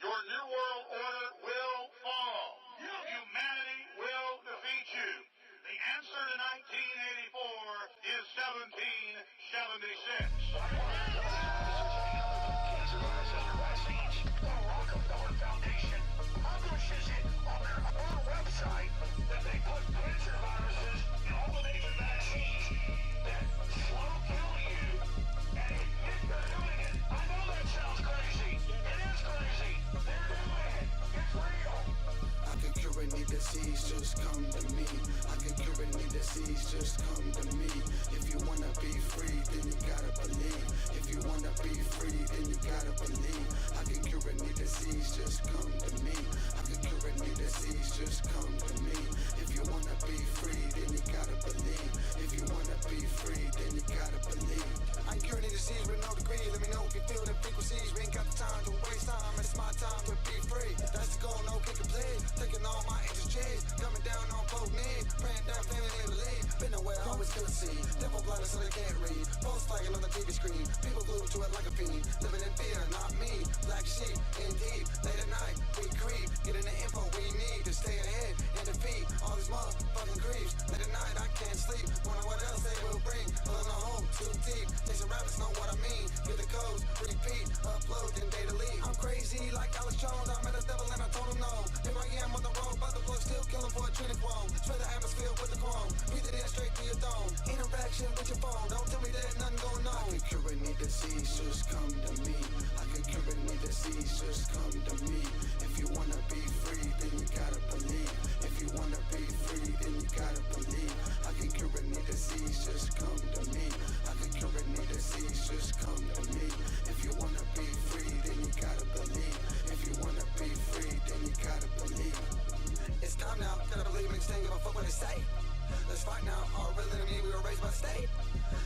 Your new world order will fall. Humanity will defeat you. The answer to 1984 is 1776. Rockefeller Foundation publishes it on their own website that they put cancer viruses in all the major vaccines that slow kill you and admit they're doing it. I know that sounds crazy. It is crazy. They're doing it. It's real. I can cure any disease, just come to me. I can cure any disease, just come to me. If you wanna be free, then you gotta believe. If you wanna be free, then you gotta believe. I can cure any disease, just come to me. I can cure any disease, just come to me. If you wanna be free, then you gotta believe. If you wanna be free, then you gotta believe. I can cure any disease with no degree. Let me know if you feel the frequencies. We ain't got the time to waste time. It's my time to be free. That's the goal, no kick and play. Taking all my interest J's, coming down on both knees. Praying down, family, they believe. Been aware, always could see. Devil blinded so they can't read. Post flagging on the TV screen. People glued to it like a fiend. Living in fear, not me. Black sheep, indeed. Late at night, we creep. Getting the info we need to stay ahead and defeat all these motherfucking creeps. Late at night, I can't sleep. Wonder what else they will bring. Pulling a hole too deep. Chasing rabbits know what I mean. Get the codes, repeat, upload, then data leave. I'm crazy like Alex Jones. I met a devil and I told him no. Here I am on the road, but the blood still killing for a trinity-chrome. Spray the atmosphere with the chrome. Breathe it in straight to your dome. Interaction with your phone. Don't tell me there's nothing going on. I can cure any disease, just come to me. I can cure any disease, just come to me. If you wanna be free, then you gotta believe. If you wanna be free, then you gotta believe. I can cure any disease, just come to me. I can cure any disease, just come to me. If you wanna be free, then you gotta believe. If you wanna be free, then you gotta believe. It's time now, gotta believe me, stay, give a fuck what they say. Let's fight now, all real enemy, we were raised by the state.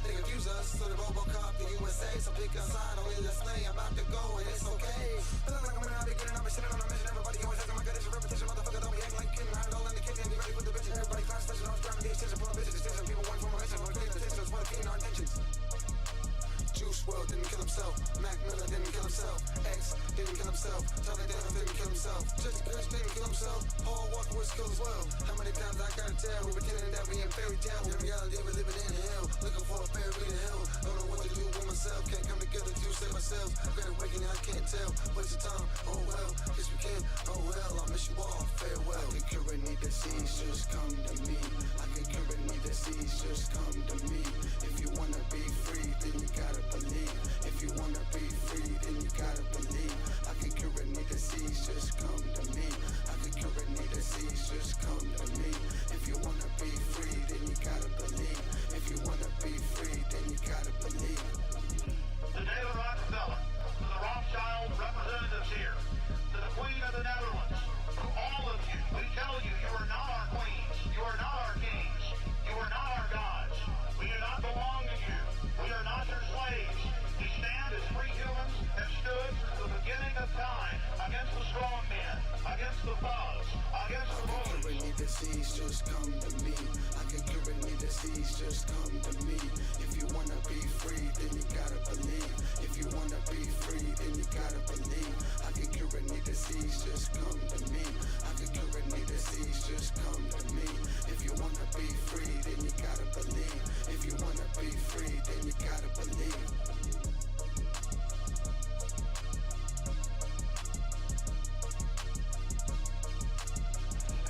They confuse us, so the Robocop, the USA. So pick a side, only let's play, I'm about to go and it's okay. Feeling like I'm in the beginning, I'm sitting on a mission. Everybody always asking my god, it's a repetition. Motherfucker, don't be acting like kidding. I had it all in the kitchen, be ready for the bitches. Everybody fast, special, I'm driving the extension. Pull up bitches, extension, people want from my mission. We're cleaning the attention, want to feed our intentions. Juice WRLD didn't kill himself. Mac Miller didn't kill himself. X didn't kill himself. Johnny Daniels didn't kill himself. Jesse Chris didn't kill himself. Paul Walker was killed as well. How many times I gotta tell? We pretending that we in fairy tale. In reality, we're living in hell. Looking for a fairy in hell. Don't know what to do with myself. Can't come together to save ourselves. Great awakening, I can't tell. Waste your time. Oh well, guess we can. Oh well, I miss you all. Farewell. I can cure any disease, just come to me. I can cure any disease, just come to me. If you wanna be free, then you gotta believe. If you wanna be free, then you gotta believe. I can cure any disease, just come to me. I can cure any disease, just come to me. If you wanna be free, then you gotta believe. If you wanna be free, then you gotta believe. To David Rockefeller, to the Rothschild representatives here, to the Queen of the Netherlands, to all of you, we tell you, you are not our queens, you are not our kings, you are not our gods. We do not belong to you. We are not your slaves. We stand as free humans and stood since the beginning of time against the strong men, against the thugs, against the bullies. I can cure any disease, just come to me. I can cure any disease, just come to me. If you wanna be free, then you gotta believe. If you wanna be free, then you gotta believe. I can cure any disease, just come to me. I can cure any disease, just come to me. If you wanna be free, then you gotta believe. If you wanna be free, then you gotta believe.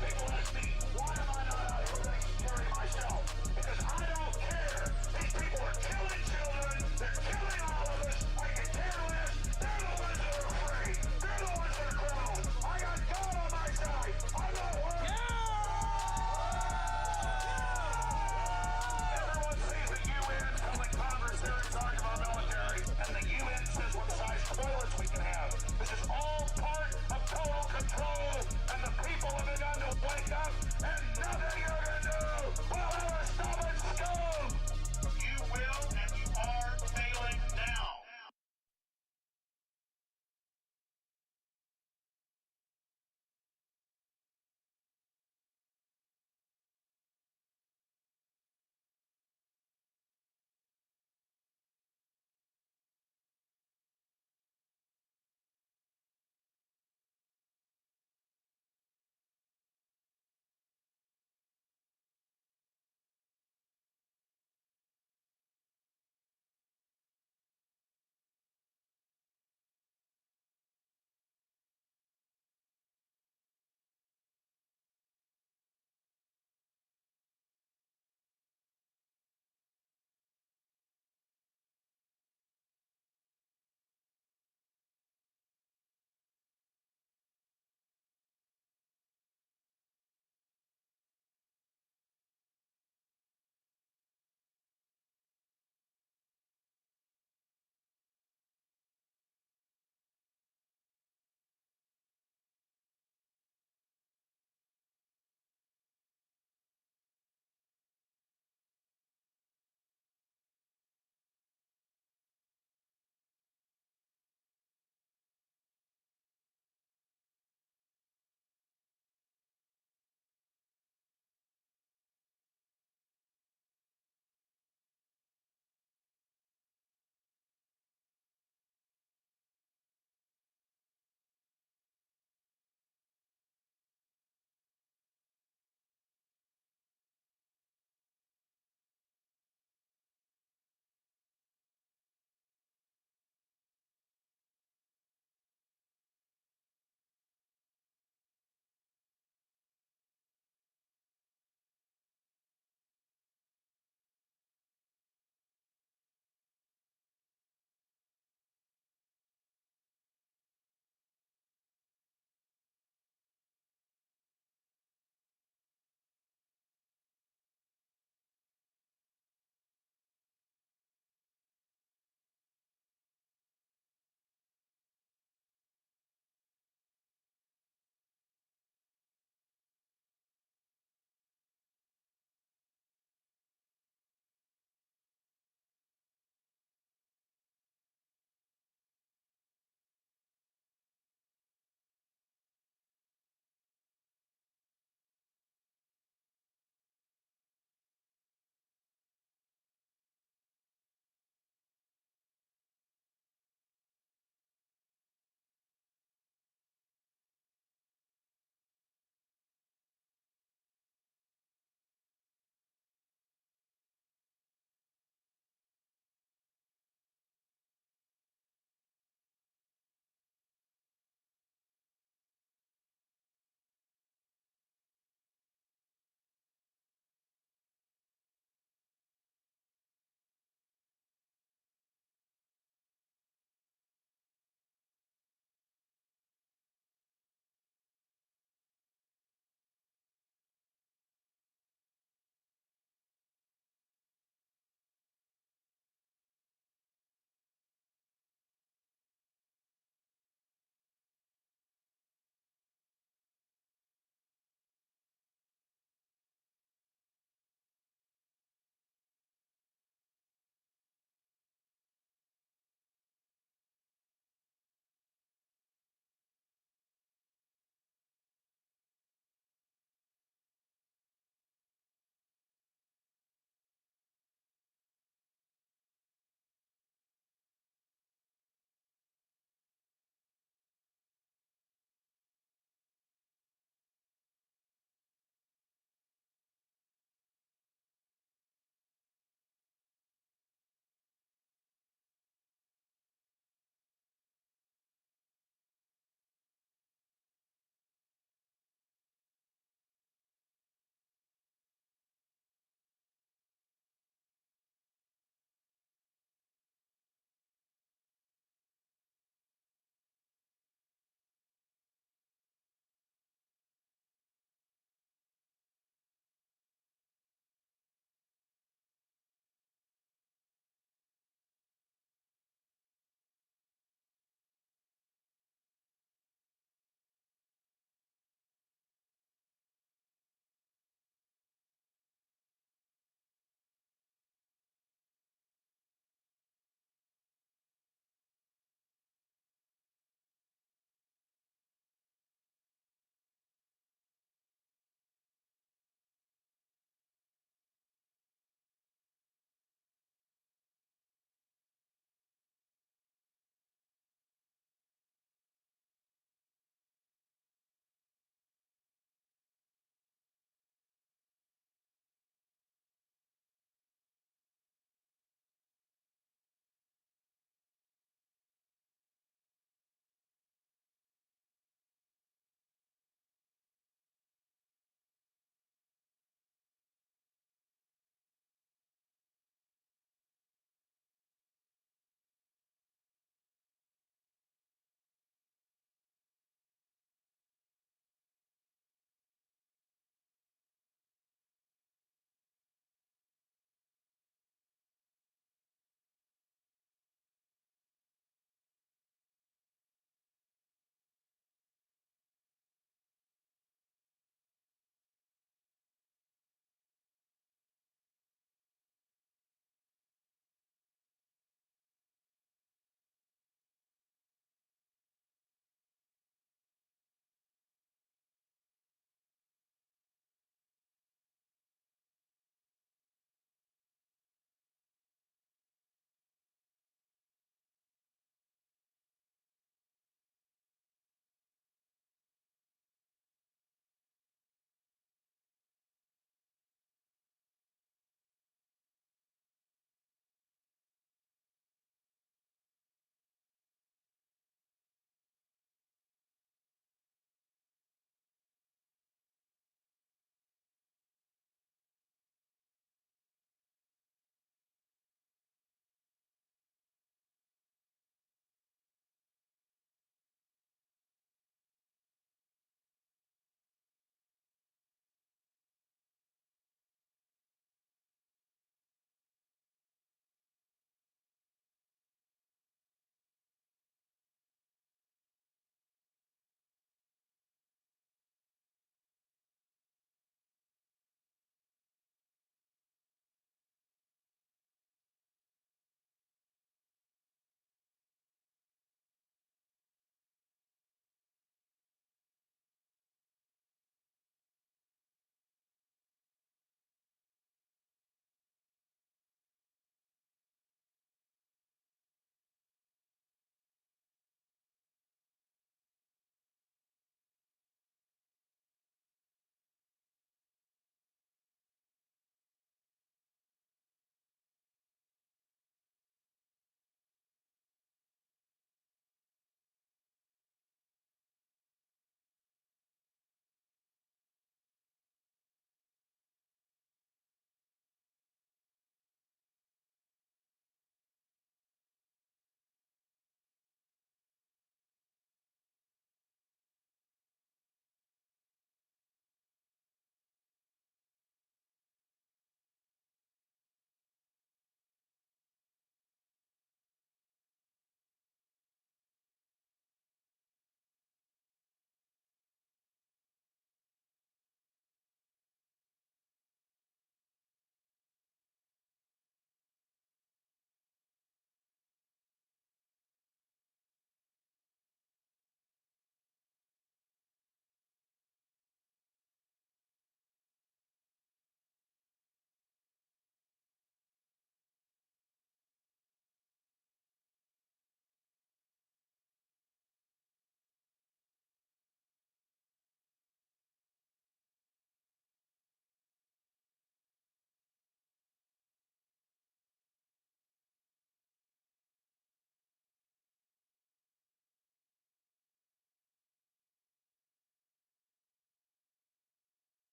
People ask me, why am I not out here registering myself? Because I don't care. These people are killing children. They're killing all of us. I can care less. They're the ones that are afraid. They're the ones that are criminals. I got God on my side. I'm not worried. Everyone sees the UN, public Congress, they're in charge of our military.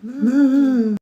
No.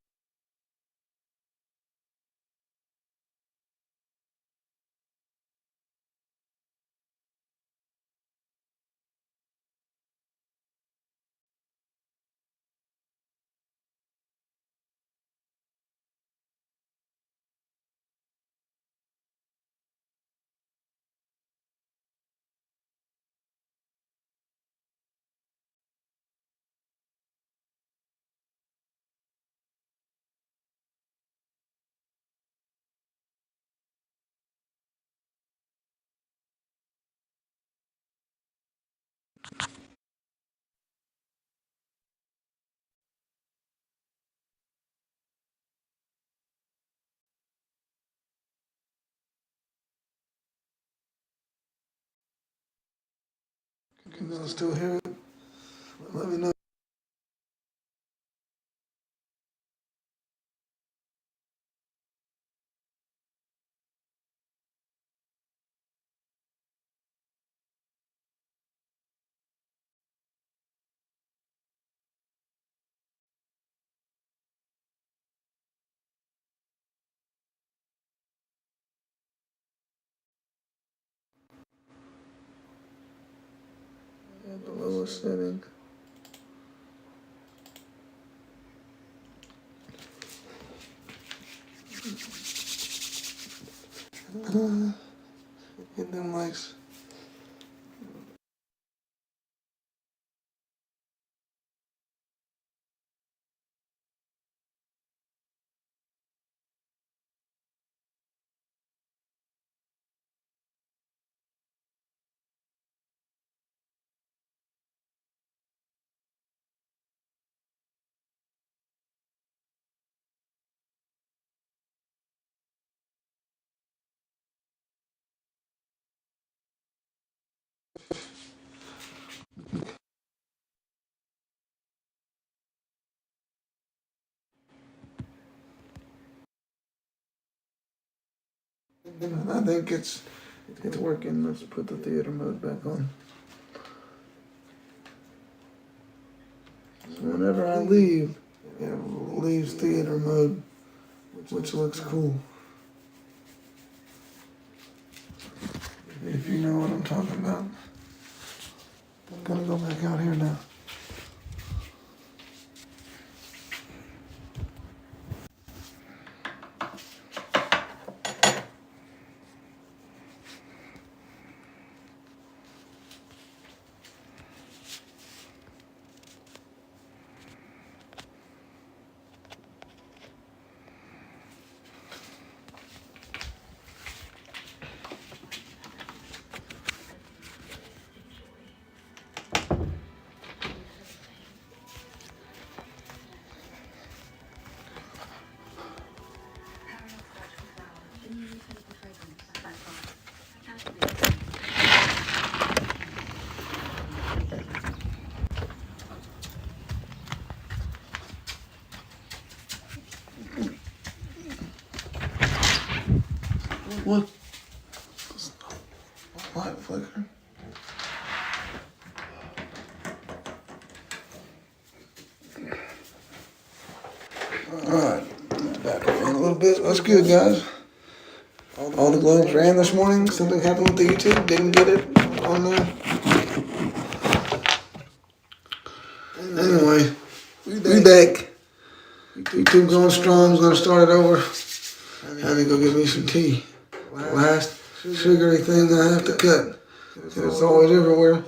Can y'all still hear it? Let me know. At the lowest setting. Hit them likes. I think it's working. Let's put the theater mode back on. So whenever I leave, it leaves theater mode, which looks cool. If you know what I'm talking about. I'm gonna go back out here now. What? Light flicker. Alright, back in a little bit. That's good, guys. All the globes ran this morning. Something happened with the YouTube. Didn't get it on there. Anyway, we back. YouTube going strong. Gonna start it over. I need to go get me some tea. Last sugary thing I have to cut. It's always everywhere.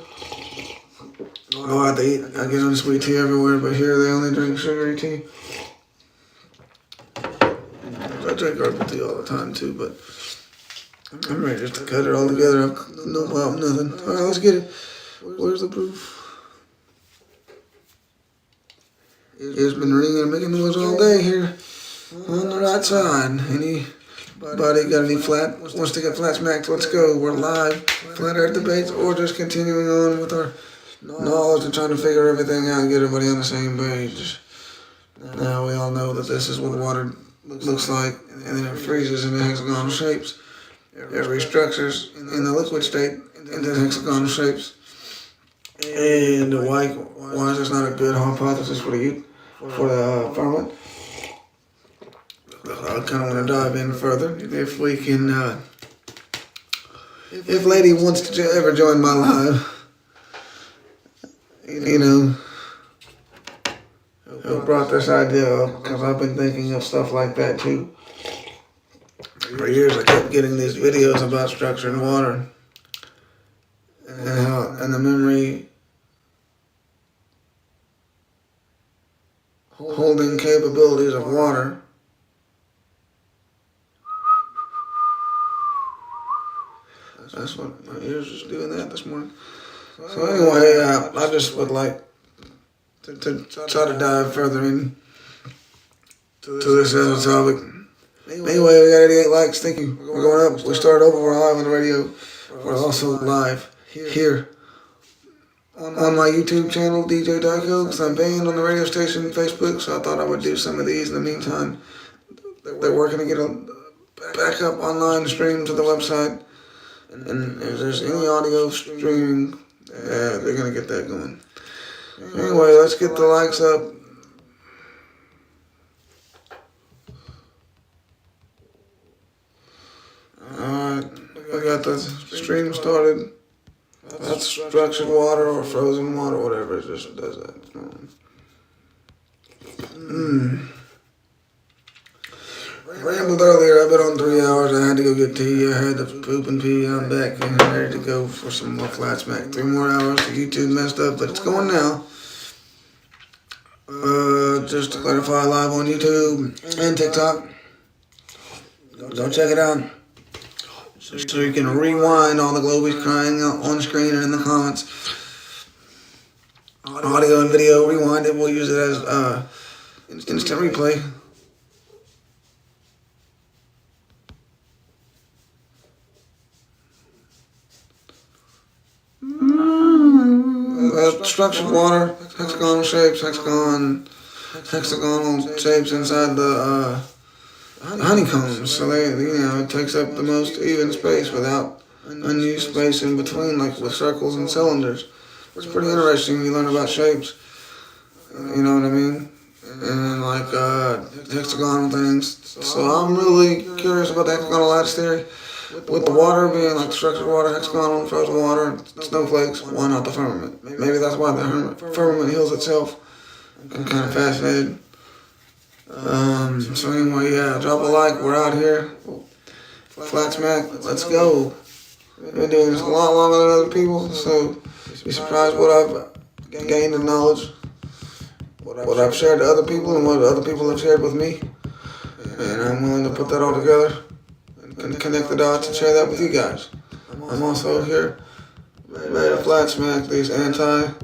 go out to eat, I get on sweet tea everywhere, but here they only drink sugary tea. I drink herbal tea all the time too, but I'm ready just to cut it all together. No problem, nothing. All right, let's get it. Where's the proof? It's been ringing and making noise all day here on the right side. Anybody got any wants to get flat smacked? Let's go. We're live. Flat Earth debates, or just continuing on with our knowledge and trying to figure everything out and get everybody on the same page. Now we all know that this is what water looks like, and then it freezes into hexagonal shapes. It restructures in the liquid state into hexagonal shapes. And why is this not a good hypothesis for the firmament? I kind of want to dive in further. If we can, if lady wants to ever join my live, who brought this idea up, because I've been thinking of stuff like that too. For years I kept getting these videos about structure in water and the memory holding capabilities of water. That's what my ears was doing that this morning. So anyway, I just would like to try to dive further in to this other topic. Anyway, we got 88 likes. Thank you. We're going up. We started over. We're live on the radio. We're also live here on my YouTube channel, DJ Dyko, because I'm banned on the radio station, Facebook, so I thought I would do some of these in the meantime. They're working to get a backup online stream to the website. And if there's any audio streaming, they're going to get that going. Anyway, let's get the likes up. Alright, I got the stream started. That's structured water or frozen water, whatever, it just does that. Rambled earlier, I've been on 3 hours. I had to go get tea. I had to poop and pee. I'm back and ready to go for some more flat smack. 3 more hours. YouTube messed up, but it's going now. Just to clarify, live on YouTube and TikTok. Go check it out. So you can rewind all the Globies crying on screen and in the comments. Audio and video, rewind it. We'll use it as instant replay. Structured water, hexagonal shapes, hexagonal shapes inside the honeycombs. So it takes up the most even space without unused space in between, like with circles and cylinders. It's pretty interesting. You learn about shapes. You know what I mean? And like hexagonal things. So I'm really curious about the hexagonal lattice theory. With the water being like structured water, hexagonal, frozen water, snowflakes, why not the firmament? Maybe that's why the firmament heals itself. I'm kind of fascinated. So anyway, yeah, drop a like. We're out here. Flat smack, let's go. I've been doing this a lot longer than other people, so be surprised what I've gained in knowledge, what I've shared to other people, and what other people have shared with me. And I'm willing to put that all together and connect the dots and share that with you guys. I'm also here ready to flat smack these anti-flare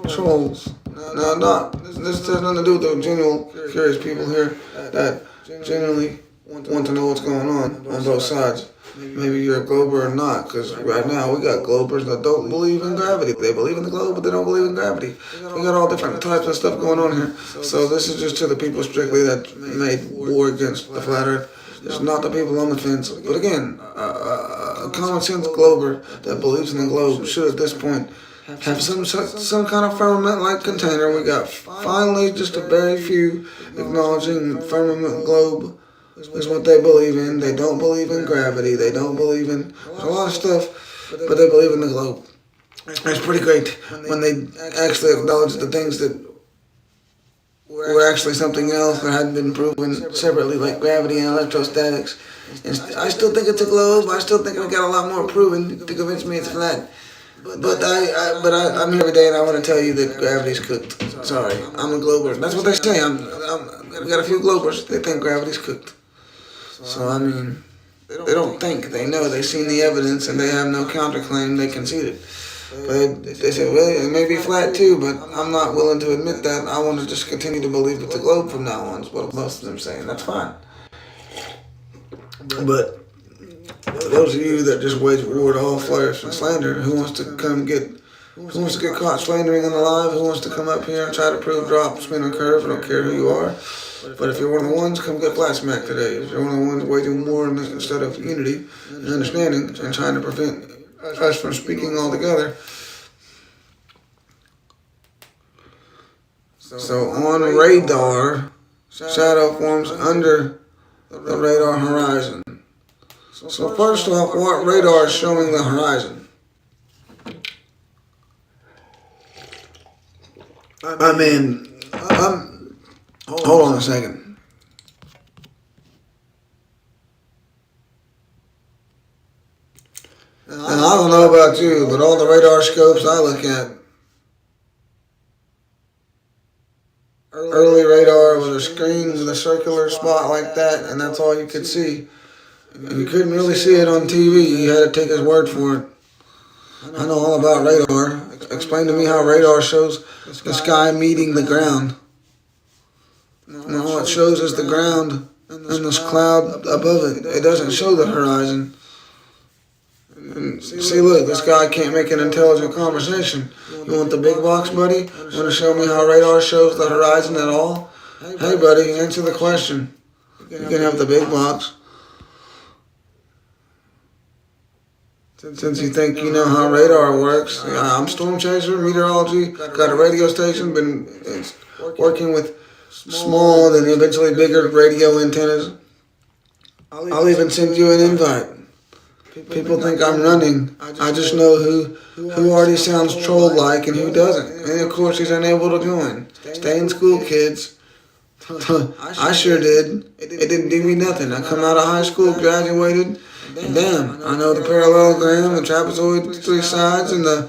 trolls. Now, this has nothing to do with the genuine curious people here that genuinely want to know what's going on both sides. Maybe you're a glober or not, because right now we got globers that don't believe in gravity. They believe in the globe, but they don't believe in gravity. We got all different types of stuff going on here. So this is just to the people strictly that made war against the flat earth. It's not the people on the fence. But again, a common sense glober that believes in the globe should at this point have some kind of firmament-like container. We got finally just a very few acknowledging firmament globe is what they believe in. They don't believe in gravity. They don't believe in a lot of stuff, but they believe in the globe. It's pretty great when they actually acknowledge the things that were actually something else that hadn't been proven separately, like gravity and electrostatics. And I still think it's a globe. I still think we got a lot more proven to convince me it's flat. I'm here every day and I want to tell you that gravity's cooked. Sorry, I'm a glober. That's what they say. We got a few globers. They think gravity's cooked. So I mean, they don't think. They know. They've seen the evidence and they have no counterclaim. They conceded. But they say, well, it may be flat too, but I'm not willing to admit that. I want to just continue to believe it's a globe from now on. Is what most of them say, and that's fine. But those of you that just wage war to all flares and slander, who wants to get caught slandering on the live? Who wants to come up here and try to prove drop, spin, or curve? I don't care who you are. But if you're one of the ones, come get flat smacked today. If you're one of the ones waging war instead of unity and understanding and trying to prevent us from speaking all together. So on radar, shadow forms under the radar horizon. So first off, what radar is showing the horizon? Hold on a second. And I don't know about you, but all the radar scopes I look at, early radar was a screen with a circular spot like that, and that's all you could see. And you couldn't really see it on TV. You had to take his word for it. I know all about radar. Explain to me how radar shows the sky meeting the ground. And all it shows is the ground and this cloud above it. It doesn't show the horizon. And see, look, this guy can't make an intelligent conversation. You want the big box, buddy? You want to show me how radar shows the horizon at all? Hey, buddy, answer the question. You can have the big box. Since you think you know how radar works, I'm Storm Chaser, meteorology, got a radio station, been working with small and eventually bigger radio antennas. I'll even send you an invite. People think I'm running. I just know who already sounds troll-like and who doesn't. And of course he's unable to join. Stay in school, kids. I sure did. It didn't do me nothing. I come out of high school, graduated, and damn, I know the parallelogram, the trapezoid, three sides, and the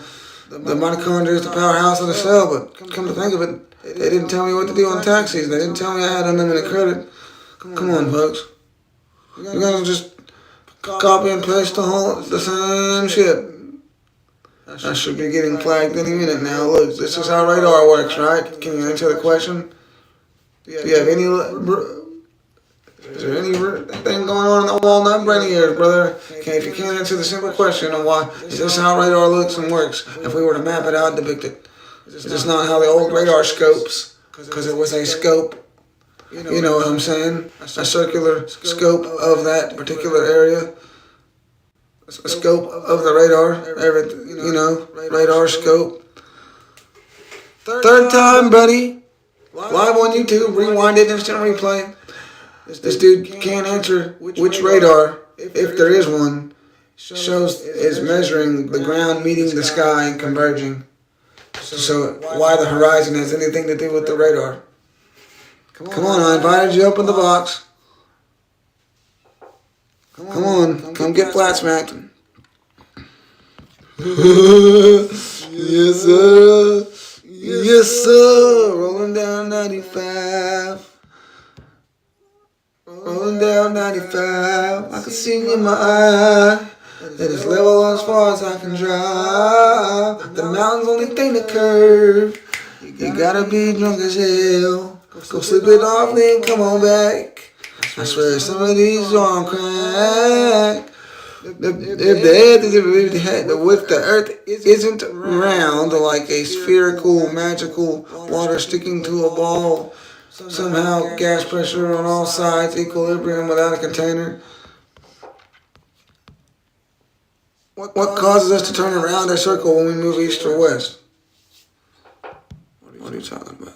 mitochondria is the powerhouse of the cell. But come to think of it, they didn't tell me what to do on taxis. They didn't tell me I had unlimited credit. Come on, folks. You're gonna just copy and paste the same shit. I should be getting flagged any minute now. Look, this is how radar works, right? Can you answer the question? Do you have any... Is there anything going on in the walnut brain ears, brother? Okay, if you can't answer the simple question of why, is this how radar looks and works? If we were to map it out and depict it. Is this not how the old radar scopes? Because it was a scope. You know what I'm saying? A circular scope of that particular area. A scope of the radar. Radar scope. Third time, buddy. Live on YouTube. Rewind it, instant replay. This dude can't answer which radar, if there is one, is measuring the ground meeting the sky and converging. So why the horizon has anything to do with the radar? Come on, I invited you up in the box. Come on, come get flat smacked. Yes, sir. Yes, sir. Rolling down 95. Rolling down 95. I can see in my eye that it's level as far as I can drive. The mountain's only thing to curve. You gotta be drunk as hell. Go sleep it off, then come on back. I swear some of these are on crack. If the earth isn't round like a spherical, magical water sticking to a ball, somehow gas pressure on all sides, equilibrium without a container. What causes us to turn around a circle when we move east or west? What are you talking about?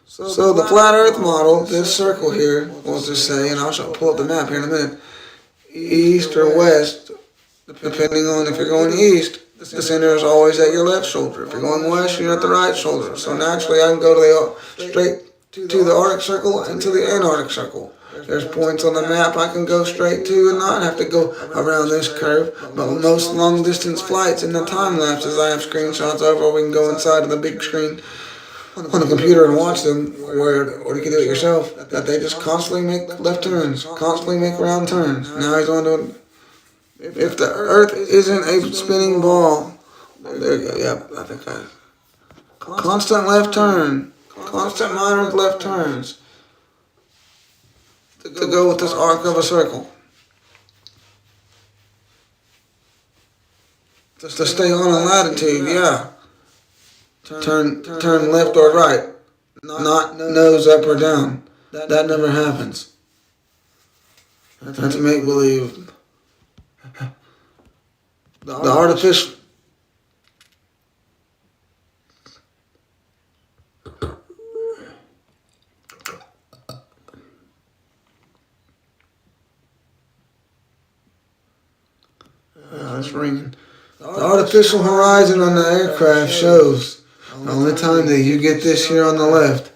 So the flat earth model, this circle here, we'll just say, and I'll pull up the map here in a minute, east or west, depending on if you're going east, the center is always at your left shoulder. If you're going west, you're at the right shoulder. So naturally I can go straight to the Arctic Circle and to the Antarctic Circle. There's points on the map I can go straight to and not have to go around this curve. But most long distance flights and the time lapses I have screenshots of, or we can go inside of the big screen on the computer and watch them, or you can do it yourself, that they just constantly make left turns, constantly make round turns. Now he's on to, if the Earth isn't a spinning ball, there you go, yep, I think constant left turn, constant minor left turns, to go with this arc of a circle. To stay on a latitude, yeah. Turn left or right, not nose up or down. That never happens. That's make believe. The artificial. It's ringing. The artificial horizon on the aircraft shows. The only time that you get this here on the left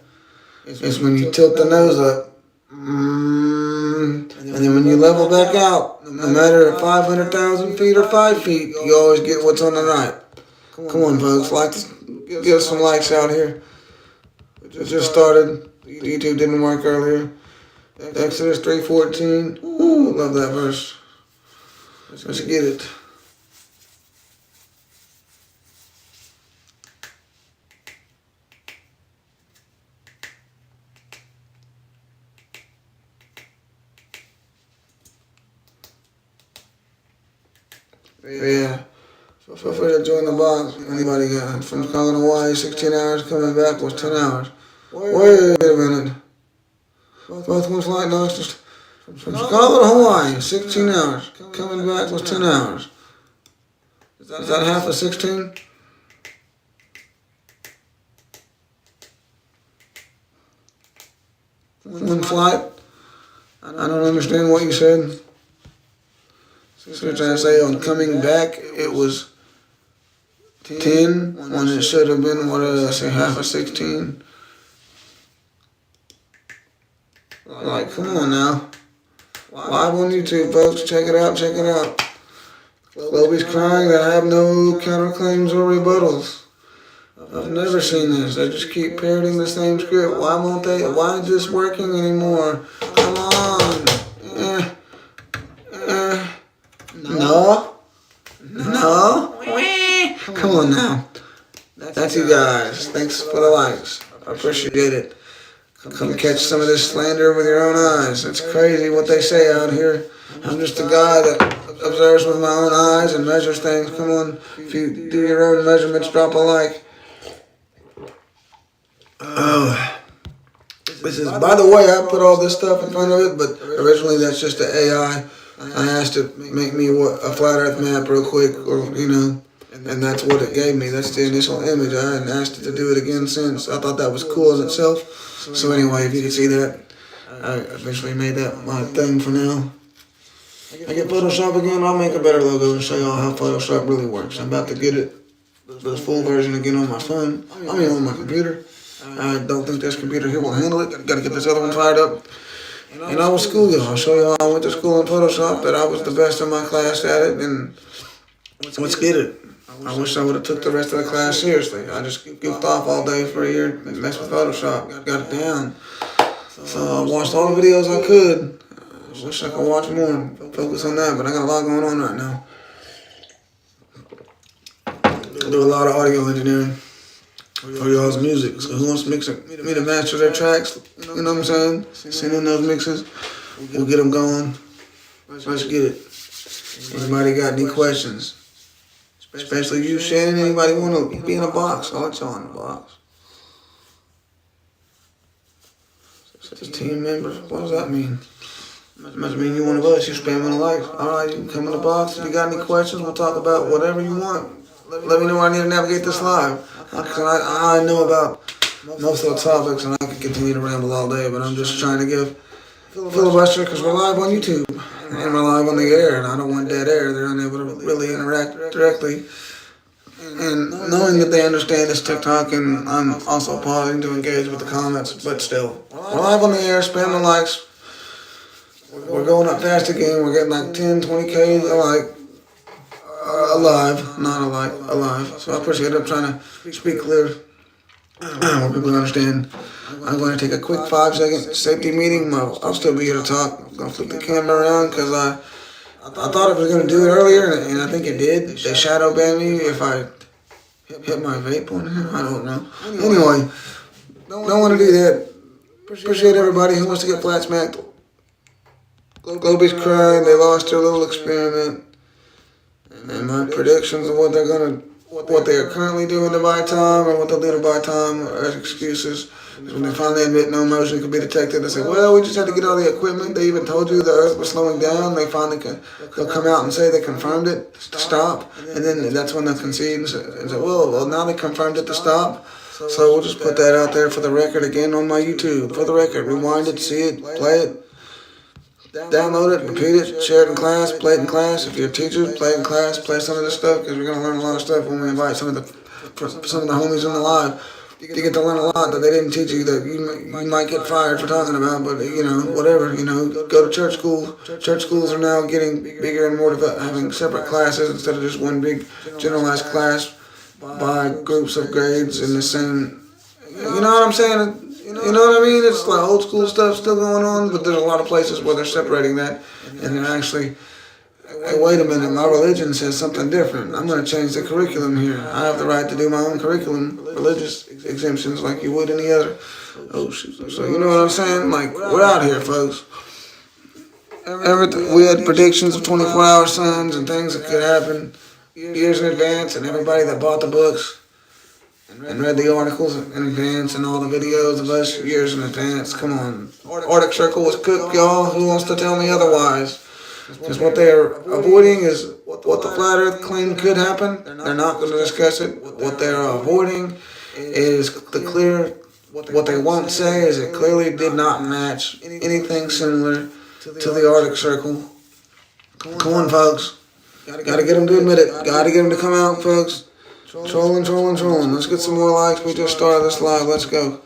is when you tilt the nose up. And then when you level back out, no matter 500,000 feet or 5 feet, you always get what's on the right. Come on, folks. Give us some likes out here. It just started. YouTube didn't work earlier. Exodus 3:14. Ooh, love that verse. Let's get it. Yeah. Feel free to join the box. Anybody got from Chicago to Hawaii, 16 hours, coming back was 10 hours. Wait a minute. Both one flight notes just from Chicago to Hawaii, 16 hours. Coming back was 10 hours. Is that half of 16? One flight? I don't understand what you said. So you're trying to say on coming back it was 10 when it should have been, what did I say, half of 16? Like, come on now. Live on YouTube, folks. Check it out, check it out. Globies crying that I have no counterclaims or rebuttals. I've never seen this. They just keep parroting the same script. Why won't they? Why is this working anymore? Come on. No. Come on now. That's you guys. Thanks for the likes. I appreciate it. Come catch some of this slander with your own eyes. It's crazy what they say out here. I'm just a guy that observes with my own eyes and measures things. Come on, if you do your own measurements, drop a like. This is, by the way, I put all this stuff in front of it, but originally that's just the AI. I asked it to make me a flat earth map real quick, or, and that's what it gave me. That's the initial image. I hadn't asked it to do it again since. I thought that was cool in itself. So anyway, if you can see that, I eventually made that my thing for now. I get Photoshop again, I'll make a better logo and show y'all how Photoshop really works. I'm about to get it, the full version again on my phone. On my computer. I don't think this computer here will handle it. Gotta get this other one fired up. And I will school y'all. I'll show y'all I went to school in Photoshop, that I was the best in my class at it, and let's get it. I wish I would have took the rest of the class seriously. I just goofed off all day for a year and messed with Photoshop. Got it down. So I watched all the videos I could. I wish I could watch more and focus on that, but I got a lot going on right now. I do a lot of audio engineering for y'all's music. So who wants to mix it? Me to master their tracks, you know what I'm saying? Send in those mixes. We'll get them going. Let's get it. Anybody got any questions? Especially you, Shannon. Anybody want to be in a box? I'll let y'all in the box. Just team members. What does that mean? Must mean you one of us. You spamming the likes. Alright, you can come in the box. If you got any questions, we'll talk about whatever you want. Let me know where I need to navigate this live. I know about most of the topics, and I could continue to ramble all day, but I'm just trying to give filibuster because we're live on YouTube. And we're live on the air, and I don't want dead air. They're unable to really interact directly. And knowing that they understand this TikTok, and I'm also pausing to engage with the comments, but still. We're live on the air, spam the likes. We're going up fast again. We're getting like 10, 20K alive, not alive. So I appreciate it. I'm trying to speak clear where people understand. I'm going to take a quick 5-second safety meeting. I'll still be here to talk. I'm going to flip the camera around because I thought I was going to do it earlier, and I think it did. They shadow banned me if I hit my vape on here. I don't know. Anyway, don't want to do that. Appreciate everybody who wants to get flat smacked. Globies cried. They lost their little experiment. And my predictions of what they are currently doing to buy time or what they'll do to buy time as excuses. When they finally admit no motion could be detected, they say, well, we just had to get all the equipment. They even told you the Earth was slowing down. They finally they'll come out and say they confirmed it to stop. And then that's when they'll concede and say, well, now they confirmed it to stop. So we'll just put that out there for the record again on my YouTube. For the record, rewind it, see it, play it. Download it, repeat it, share it in class, play it in class. If you're a teacher, play it in class, play some of this stuff because we're going to learn a lot of stuff when we invite some of the homies in the live. You get to learn a lot that they didn't teach you that you might get fired for talking about, but whatever, go to church school. Church schools are now getting bigger and more developed, having separate classes instead of just one big generalized class by groups of grades in the same, you know what I'm saying? You know what I mean? It's like old school stuff still going on, but there's a lot of places where they're separating that, and they're actually, hey, wait a minute, my religion says something different. I'm going to change the curriculum here. I have the right to do my own curriculum, religious exemptions like you would any other. Oh, shoot. So you know what I'm saying? Like, we're out here, folks. We had predictions of 24-hour suns and things that could happen years in advance, and everybody that bought the books and read the articles in advance and all the videos of us years in advance. Come on. Arctic Circle was cooked, y'all. Who wants to tell me otherwise? Because what they're avoiding is what the flat earth claim could happen. They're not going to discuss it. What they're avoiding is what they won't say is it clearly did not match anything similar to the Arctic Circle. Come on, folks. Got to get them to admit it. Got to get them to come out, folks. Trolling. Let's get some more likes. We just started this live. Let's go.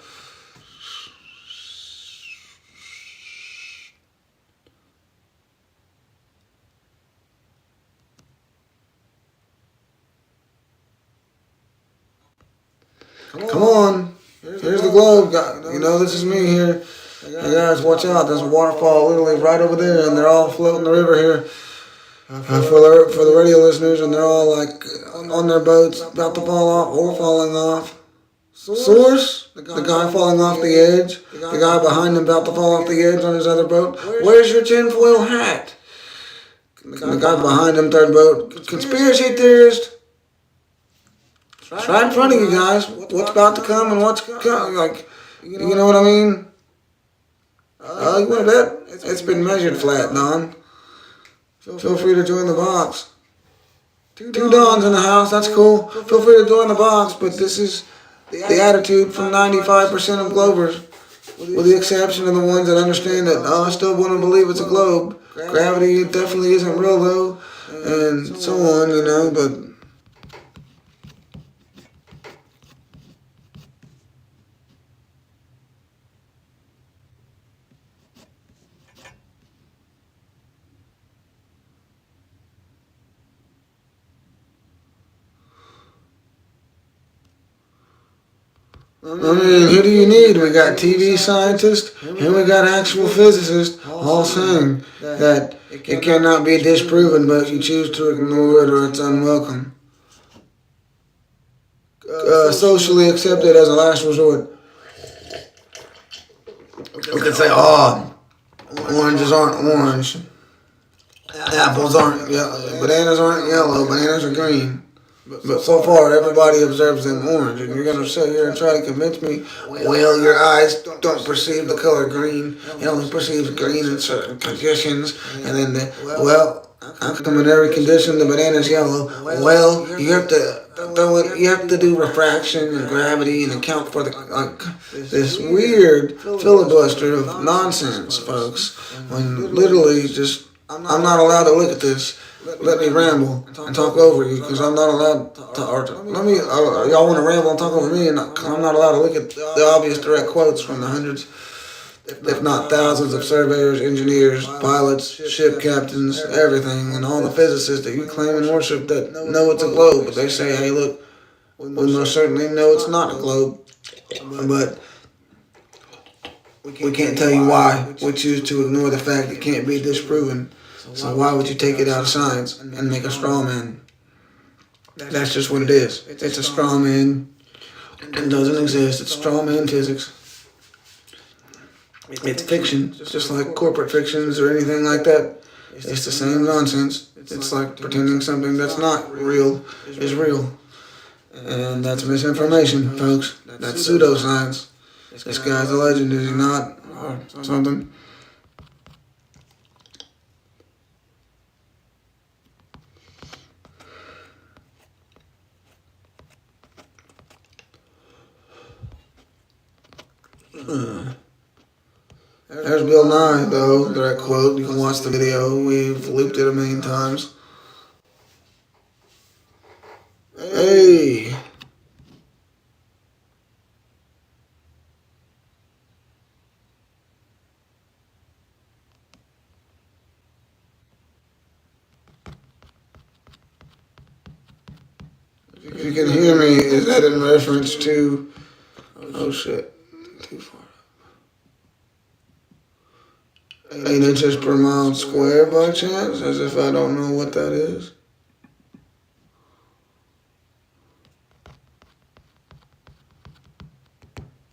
Come on. Here's the globe. This is me here. Hey guys, watch out. There's a waterfall literally right over there, and they're all floating the river here. For the radio listeners, and they're all like on their boats, about to fall off or falling off. Source? The guy falling off the edge. The guy behind him about to fall off the edge on his other boat. Where's your tinfoil hat? The guy behind him, third boat. Conspiracy theorist. It's right in front of you guys. What's about to come and what's coming. Like, you know what I mean? You want to bet? It's been measured flat, Don. Feel free to join the box. Two Dons in the house, that's cool. Feel free to join the box, but this is the attitude from 95% of Globers, with the exception of the ones that understand that, I still want to believe it's a globe. Gravity definitely isn't real though, and so on, but... Who do you need? We got TV scientists and we got actual physicists all saying that it cannot be disproven, but you choose to ignore it or it's unwelcome. Socially accepted as a last resort. We could say, oranges aren't orange. Apples aren't yellow. Bananas aren't yellow. Bananas are green. But so far, everybody observes them orange, and you're going to sit here and try to convince me, well, your eyes don't perceive the color green. It only perceives green in certain conditions. And then, how come in every condition the banana's yellow? Well, you have to do refraction and gravity and account for this weird filibuster of nonsense, folks. When literally just, I'm not allowed to look at this. Let me ramble and talk over you because I'm not allowed to, y'all want to ramble and talk over me and I'm not allowed to look at the obvious direct quotes from the hundreds if not thousands of surveyors, engineers, pilots, ship captains, everything, and all the physicists that you claim and worship that know it's a globe, but they say, hey, look, we most certainly know it's not a globe, but we can't tell you why. We choose to ignore the fact it can't be disproven. So why would you take it out of science and make a straw man? That's just what it is. It's a straw man. It doesn't exist. It's straw man physics. It's fiction, just like corporate fictions or anything like that. It's the same nonsense. It's like pretending something that's not real is real. And that's misinformation, folks. That's pseudoscience. This guy's a legend, is he not? Or something. There's Bill Nye, though, that quote. You can watch the video. We've looped it a million times. Hey! If you can hear me, is that in reference to... Oh, shit. Too far. 8 inches per mile square by chance? As if I don't know what that is.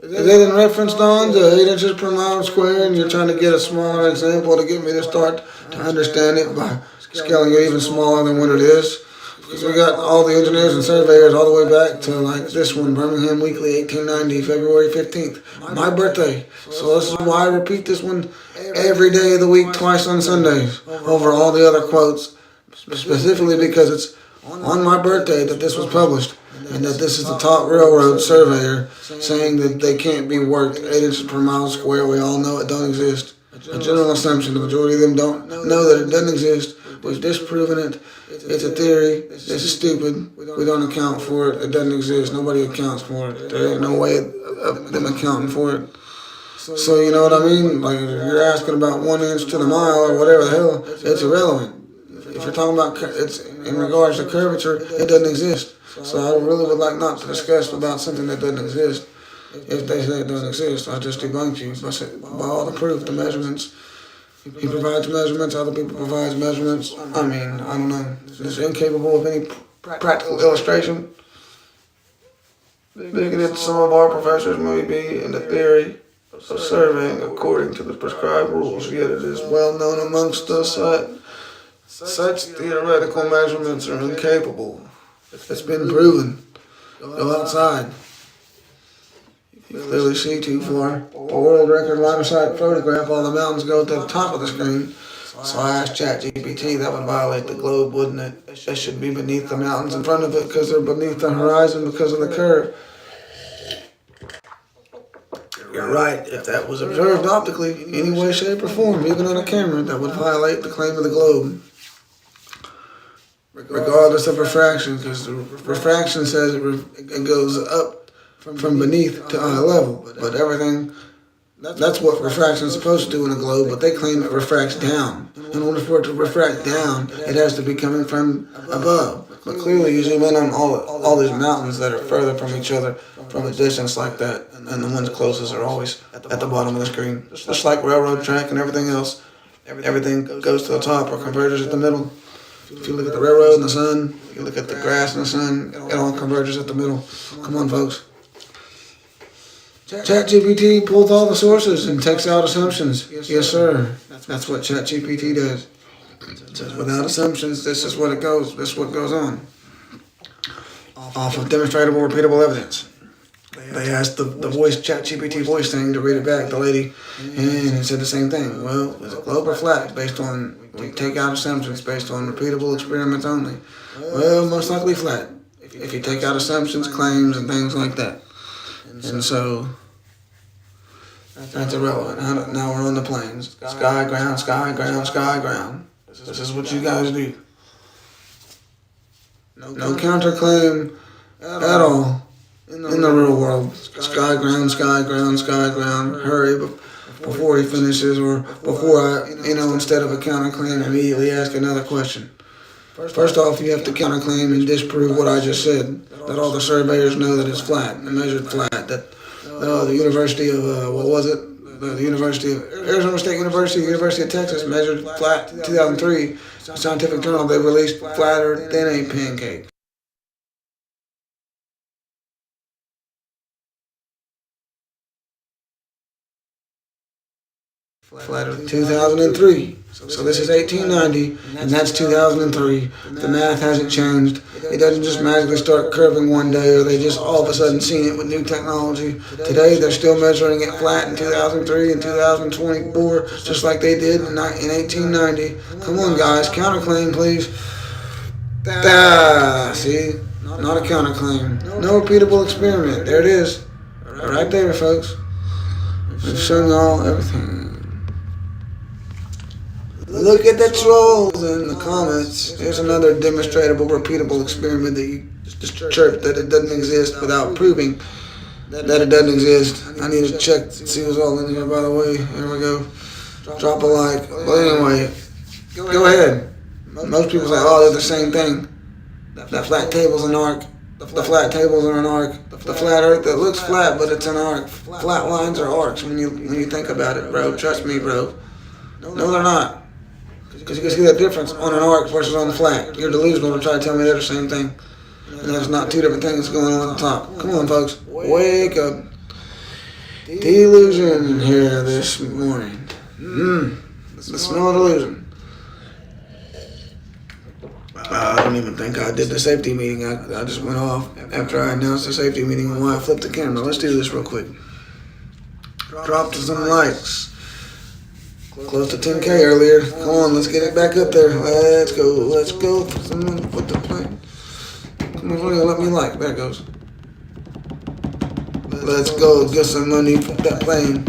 Is that in reference, Don, to 8 inches per mile square, and you're trying to get a smaller example to get me to start to understand it by scaling it even smaller than what it is? Because we got all the engineers and surveyors all the way back to like this one, Birmingham Weekly, 1890, February 15th, my birthday. So this is why I repeat this one every day of the week, twice on Sundays, over all the other quotes, specifically because it's on my birthday that this was published, and that this is the top railroad surveyor saying that they can't be worked 8 inches per mile square. We all know it don't exist. A general assumption, the majority of them don't know that it doesn't exist. We've disproven it. It's a theory. This is stupid. We don't account for it. It doesn't exist. Nobody accounts for it. There ain't no way of them accounting for it. So you know what I mean? Like if you're asking about 1 inch to the mile or whatever the hell, it's irrelevant. If you're talking about it's in regards to curvature, it doesn't exist. So I really would like not to discuss about something that doesn't exist. If they say it doesn't exist, I just debunk you by all the proof, the measurements. He provides measurements, other people provide measurements. I mean, I don't know. It's incapable of any practical illustration. Bigoted some of our professors may be in the theory of surveying according to the prescribed rules, yet it is well known amongst us that such theoretical measurements are incapable. It's been proven. Go outside. You clearly see too far. A world record line of sight photograph, all the mountains go to the top of the screen. So I asked ChatGPT, that would violate the globe, wouldn't it? It should be beneath the mountains in front of it because they're beneath the horizon because of the curve. You're right. If that was observed optically, any way, shape, or form, even on a camera, that would violate the claim of the globe. Regardless of refraction, because the refraction says it goes up from beneath to eye level, but everything, that's what refraction is supposed to do in a globe, but they claim it refracts down. In order for it to refract down, it has to be coming from above. But clearly you zoom in on all these mountains that are further from each other from a distance like that, and the ones closest are always at the bottom of the screen. Just like railroad track and everything else, everything goes to the top or converges at the middle. If you look at the railroad and the sun, if you look at the grass and the sun, it all converges at the middle. Come on, folks. ChatGPT pulls all the sources and takes out assumptions. Yes, sir. That's what ChatGPT does. It says, without assumptions, this is what it goes. This is what goes on. Off of demonstrable, repeatable evidence. They asked the voice, ChatGPT voice thing to read it back, the lady, and it said the same thing. Well, is it globe or flat? Based on, we take out assumptions based on repeatable experiments only. Well, most likely flat. If you take out assumptions, claims, and things like that. And so, that's irrelevant. Now we're on the planes. Sky, ground, sky, ground, sky, ground. This is what you guys do. No counterclaim at all in the real world. Sky, ground, sky, ground, sky, ground. Hurry before he finishes, or before I, instead of a counterclaim, immediately ask another question. First off, you have to counterclaim and disprove what I just said, that all the surveyors know that it's flat, and measured flat, that the University of, what was it? The University of Arizona State University, University of Texas measured flat in 2003. Scientific Journal, they released flatter than a pancake. Flatter 2003. So this is 1890, and that's 2003. The math hasn't changed. It doesn't just magically start curving one day, or they just all of a sudden seen it with new technology. Today they're still measuring it flat in 2003 and 2024, just like they did in 1890. Come on, guys, counterclaim, please. See, not a counterclaim. No repeatable experiment. There it is, right there, folks. I've shown y'all everything. Look at the trolls in the comments. Here's another demonstratable, repeatable experiment that you just chirp that it doesn't exist without proving that it doesn't exist. I need to check to see what's all in here, by the way. Here we go. Drop a like. But anyway, go ahead. Most people say, oh, they're the same thing. That flat table's an arc. The flat tables are an arc. The flat earth that looks flat, but it's an arc. Flat lines are arcs when you think about it, bro. Trust me, bro. No, they're not. Because you can see the difference on an arc versus on the flat. You're delusional to try to tell me they're the same thing. And there's not two different things going on at the top. Come on, folks. Wake up. Delusion here this morning. The small delusion. I don't even think I did the safety meeting. I just went off after I announced the safety meeting and why I flipped the camera. Let's do this real quick. Dropped some likes. Close to 10K earlier. Come on, let's get it back up there. Let's go. Let's go. Someone put the plane. Come on, let me like. There it goes. Let's go. Get some money from that plane.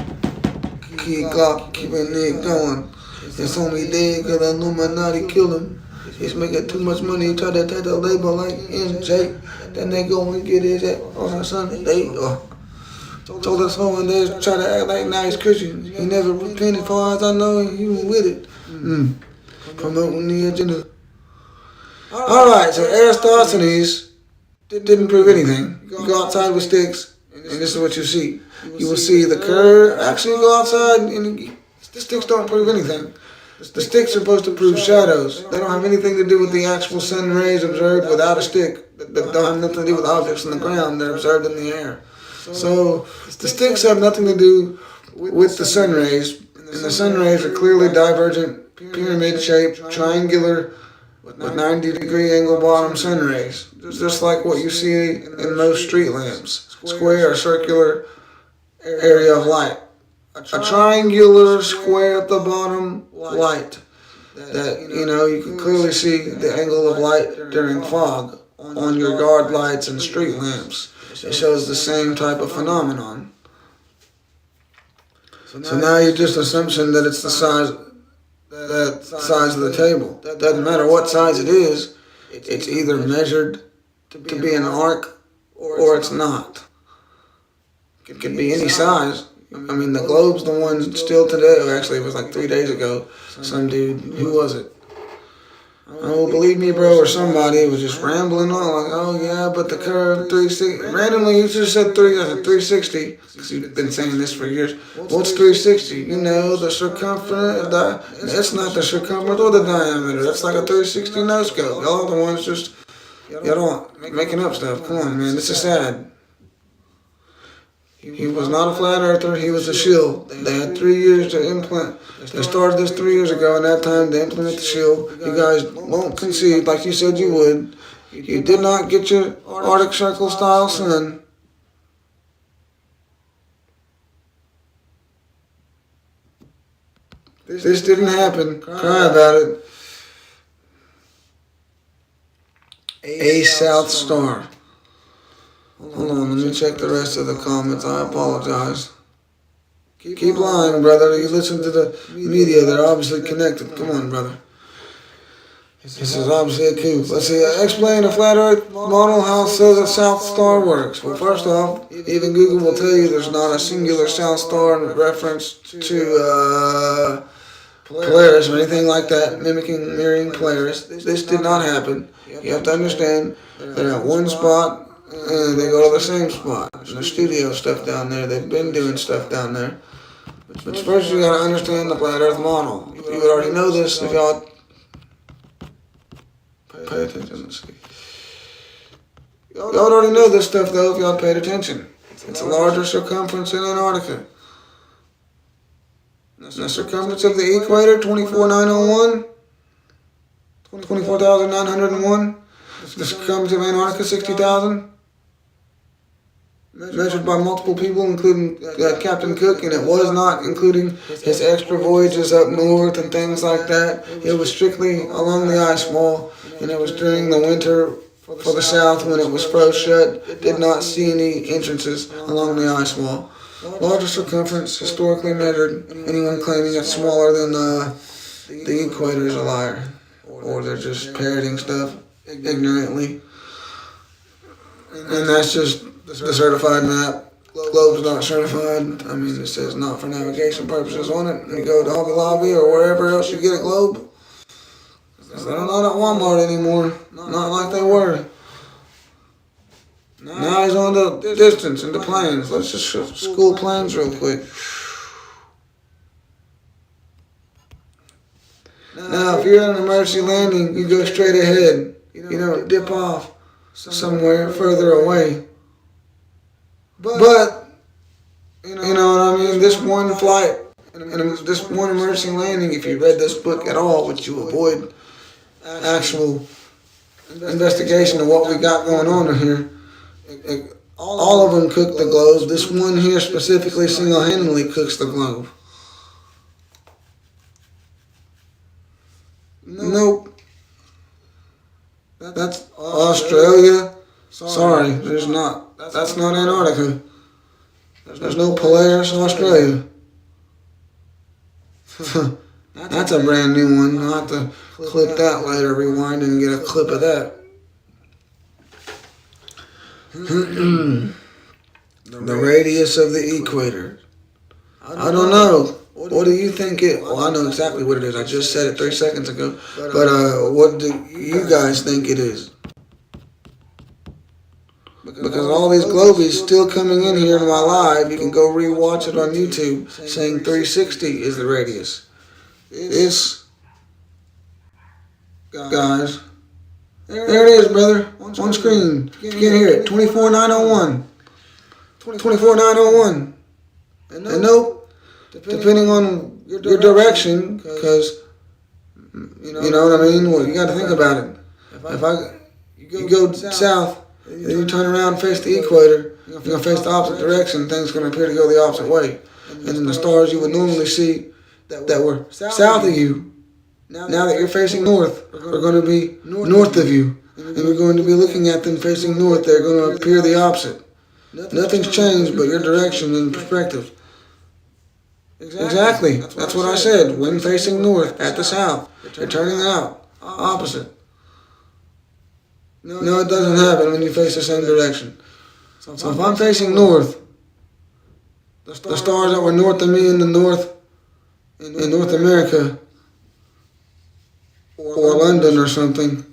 Keeping it going. It's only dead because the Illuminati killed him. He's making too much money. He tried to take the label like MJ. Then they go and get his ass on Sunday. Told us home and they try to act like now he's Christian. He never repented, as far as I know, he was with it. Promoting the agenda. Alright, so Aristophanes didn't prove anything. You go outside with sticks, and this is what you see. You will see the curve. Actually, go outside, and the sticks don't prove anything. The sticks are supposed to prove shadows. They don't have anything to do with the actual sun rays observed without a stick. They don't have nothing to do with objects on the ground. They're observed in the air. So the sticks have nothing to do with the sun rays, and the sun rays are clearly divergent, pyramid-shaped, triangular, with 90-degree angle bottom sun rays, just like what you see in most street lamps, square or circular area of light. A triangular square at the bottom light that, you can clearly see the angle of light during fog on your guard lights and street lamps. It shows the same type of phenomenon. So now you're just assumption that it's the size of the table. Doesn't matter what size it is, it's either measured to be an arc or it's not. It could be any size. I mean, the globe's the one still today, or actually it was like 3 days ago, some dude, who was it? Oh, believe me, bro, or somebody was just rambling on, like, oh yeah, but the curve 360, randomly you just said 360, because you've been saying this for years. What's 360? The circumference, it's not the circumference or the diameter, that's like a 360 no scope. Y'all are the ones just, y'all don't, making up stuff. Come on, man, this is sad. He was not a flat earther, he was a shill. They had 3 years to implement. They started this 3 years ago, and that time they implement the shill. You guys won't concede like you said you would. You did not get your Arctic Circle style sun. This didn't happen. Cry about it. A South Star. Hold on, let me check the rest of the comments. I apologize. Keep lying, brother. You listen to the media. They're obviously connected. Come on, brother. This is obviously a coup. Let's see. Explain the flat Earth model. How so the South Star works. Well, first off, even Google will tell you there's not a singular South Star in reference to Polaris or anything like that, mirroring Polaris. This did not happen. You have to understand they're at one spot and they go to the same spot. There's no studio stuff down there. They've been doing stuff down there. But first you gotta understand the flat Earth model. You would already know this if y'all pay attention. Let's see. Y'all would already know this stuff though if y'all paid attention. It's a larger circumference in Antarctica. The circumference of the equator, 24,901. 24,901. The circumference of Antarctica, 60,000. Measured by multiple people, including Captain Cook, and it was not including his extra voyages up north and things like that. It was strictly along the ice wall, and it was during the winter for the south when it was froze shut. Did not see any entrances along the ice wall. Larger circumference, historically measured. Anyone claiming it's smaller than the equator is a liar, or they're just parroting stuff ignorantly. And that's just the certified map. Globe's not certified. I mean, it says not for navigation purposes on it. You go to Hobby Lobby or wherever else you get a globe. They're not at Walmart anymore. Not like they were. Now he's on the distance and the planes. Let's just school planes real quick. Now, if you're at an emergency landing, you go straight ahead. You don't dip off somewhere further away. But, you know what I mean? This one flight, and this one emergency landing, if you read this book at all, which you avoid actual investigation of what we got going on here, all of them cook the globe. This one here specifically single-handedly cooks the globe. Nope. That's Australia. Sorry, there's not. That's not Antarctica. There's no Polaris, Australia. That's a brand new one. I'll have to clip that later, rewind and get a clip of that. The radius of the equator. I don't know. What do you think it? Well, I know exactly what it is. I just said it 3 seconds ago. But what do you guys think it is? Because all these Globies still coming in here in my live, you can go rewatch it on YouTube, saying 360 is the radius. This, guys, there it is, brother, on screen. You can't hear it. 24,901. 24,901. And nope, depending on your direction, because, you know what I mean? Well, you got to think about it. If you go south, then you turn around and face the equator, you're going to face the opposite direction, things are going to appear to go the opposite way. And then the stars you would normally see that were south of you, now that you're facing north, are going to be north of you. And you're going to be looking at them facing north, they're going to appear the opposite. Nothing's changed but your direction and perspective. Exactly, that's what I said. When facing north, at the south, you're turning out, opposite. No, it doesn't happen when you face the same direction. So if I'm facing north, the stars that were north of me in North America, or London or something,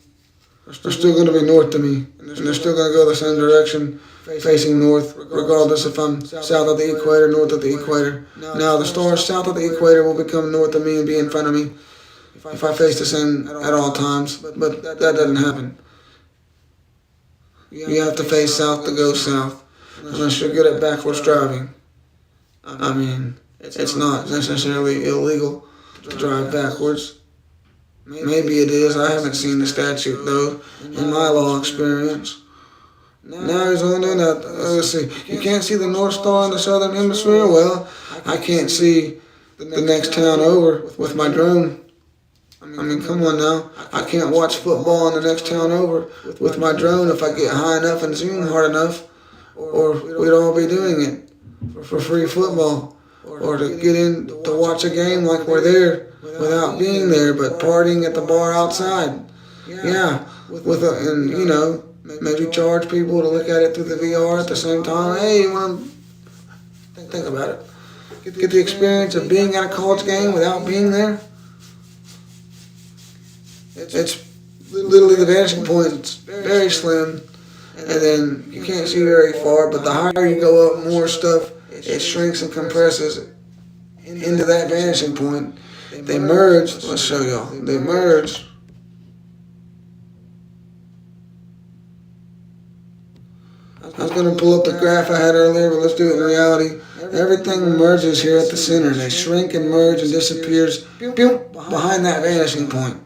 they're still going to be north of me. And they're still going to go the same direction, facing north, regardless if I'm south of the equator, north of the equator. Now the stars south of the equator will become north of me and be in front of me if I face the same at all times, but that doesn't happen. You have to face south to go south, unless you're good at backwards driving. I mean, it's not necessarily illegal to drive backwards. Maybe it is. I haven't seen the statute, though, in my law experience. Now he's only doing that. Let's see. You can't see the North Star in the southern hemisphere? Well, I can't see the next town over with my drone. I mean, come on now. I can't watch football in the next town over with my drone if I get high enough and zoom hard enough. Or we'd all be doing it for free football. Or to get in to watch a game like we're there without being there, but partying at the bar outside. Yeah, and you know, maybe charge people to look at it through the VR at the same time. Hey, you want to think about it? Get the experience of being at a college game without being there. It's literally the vanishing point. It's very slim, and then you can't see very far. But the higher you go up, more stuff it shrinks and compresses into that vanishing point. They merge. Let's show y'all. They merge. I was going to pull up the graph I had earlier, but let's do it in reality. Everything merges here at the center. They shrink and merge and disappears behind that vanishing point.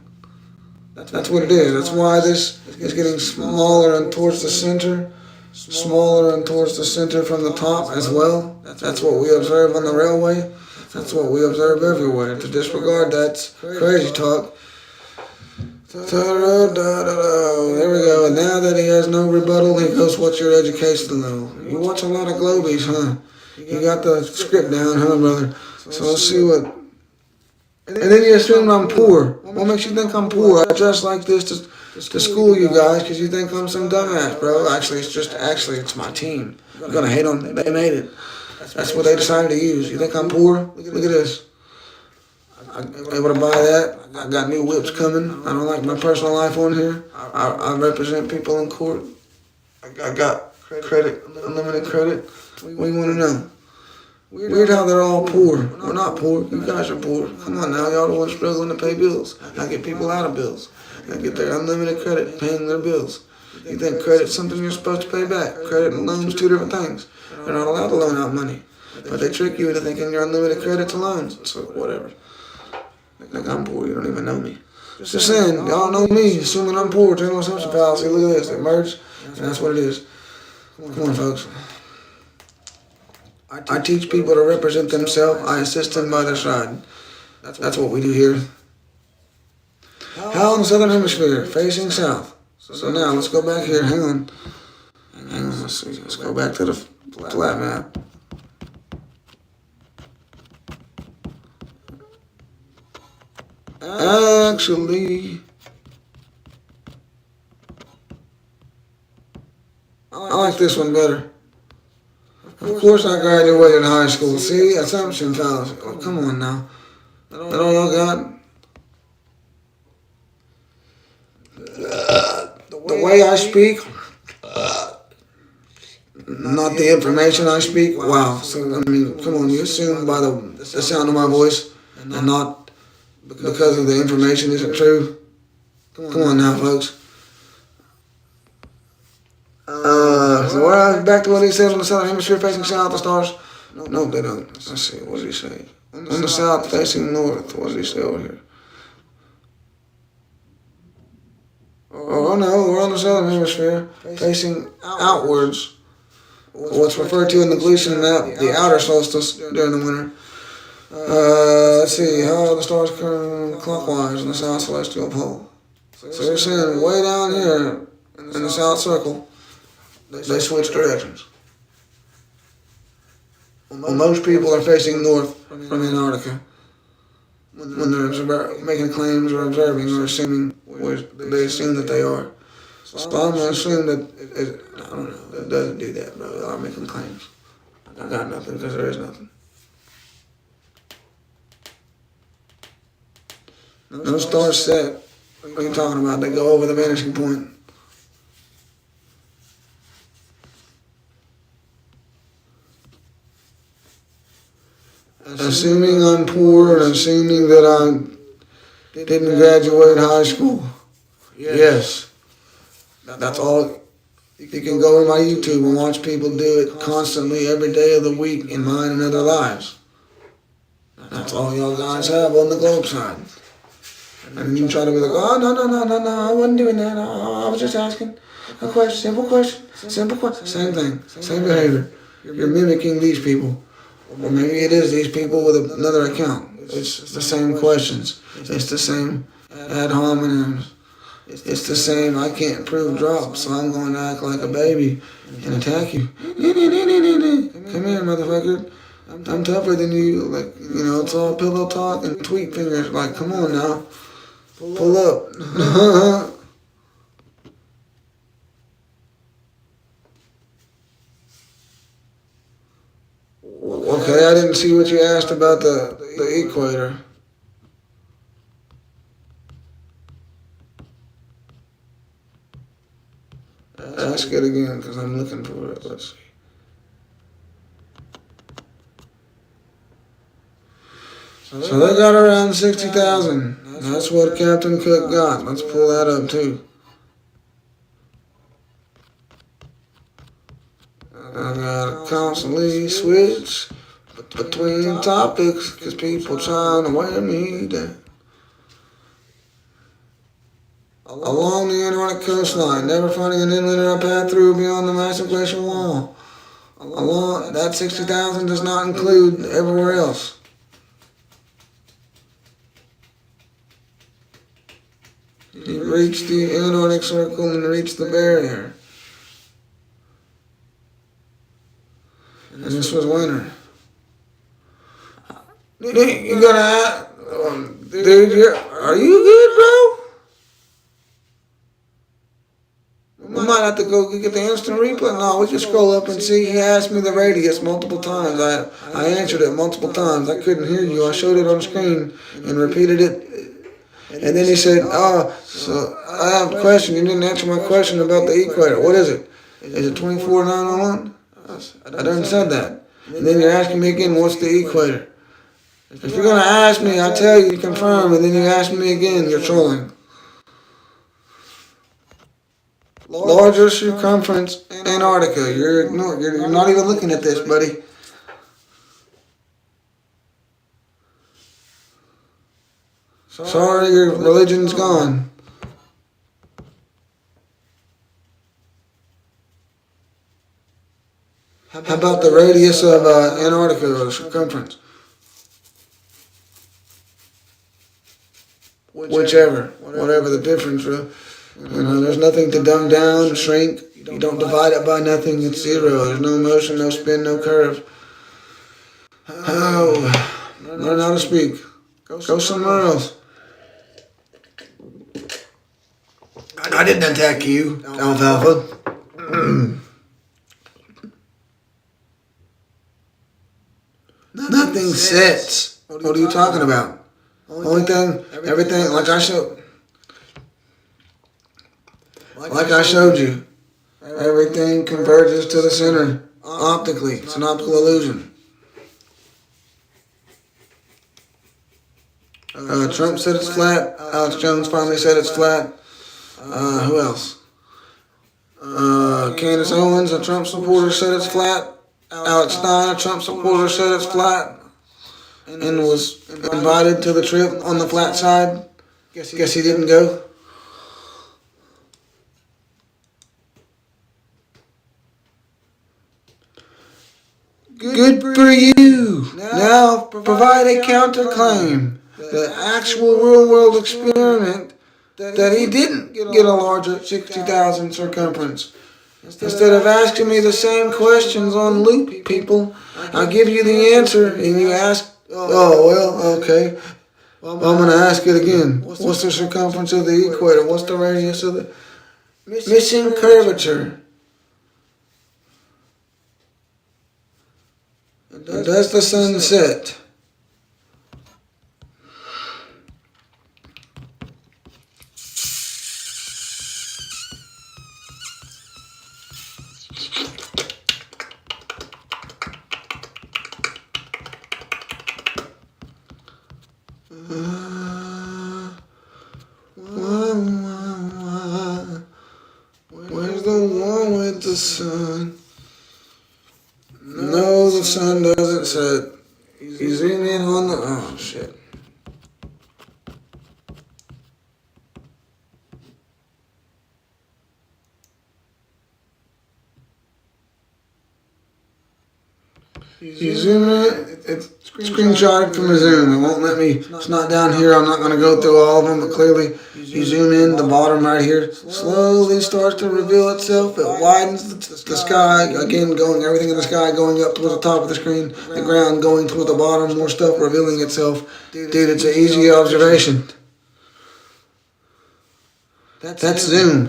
That's what it is. That's why this is getting smaller and towards the center. Smaller and towards the center from the top as well. That's what we observe on the railway. That's what we observe everywhere. To disregard that's crazy talk. There we go. And now that he has no rebuttal, he goes, what's your education level? You watch a lot of Globies, huh? You got the script down, huh, brother? So let's see what... And then you assume I'm poor. What makes you think I'm poor? I dress like this to school you guys because you think I'm some dumbass, bro. Actually, it's my team. I'm going to hate on them. They made it. That's what they decided to use. You think I'm poor? Look at this. I'm able to buy that. I got new whips coming. I don't like my personal life on here. I represent people in court. I got credit, unlimited credit. What do you want to know? Weird how they're all poor. We're not poor. You guys are poor. Come on now, y'all the ones struggling to pay bills. I get people out of bills. I get their unlimited credit, paying their bills. You think credit's something you're supposed to pay back? Credit and loans, two different things. They're not allowed to loan out money. But they trick you into thinking you're unlimited credit to loans. So whatever. Like I'm poor, you don't even know me. Just saying, y'all know me, assuming I'm poor, general assumption fallacy. Look at this, they merge, and that's what it is. Come on, folks. I teach people to represent themselves. I assist them by their side. That's what we do here. How in the southern hemisphere, facing south. So now, let's go back here. Hang on, let's see. Let's go back to the flat map. Actually, I like this one better. Of course I graduated high school. See, assumption fallacy. Oh, come on now. That all y'all got? The way I speak, not the information I speak. Wow. So, I mean, come on, you assume by the sound of my voice and not because of the information isn't true. Come on now, folks. So we're back to what he said on the southern hemisphere facing south, the stars. No, they don't. Let's see, what did he say? On the south facing north, what did he say over here? Oh no, we're on the southern hemisphere facing outwards. What's referred to in the Grecian map, the outer solstice during the winter. Let's see, how the stars curve clockwise in the south celestial pole. So they're saying way down here in the south circle, they switch directions. Well, most people are facing north from Antarctica when they're making claims or observing or assuming where they assume that they are. So I'm going to assume that I don't know, it doesn't do that, bro. They are making claims. I got nothing because there is nothing. No stars set. What are you talking about? They go over the vanishing point. Assuming I'm poor and assuming that I didn't graduate high school. Yes. That's all. You can go on my YouTube and watch people do it constantly every day of the week in mine and other lives. That's all y'all guys have on the globe side. And you try to be like, oh, no, I wasn't doing that. I was just asking a question, simple question. Same thing, same behavior. You're mimicking these people. Or maybe it is these people with another account. It's the same questions. It's the same ad hominems. It's the same, I can't prove drops, so I'm going to act like a baby and attack you. Come here, motherfucker. I'm tougher than you. Like, you know, it's all pillow talk and tweet fingers. Like, come on now. Pull up. Okay, I didn't see what you asked about the equator. Ask it again, because I'm looking for it. Let's see. So they got around 60,000. That's what Captain Cook got. Let's pull that up too. I gotta constantly switch between topics because people trying to wear me down. Along the Antarctic coastline, never finding an inlet or a path through beyond the massive glacial wall. Along that 60,000 does not include everywhere else. You reach the Antarctic Circle and reach the barrier. And this was winter. You gotta, dude, are you good, bro? We might have to go get the instant replay. No, we can scroll up and see. He asked me the radius multiple times. I answered it multiple times. I couldn't hear you. I showed it on screen and repeated it. And then he said, so I have a question. You didn't answer my question about the equator. What is it? Is it 24,901? I done said that. And then you're asking me again, what's the equator? If you're going to ask me, I tell you, confirm, and then you ask me again, you're trolling. Larger circumference Antarctica. You're not even looking at this, buddy. Sorry, your religion's gone. How about the radius of Antarctica or circumference? Whichever, whatever the difference. There's nothing to dumb down, shrink. You don't divide it by nothing. It's zero. There's no motion, no spin, no curve. Oh, learn how to speak. Go somewhere else. I didn't attack you, Alfalfa. Nothing sits. What are you talking about? Only thing, everything, like I showed you, everything converges to the center optically. It's an optical illusion. Trump said it's flat. Alex Jones finally said it's flat. Who else? Candace Owens, a Trump supporter, said it's flat. Alex Stein, a Trump supporter, said it's flat and was invited to the trip on the flat side. Guess he didn't go. Good for you. Now provide a counterclaim. The actual real-world experiment that he didn't get a larger 60,000 circumference. Instead of asking me the same questions on loop, people, I give you the answer and you ask, oh, well, okay. Well, I'm going to ask it again. What's the circumference of the equator? What's the radius of the missing curvature? Does the sun set? Where's the one with the sun? No, the sun doesn't set. You zoom in on the... Oh, shit. You zoom in, it's screenshotted from a Zoom. It won't let me, it's not down here. I'm not going to go through all of them, but clearly you zoom in, the bottom right here slowly starts to reveal itself. It widens the sky, again, everything in the sky going up towards the top of the screen, the ground going towards the bottom, more stuff revealing itself. Dude, it's an easy observation. That's Zoom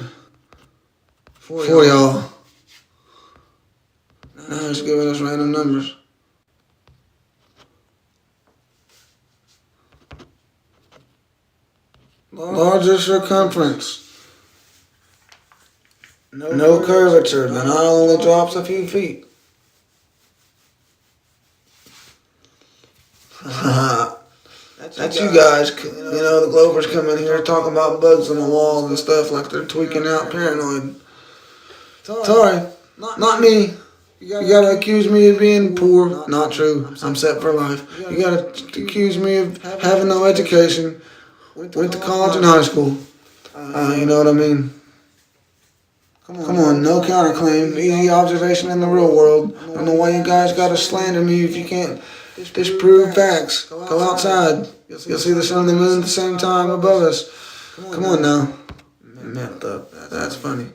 for y'all. Now it's giving us random numbers. larger circumference. No curvature. The Nile only drops a few feet. That's you guys. You know, the Globies come in here talking about bugs on the walls and stuff like they're tweaking out paranoid. Sorry, not me. You gotta accuse me of being poor. Not true. I'm set for life. You gotta accuse me of having no education. Went to college and high school. You know what I mean? Come on, no counterclaim. Easy observation in the real world. I don't know why you guys gotta slander me if you can't disprove facts. Go outside. You'll see the sun and the moon at the same time above us. Come on now. Messed up. That's funny.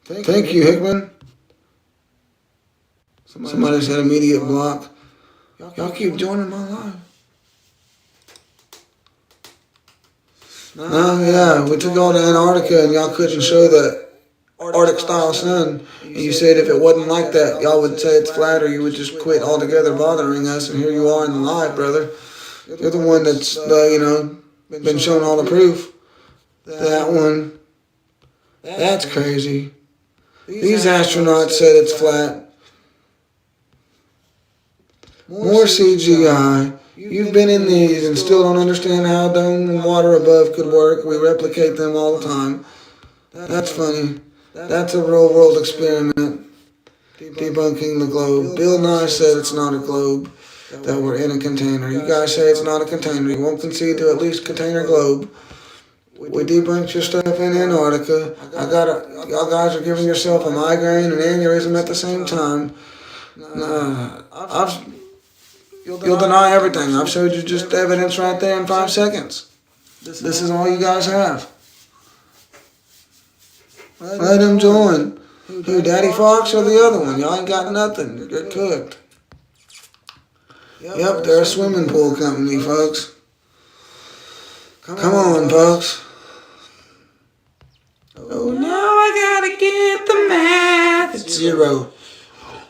Thank you, Hickman. Somebody said immediate block. Y'all keep joining my live. Yeah, we took y'all to Antarctica and y'all couldn't show the Arctic style sun. And you said if it wasn't like that, y'all would say it's flat or you would just quit altogether bothering us. And here you are in the live, brother. You're the one that's, been shown all the proof. That one. That's crazy. These astronauts said it's flat. More CGI. You've been in these and still don't understand how dome and water above could work. We replicate them all the time. That's funny. That's a real world experiment. Debunking the globe. Bill Nye said it's not a globe, that we're in a container. You guys say it's not a container. You won't concede to at least container globe. We debunked your stuff in Antarctica. Y'all guys are giving yourself a migraine and aneurysm at the same time. You'll deny everything. I've showed you just evidence right there in 5 seconds. This is all you guys have. Let him join. Who, Daddy Fox or the other one? Y'all ain't got nothing. You're cooked. Yep, they're a swimming pool company, folks. Come on, folks. Oh, now I gotta get the math. It's zero.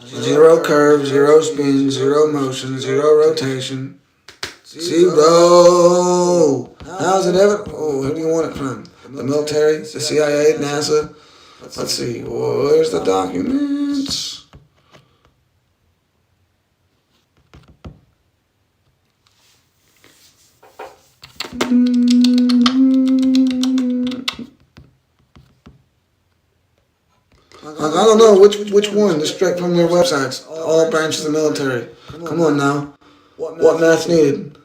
Zero curve, zero spin, zero motion, zero rotation. Zero. How's it ever? Oh, who do you want it from? The military, the CIA, NASA? Let's see. Where's the documents? I don't know which one. Just straight from their websites. All branches of the military. Come on now. What math's needed?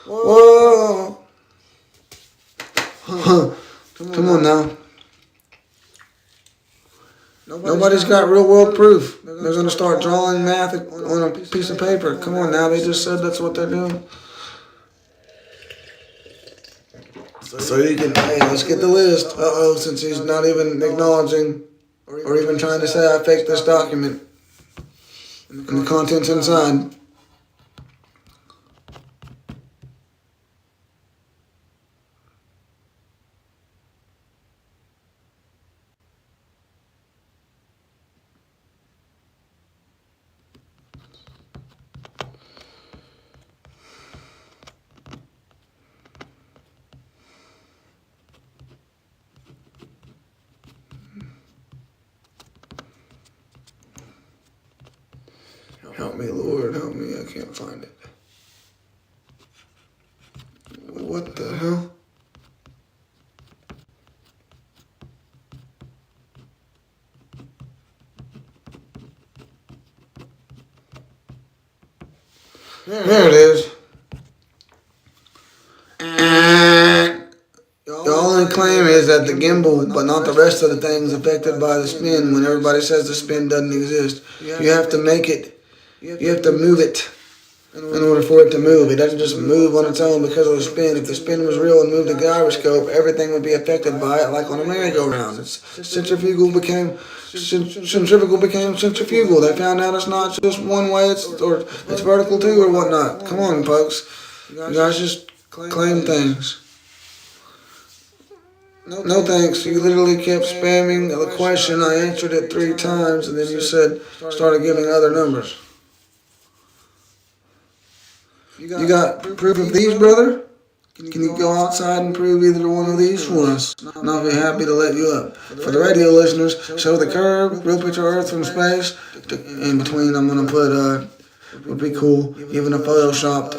Whoa. Come on now. Nobody's got real world proof. They're going to start drawing math on a piece of paper. Come on now. They just said that's what they're doing. So you can, hey, let's get the list. Uh-oh, since he's not even acknowledging or even trying to say I faked this document and the contents inside. Help me, Lord, help me, I can't find it. What the hell? There it is. And the only claim is that the gimbal, but not the rest of the things affected by the spin. When everybody says the spin doesn't exist, you have to make it. You have to move it in order for it to move. It doesn't just move on its own because of the spin. If the spin was real and moved the gyroscope, everything would be affected by it, like on a merry-go-round. Centrifugal became centrifugal. They found out it's not just one way, it's vertical too or whatnot. Come on, folks. You guys just claim things. No thanks. You literally kept spamming the question. I answered it 3 times, and then you started giving other numbers. You got proof of these, brother? Can you go outside and prove either one of these for us? And I'll be happy to let you up. For the radio listeners, show the curve, real picture of Earth from space. In between, I'm gonna put would be cool. Even a photoshopped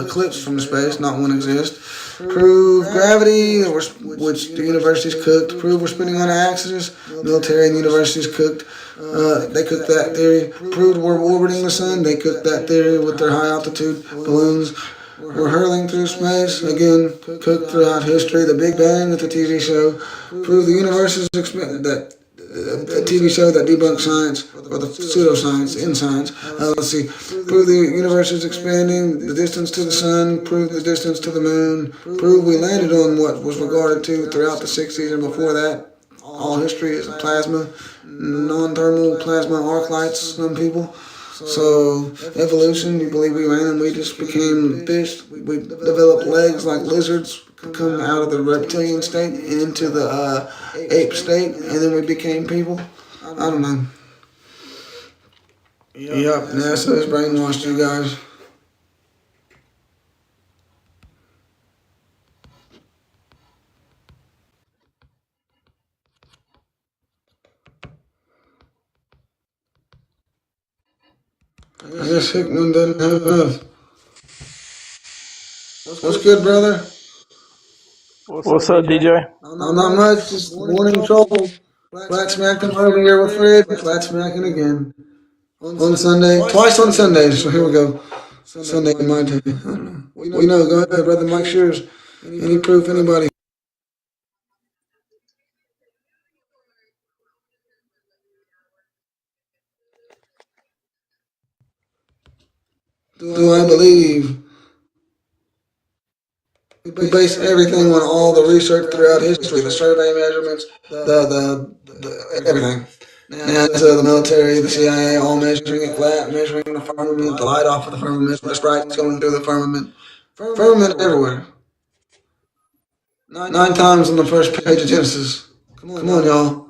eclipse from space, not one exists. Prove gravity, which the universities cooked. Prove we're spinning on an axis. Military and universities cooked. They cooked that theory. Proved we're orbiting the sun. They cooked that theory with their high altitude balloons. We're hurling through space. Again, cooked throughout history. The Big Bang with the TV show. Prove the universe is that a TV show that debunks science, or the pseudoscience in science. Let's see. Prove the universe is expanding, the distance to the sun, prove the distance to the moon, prove we landed on what was regarded to throughout the 60s and before that. All history is plasma, non-thermal plasma arc lights, some people. So, evolution, you believe we ran and we just became fish. We developed legs like lizards, come out of the reptilian state into the ape state, and then we became people. I don't know. Yup, NASA has brainwashed you guys. I guess Hickman doesn't have enough. What's good, brother? What's up, DJ? Not much, just warning trouble. Flat smacking over here with Fred, flat smacking again. On Sunday, twice on Sundays, so here we go. Sunday in my day. I don't know. We know, go ahead, brother Mike Shears. Any proof, anybody? Do I believe? We base everything on all the research throughout history, the survey measurements, the everything. NASA, the military, the CIA, all measuring it flat, measuring the firmament, the light off of the firmament, the stripes going through the firmament. Firmament everywhere. 9 times on the first page of Genesis. Come on, y'all.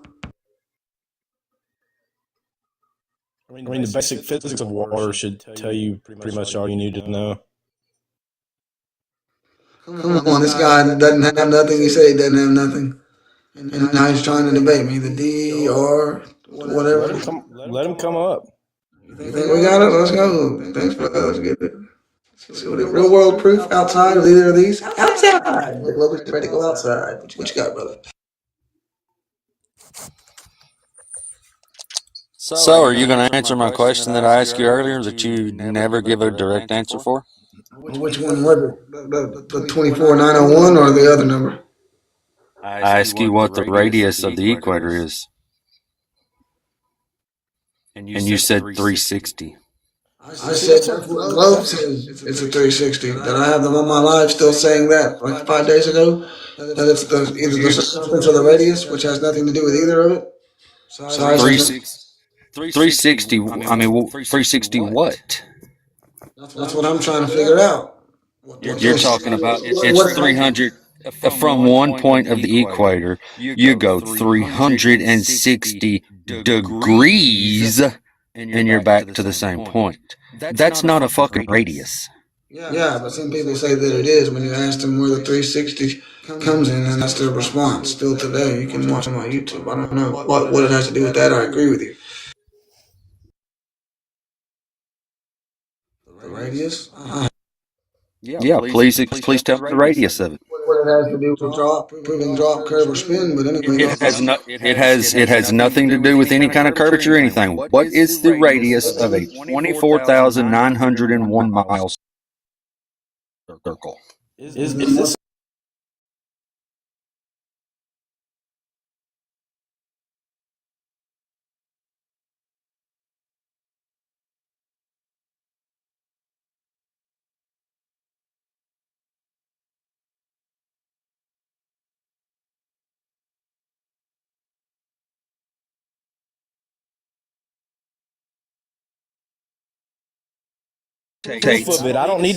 I mean, the basic physics of water should tell you pretty much all you need to know. Come on, this guy doesn't have nothing. He said he doesn't have nothing. And now he's trying to debate me. The DER, whatever. Let him come up. You think we got it? Let's go. Thanks, brother. Let's get it. Let's see what real world proof outside of either of these. Outside. The Globies ready to go outside. What you got, brother? So, are you going to answer my question that I asked you earlier that you never give a direct answer for? Which one was it? The 24901 or the other number? I ask you what the radius of the equator is. And you said 360. I said that's what Globe says. It's a 360. That I have them on my live still saying that like 5 days ago. That it's either the circumference or the radius, which has nothing to do with either of it. Sorry, 360, I mean, 360 what? that's what I'm trying to figure out. You're talking about it's 300 from one point of the equator. You go 360 degrees and you're back to the same point. That's not a fucking radius. Yeah, but some people say that it is when you ask them where the 360 comes in, and that's their response. Still today, you can watch them on YouTube. I don't know what it has to do with that. I agree with you. The radius? Yeah, please tell me the radius of it. What it has to do with proving drop, curve, or spin, but anyway. It has nothing to do with any kind of curvature or anything. What is the radius of a 24,901 mile circle? Is this proof of it? I don't need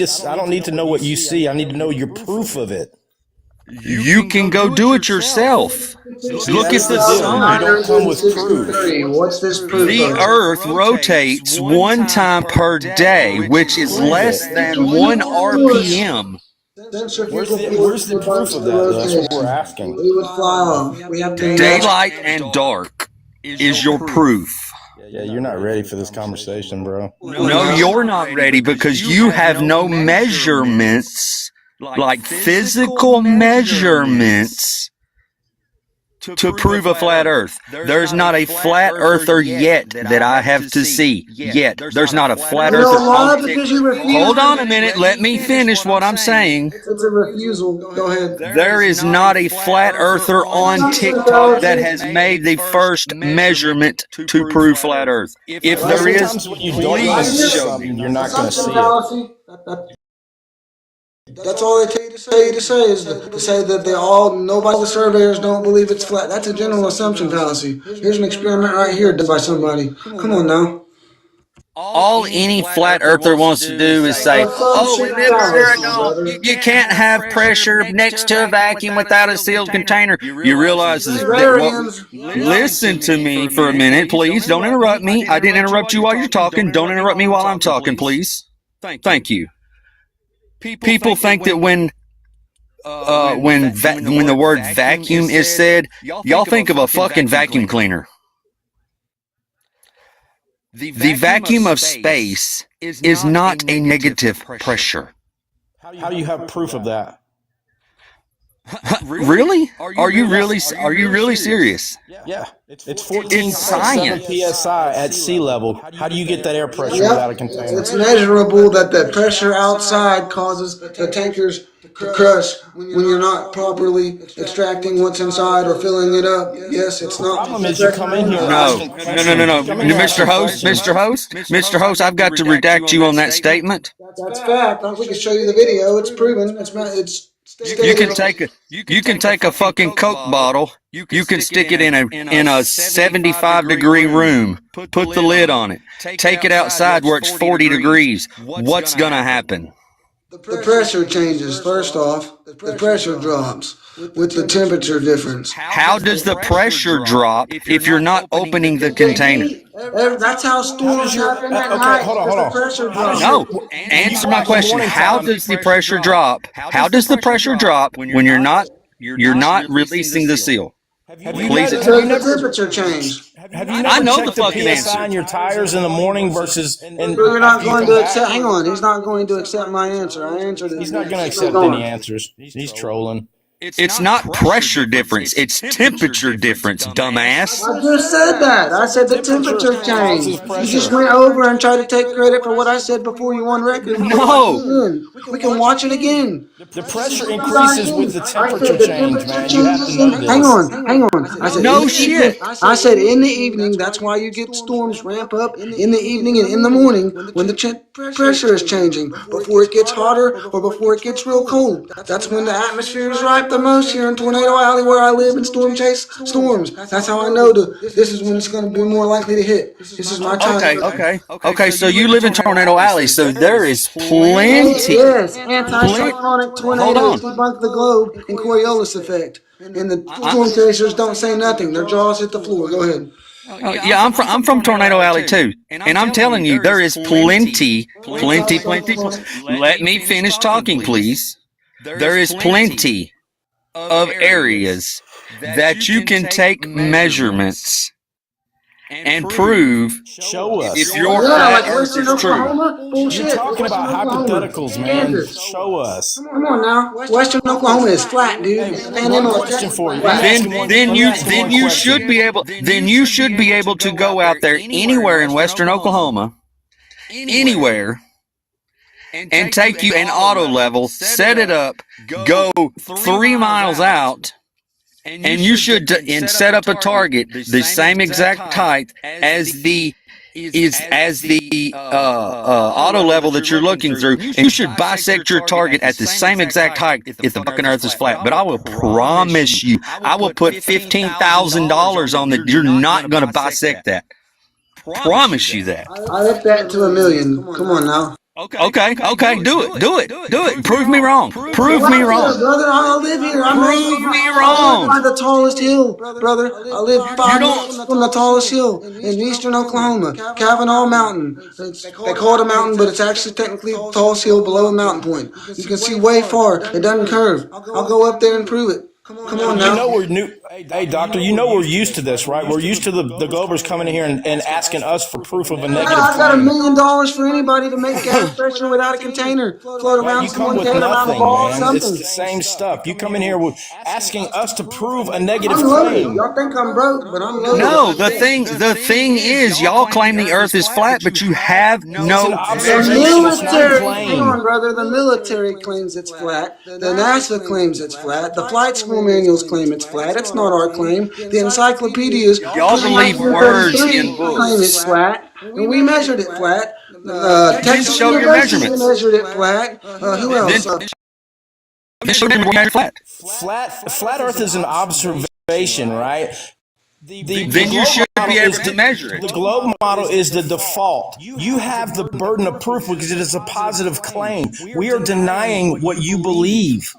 to know what you see. I need to know your proof of it. You can go do it yourself. Look at the sun. You don't come with proof. What's this proof The of? Earth rotates one time per day, which is less than 1 RPM. Where's the proof of that, though? That's what we're asking. We would fly off. We have to Daylight and dark is your proof. Yeah, you're not ready for this conversation, bro. No, you're not ready because you have no measurements, like physical measurements, to prove a flat Earth. There's not a flat earther yet that I have to see. Yet. There's not a flat earther. Hold on a minute. Let me finish what I'm saying. It's a refusal. Go ahead. There is not a flat earther on TikTok that has made the first measurement to prove flat Earth. If there is, please show me. You're not going to see it. That's all they tell you to say is to say that nobody, the surveyors don't believe it's flat. That's a general assumption fallacy. Here's an experiment right here done by somebody. Come on now. All any flat earther wants to do is say, oh, we live under a dome. You can't have pressure next to a vacuum without a sealed container. You realize that listen to me for a minute, please. Don't interrupt me. I didn't interrupt you while you're talking. Don't interrupt me while I'm talking, please. Thank you. People think that when the word vacuum is said, y'all think of a fucking vacuum cleaner. The vacuum of space is not a negative pressure. How do you have proof of that? Really? Are you really serious? Yeah. It's 14.7 psi at sea level. How do you get that air pressure without a container? It's measurable that the pressure outside causes the tankers to crush when you're not properly extracting what's inside or filling it up. Yes, it's not. The problem is you come in here. No. Mr. Host, I've got to redact you on that statement. That's fact. We can show you the video. It's proven. You can take a fucking Coke bottle. You can stick it in a 75 degree room. Put the lid on it. Take it outside where it's 40 degrees. What's gonna happen? The pressure changes. First off, the pressure drops with the temperature difference. How does the pressure drop if you're not opening the container? That's how storms happen at night. Hold on. Pressure drops. No, answer my question. How does the pressure drop? How does the pressure drop when you're not releasing the seal? Please. The temperature change. Have you I never know checked the fucking PSI answer. on your tires in the morning versus? You're not going to accept. Hang on, he's not going to accept my answer. I answered it. He's not going to accept any answers. He's trolling. It's not pressure difference. It's temperature difference, dumbass. I just said that. I said the temperature changed. You just went over and tried to take credit for what I said before you on record. No. We can watch it again. The pressure increases with the temperature change, man. You have to know this. Hang on. I said No shit. I said in the evening. That's why you get storms ramp up in the evening and in the morning when the pressure is changing. Before it gets hotter or before it gets real cold. That's when the atmosphere is ripe the most here in Tornado Alley where I live and storm chase storms. That's how I know this is when it's going to be more likely to hit. This is my time. Okay, so you live in Tornado Alley, so there is plenty. Yes, anti-cyclonic tornadoes debunk the globe and Coriolis effect. And the storm chasers don't say nothing. Their jaws hit the floor. Go ahead. Yeah, I'm from Tornado Alley too, and I'm telling you, there is plenty. Let me finish talking, please. There is plenty of areas that you can take measurements and prove Show us. if your flat Earth is true. Bullshit. You're talking about hypotheticals, man. Show us. Come on now. Western Oklahoma is flat, dude. One question for you. Then you should be able to go out there anywhere in Western Oklahoma, anywhere, and take you an auto level, set it up, go 3 miles out, and you should set up a target the same exact height as the auto level that you're looking through, and you should bisect your target at the same exact height if the fucking Earth is flat. But I will promise you, I will put $15,000 on that you're not going to bisect that. Promise you that. I lift that to $1 million. Come on now. Okay, do it. Prove me wrong. Prove me wrong. Brother, I live here. Prove me I wrong. live by the tallest hill, brother. I live 5 miles from the tallest hill in eastern Oklahoma, Kavanaugh Mountain. They call it a mountain, but it's actually technically the tallest hill below a mountain point. You can see way far. It doesn't curve. I'll go up there and prove it. Come on now. You know we're new. Hey, doctor, you know we're used to this, right? We're used to the Globies coming in here and asking us for proof of a negative I got $1 claim. million for anybody to make gas pressure without a container. Float around You come someone with dead around a nothing, ball or man. something. It's the same stuff. You come in here with asking us to prove a negative I'm loaded. claim. Y'all think I'm broke, but I'm loaded. No, the thing is, y'all claim the Earth is flat, but you have It's no an The observation. It's not a military, claim. hang on, brother. The military claims it's flat. The NASA claims it's flat. The flight school manuals claim it's flat. It's not our claim. The encyclopedias, Y'all believe words in books. claim it's flat, and we measured it flat. Texas show your University measurements. measured it flat. Who else? Flat Earth is an observation, right? Then you should be able to measure it. The globe model is the default. You have the burden of proof because it is a positive claim. We are denying what you believe.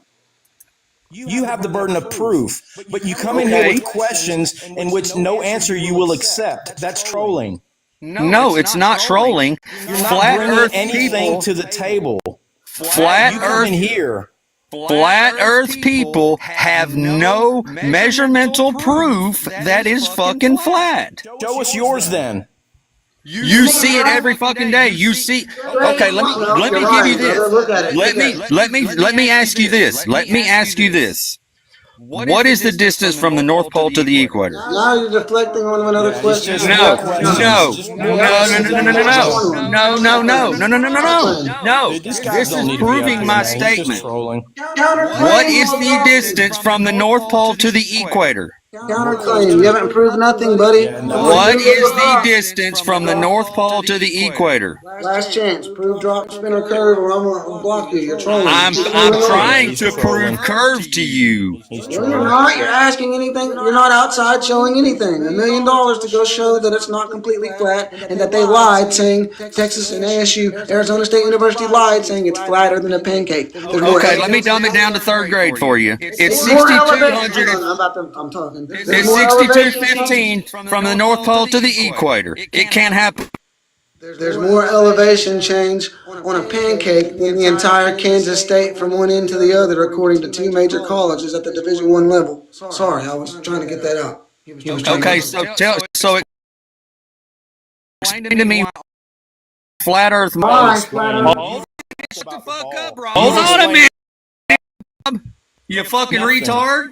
You have the burden of proof, but you come in here with questions in which no answer you will accept. That's trolling. No, it's not trolling. You're not Flat bringing Earth anything people, to the table. flat You come in Earth, here. flat Earth people have no measuramental proof that is fucking flat. Show us yours then. You see it every fucking day. You see. Okay, let me give you this. Let me ask you this. Let me ask you this. What is the distance from the North Pole to the equator? Now you're deflecting on another question. No. These guys This don't is need to be up proving here, my man. He's just statement. trolling. What is the distance from the North Pole to the equator? Counterclaim. You haven't proved nothing, buddy. What is the distance from the North Pole to the equator? Last chance. Prove drop, spin, or curve, or I'm gonna block you. You're trolling. I'm trying to prove curve to you. He's No, you're trolling. not. You're asking anything. You're not outside showing anything. $1 million to go show that it's not completely flat and that they lied, saying Texas and ASU, Arizona State University lied, saying it's flatter than a pancake. Okay, let me dumb it down to third grade for you. It's More elevation. 6,200. I'm talking. It's 6215 from the North Pole to the equator. It can't happen. There's more elevation change on a pancake than the entire Kansas state from one end to the other, according to 2 major colleges at the Division I level. Sorry, I was trying to get that out. Okay, so explain to me flat Earth model. Hold on a minute, you fucking retard.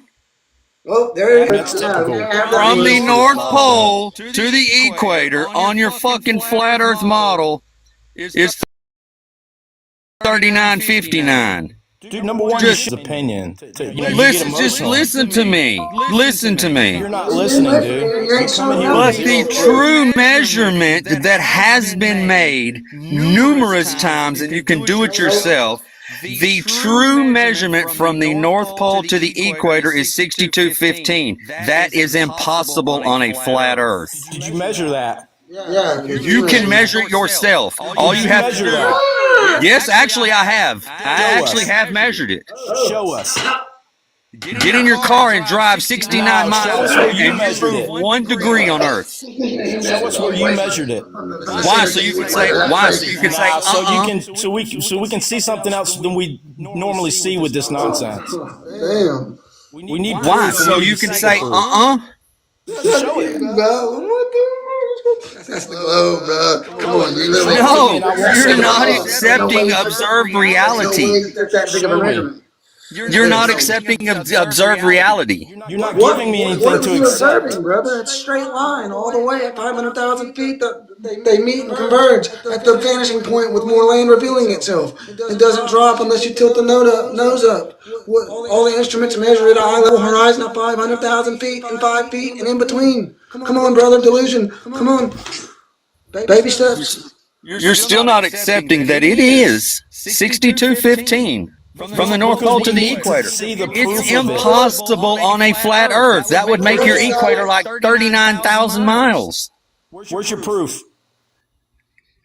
Oh, there it That's is. typical. From the North Pole to the equator on your fucking flat Earth model is 3959. Dude, number one, Just- his opinion. Just listen to me. Listen to me. You're not listening, dude. You come in here But with the true measurement that has been made numerous times, and you can do it yourself, the true measurement from the North Pole to the equator is 6215. That is impossible on a flat Earth. Did you measure that? Yeah. You can measure it yourself. All you have to measure do. that? Yes, actually, I have. I actually have measured it. Show us. Get in your car and drive 69 No, show miles us where you and measured move it. 1 degree on Earth. Show us where you measured it. Why? So you can say. Why? So you can say. So we can see something else than we normally see with this nonsense. Damn. We need Why? proof. So you can say. Show it. That's the globe, bro. Come on, you really. No, you're not accepting observed reality. That big of a measurement. You're not accepting observed reality. You're not What, giving me what anything are to you accept. observing, brother? It's a straight line all the way at 500,000 feet. They meet and converge at the vanishing point with more land revealing itself. It doesn't drop unless you tilt the nose up. All the instruments measure at a high level horizon at 500,000 feet and 5 feet and in between. Come on, brother, delusion. Come on. Baby steps. You're still not accepting that it is 6215 from the North Pole to the equator. It's impossible on a flat Earth. That would make your equator like 39,000 miles. Where's your proof?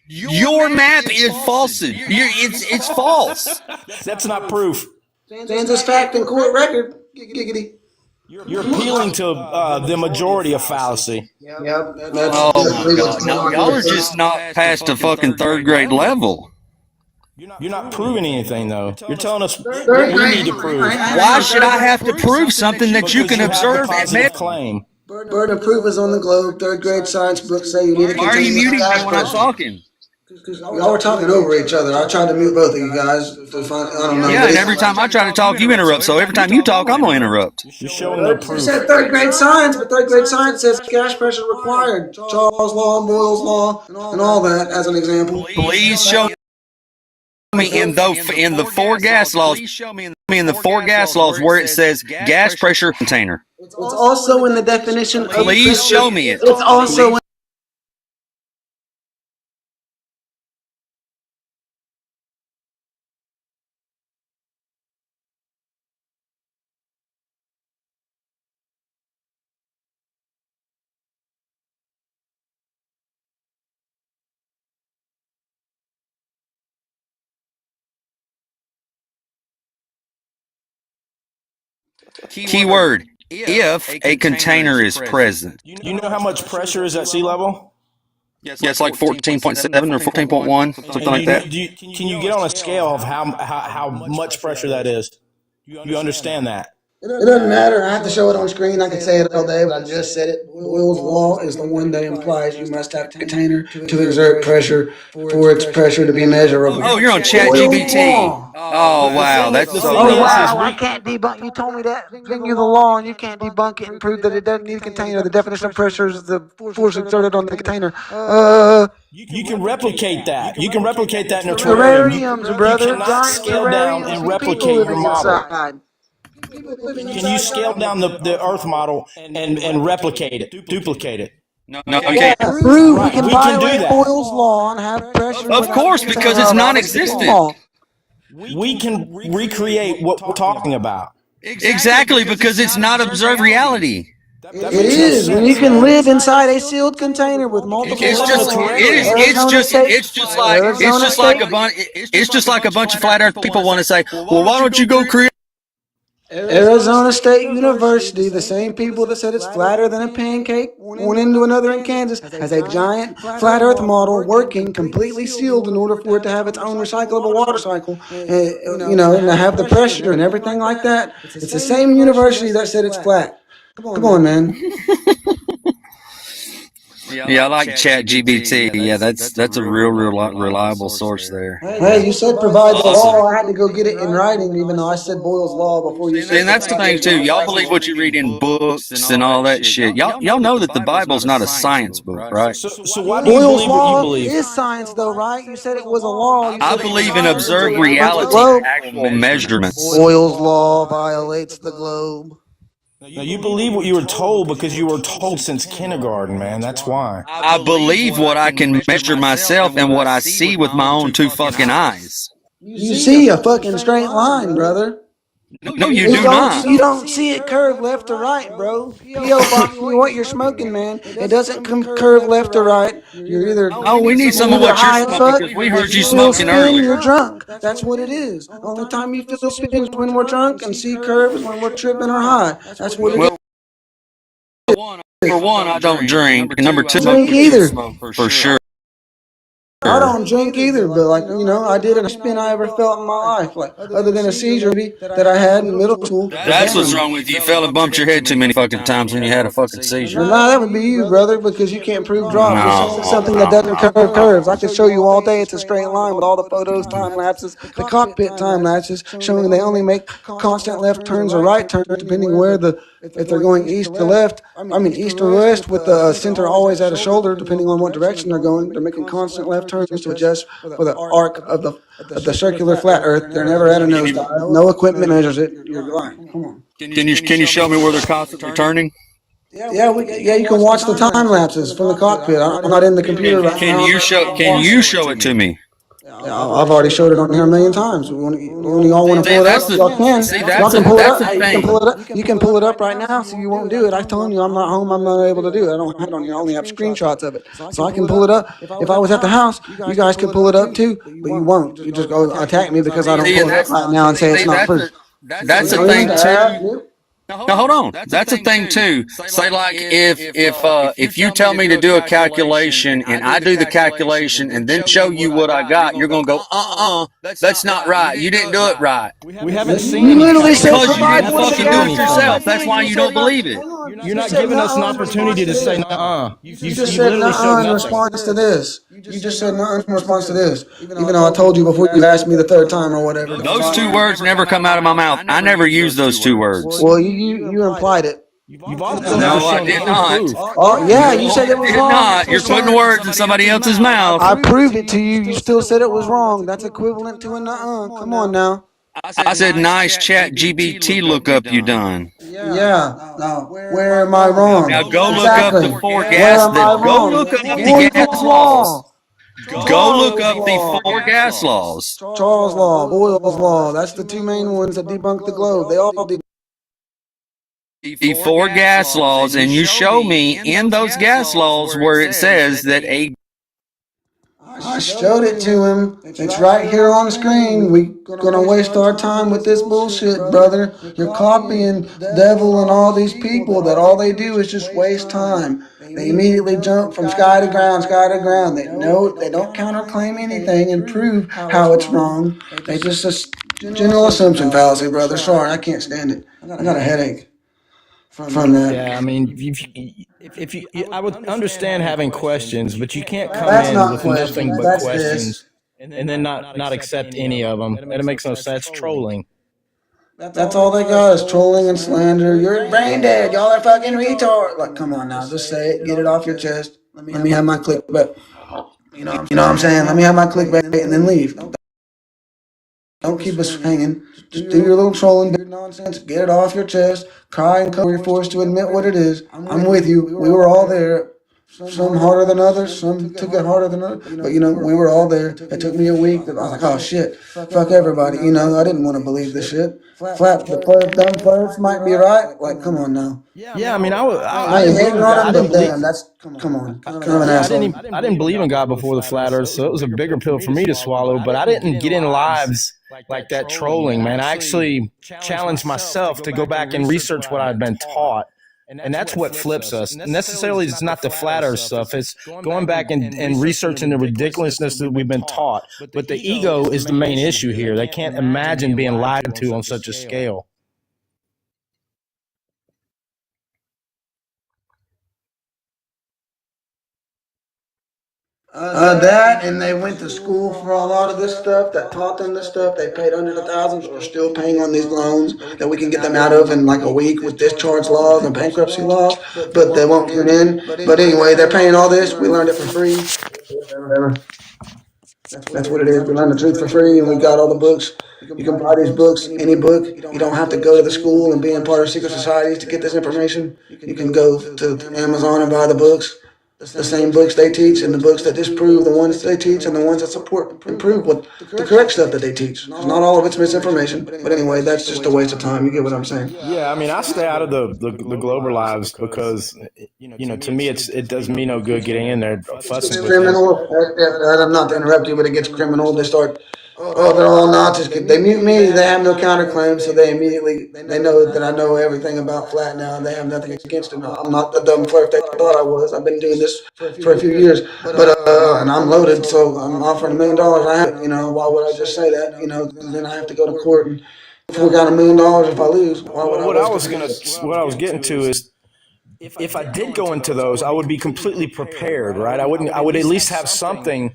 Your map is false. It's false. That's not proof. Stands as fact in court record. Giggity. You're appealing to the majority of fallacy. Yep. Oh my God! No, y'all are just not past the fucking third grade level. You're not proving anything, though. You're telling us what Third we grade. need to prove. Why should I have to prove something that you can Because observe have the and positive measure? claim. Burden of proof is on the globe. Third grade science books say you need to Why are you continue muting me gas when I'm pressure. talking? Y'all were talking over each other. I tried to mute both of you guys to find. I don't know. Yeah, and every time I try to talk, you interrupt. So every time you talk, I'm gonna interrupt. You're showing no You proof. said third grade science, but third grade science says gas pressure required. Charles Law, Boyle's Law, and all that as an example. Please show me in the four gas laws. Show me in the four gas laws where it says gas pressure container. It's also in the definition of. Please show me it. It's also. Keyword: if a container is present. You know how much pressure is at sea level? Yeah, it's like 14.7 or 14.1, something like that. Can you get on a scale of how much pressure that is? You understand that? It doesn't matter. I have to show it on screen. I can say it all day, but I just said it. Boyle's law is the one that implies you must have a container to exert pressure for its pressure to be measurable. Oh, you're on ChatGPT. Oh, wow, that's so Oh, dumb. wow, I can't debunk. You told me that. Bring you the law, and you can't debunk it and prove that it doesn't need a container. The definition of pressure is the force exerted on the container. You can replicate that. You can replicate that in a terrariums, brother. You cannot Giant scale down terrariums and with people replicate your living model. inside. Can you scale down the Earth model and replicate it, duplicate it? No, okay. Prove we Right, can we can do violate that. Boyle's law and have pressure. Of course, because it's non-existent. We can recreate what we're talking about. Exactly, because it's not observed reality. It is when you can live inside a sealed container with multiple. It's just like a bunch of flat Earth people want to say, well, why don't you go create? Arizona State University, the same people that said it's flatter than a pancake, went into another in Kansas, has a giant flat Earth model working completely sealed in order for it to have its own recyclable water cycle, and to have the pressure and everything like that. It's the same university that said it's flat. Come on, man. Yeah, I like ChatGPT. Yeah, that's a real reliable source there. Hey, you said provide the law. I had to go get it in writing, even though I said Boyle's law before you said. And that's the thing too. Y'all believe what you read in books and all that shit. Y'all know that the Bible's not a science book, right? So why do you Boyle's believe what you law believe? is science, though, right? You said it was a law. I believe in observed reality, actual measurements. Boyle's law violates the globe. Now, you believe what you were told because you were told since kindergarten, man. That's why. I believe what I can measure myself and what I see with my own two fucking eyes. You see a fucking straight line, brother. No, you do not. You don't see it curve left to right, bro. P.O. Box me what you're smoking, man. It doesn't curve left to right. You're either We need some of what high you're as smoking fuck, because we heard you feel smoking spin, earlier. you're drunk. That's what it is. Only time you feel spin is when we're drunk, and see curve is when we're tripping or high. That's what it is. For one, I don't drink. And number two, Drink either. for sure. I don't drink either, but I did a spin I ever felt in my life, other than a seizure that I had in middle school. That's what's wrong with you. You fell and bumped your head too many fucking times when you had a fucking seizure. Nah, that would be you, brother, because you can't prove drop. No. This is something that doesn't curve curves. I could show you all day it's a straight line with all the photos, time lapses, the cockpit time lapses, showing they only make constant left turns or right turns depending where if they're going east to left, east or west with the center always at a shoulder, depending on what direction they're going. They're making constant left turns to adjust for the arc of the circular flat Earth. They're never at a nosedive. No equipment measures it. You're lying. Come on. Can you show me where they're constantly turning? Yeah, you can watch the time lapses from the cockpit. I'm not in the computer right now. Can you show it to me? I've already showed it on here a million times. When y'all want to pull it up, y'all can. Y'all can pull it up. Hey, you can pull it up. You can pull it up right now, so you won't do it. I told you I'm not home. I'm not able to do it. I don't have it on here. I only have screenshots of it, so I can pull it up. If I was at the house, you guys could pull it up too, but you won't. You just go attack me because I don't pull it up right now and say it's not proof. That's the thing too. Now hold on. That's a thing too. Say like if you tell me to do a calculation and I do the calculation and then show you what I got, you're gonna go, that's not right. You didn't do it right. We haven't seen You literally said Because you provide didn't one of the fucking do it gas yourself. stoves. That's why you don't believe it. You're not giving us an opportunity to say nuh-uh. You just said nuh-uh in response to this. You just said nuh-uh in response to this. Even though I told you before you asked me the third time or whatever. Those two words never come out of my mouth. I never use those two words. Well, you implied it. You've also No, shown I did no not. proof. Oh, yeah, you said it was Did wrong. not. You're putting words in somebody else's mouth. I proved it to you. You still said it was wrong. That's equivalent to a nuh-uh. Come on now. I said nice chat GBT lookup you done. Yeah. Now, where am I wrong? Now go look Exactly. up the four Where gas. am I Go wrong? look up the Boyle's gas law. laws. Go look up the four gas laws. Charles law, Boyle's law. That's the two main ones that debunk the globe. They all debunk. The four gas laws, and you show me in those gas laws where it says that a I showed it to him. It's right here on the screen. We gonna waste our time with this bullshit, brother. You're copying Devil and all these people that all they do is just waste time. They immediately jump from sky to ground, sky to ground. They know they don't counterclaim anything and prove how it's wrong. They just general assumption fallacy, brother. Sorry, I can't stand it. I got a headache from that. Yeah, I mean, if you, I would understand having questions, but you can't come That's in not with questions, nothing but that's questions and then not accept any of them. That makes no sense. That's trolling. That's all they got is trolling and slander. You're brain dead. Y'all are fucking retard. Like, come on now, just say it. Get it off your chest. Let me have my clickbait. You know what I'm saying? Let me have my clickbait and then leave. Don't keep us hanging. Just do your little trolling, big nonsense. Get it off your chest. Cry and come. You're forced to admit what it is. I'm with you. We were all there. Some harder than others. Some took it harder than others. But we were all there. It took me a week. I was like, oh shit, fuck everybody. I didn't want to believe this shit. Flat, the dumb players might be right. Like, come on now. Yeah, I mean, I ain't hating on them, but damn, that's come on. Kind of an asshole. I didn't believe in God before the flat earth, so it was a bigger pill for me to swallow, but I didn't get in lives like that trolling, man. I actually challenged myself to go back and research what I'd been taught. And that's what flips us. Necessarily, it's not the flat earth stuff. It's going back and researching the ridiculousness that we've been taught. But the ego is the main issue here. They can't imagine being lied to on such a scale. That, and they went to school for a lot of this stuff that taught them this stuff. They paid hundreds of thousands or still paying on these loans that we can get them out of in like a week with discharge laws and bankruptcy laws, but they won't get in. But anyway, they're paying all this. We learned it for free. Whatever. That's what it is. We learned the truth for free, and we got all the books. You can buy these books, any book. You don't have to go to the school and be in part of secret societies to get this information. You can go to Amazon and buy the books. The same books they teach and the books that disprove the ones they teach and the ones that support and prove what the correct stuff that they teach. Not all of it's misinformation, but anyway, that's just a waste of time. You get what I'm saying? Yeah, I mean, I stay out of the Glober lives because to me it does me no good getting in there fussing with them. Criminal. I'm not to interrupt you, but it gets criminal. They start. Oh, they're all Nazis. They mute me. They have no counterclaim, so they know that I know everything about flat now, and they have nothing against it. I'm not the dumb flirt they thought I was. I've been doing this for a few years, but and I'm loaded, so I'm offering $1 million. I have, why would I just say that? Then I have to go to court, and if we got $1 million, if I lose, why would I? What I was getting to is, if I did go into those, I would be completely prepared, right? I would at least have something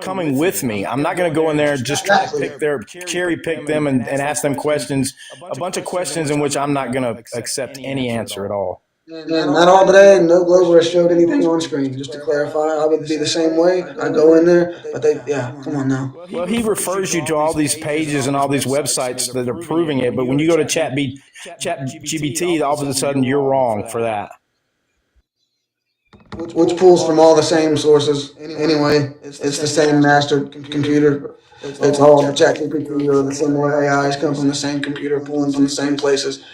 coming with me. I'm not going to go in there and just try to cherry pick them and ask them questions, a bunch of questions in which I'm not going to accept any answer at all. And not all today, no Glober has showed anything on screen. Just to clarify, I would be the same way. I go in there, but come on now. Well, he refers you to all these pages and all these websites that are proving it, but when you go to ChatGPT, all of a sudden you're wrong for that. which pulls from all the same sources. Anyway, it's the same master computer. It's all the ChatGPT or the similar AIs come from the same computer, pulling from the same places.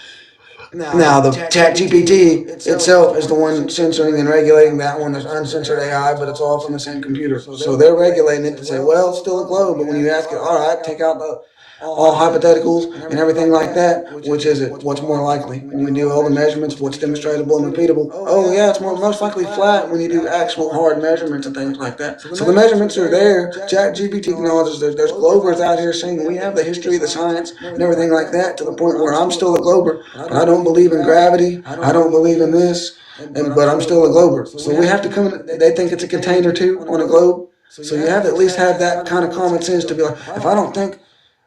Now, the ChatGPT itself is the one censoring and regulating that one. There's uncensored AI, but it's all from the same computer. So they're regulating it to say, well, it's still a globe. But when you ask it, all right, take out all hypotheticals and everything like that, which is it? What's more likely? When you do all the measurements, what's demonstratable and repeatable? Oh, yeah, it's most likely flat when you do actual hard measurements and things like that. So the measurements are there. ChatGPT acknowledges there's globers out here saying we have the history, the science, and everything like that, to the point where I'm still a glober, but I don't believe in gravity. I don't believe in this, but I'm still a glober. So we have to come. They think it's a container too on a globe. So you have to at least have that kind of common sense to be like, if I don't think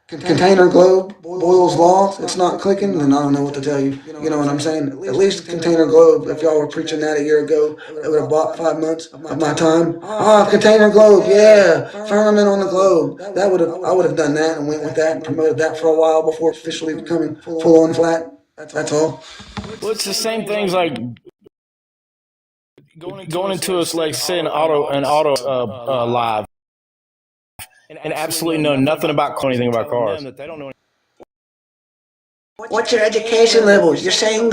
container globe, Boyle's law, it's not clicking, then I don't know what to tell you. You know what I'm saying? At least container globe, if y'all were preaching that a year ago, it would have bought 5 months of my time. Container globe, yeah, firmament on the globe. I would have done that and went with that and promoted that for a while before officially becoming full on flat. That's all. Well, it's the same things like going into us, like say an auto live, and absolutely know nothing about anything about cars. What's your education level? You're saying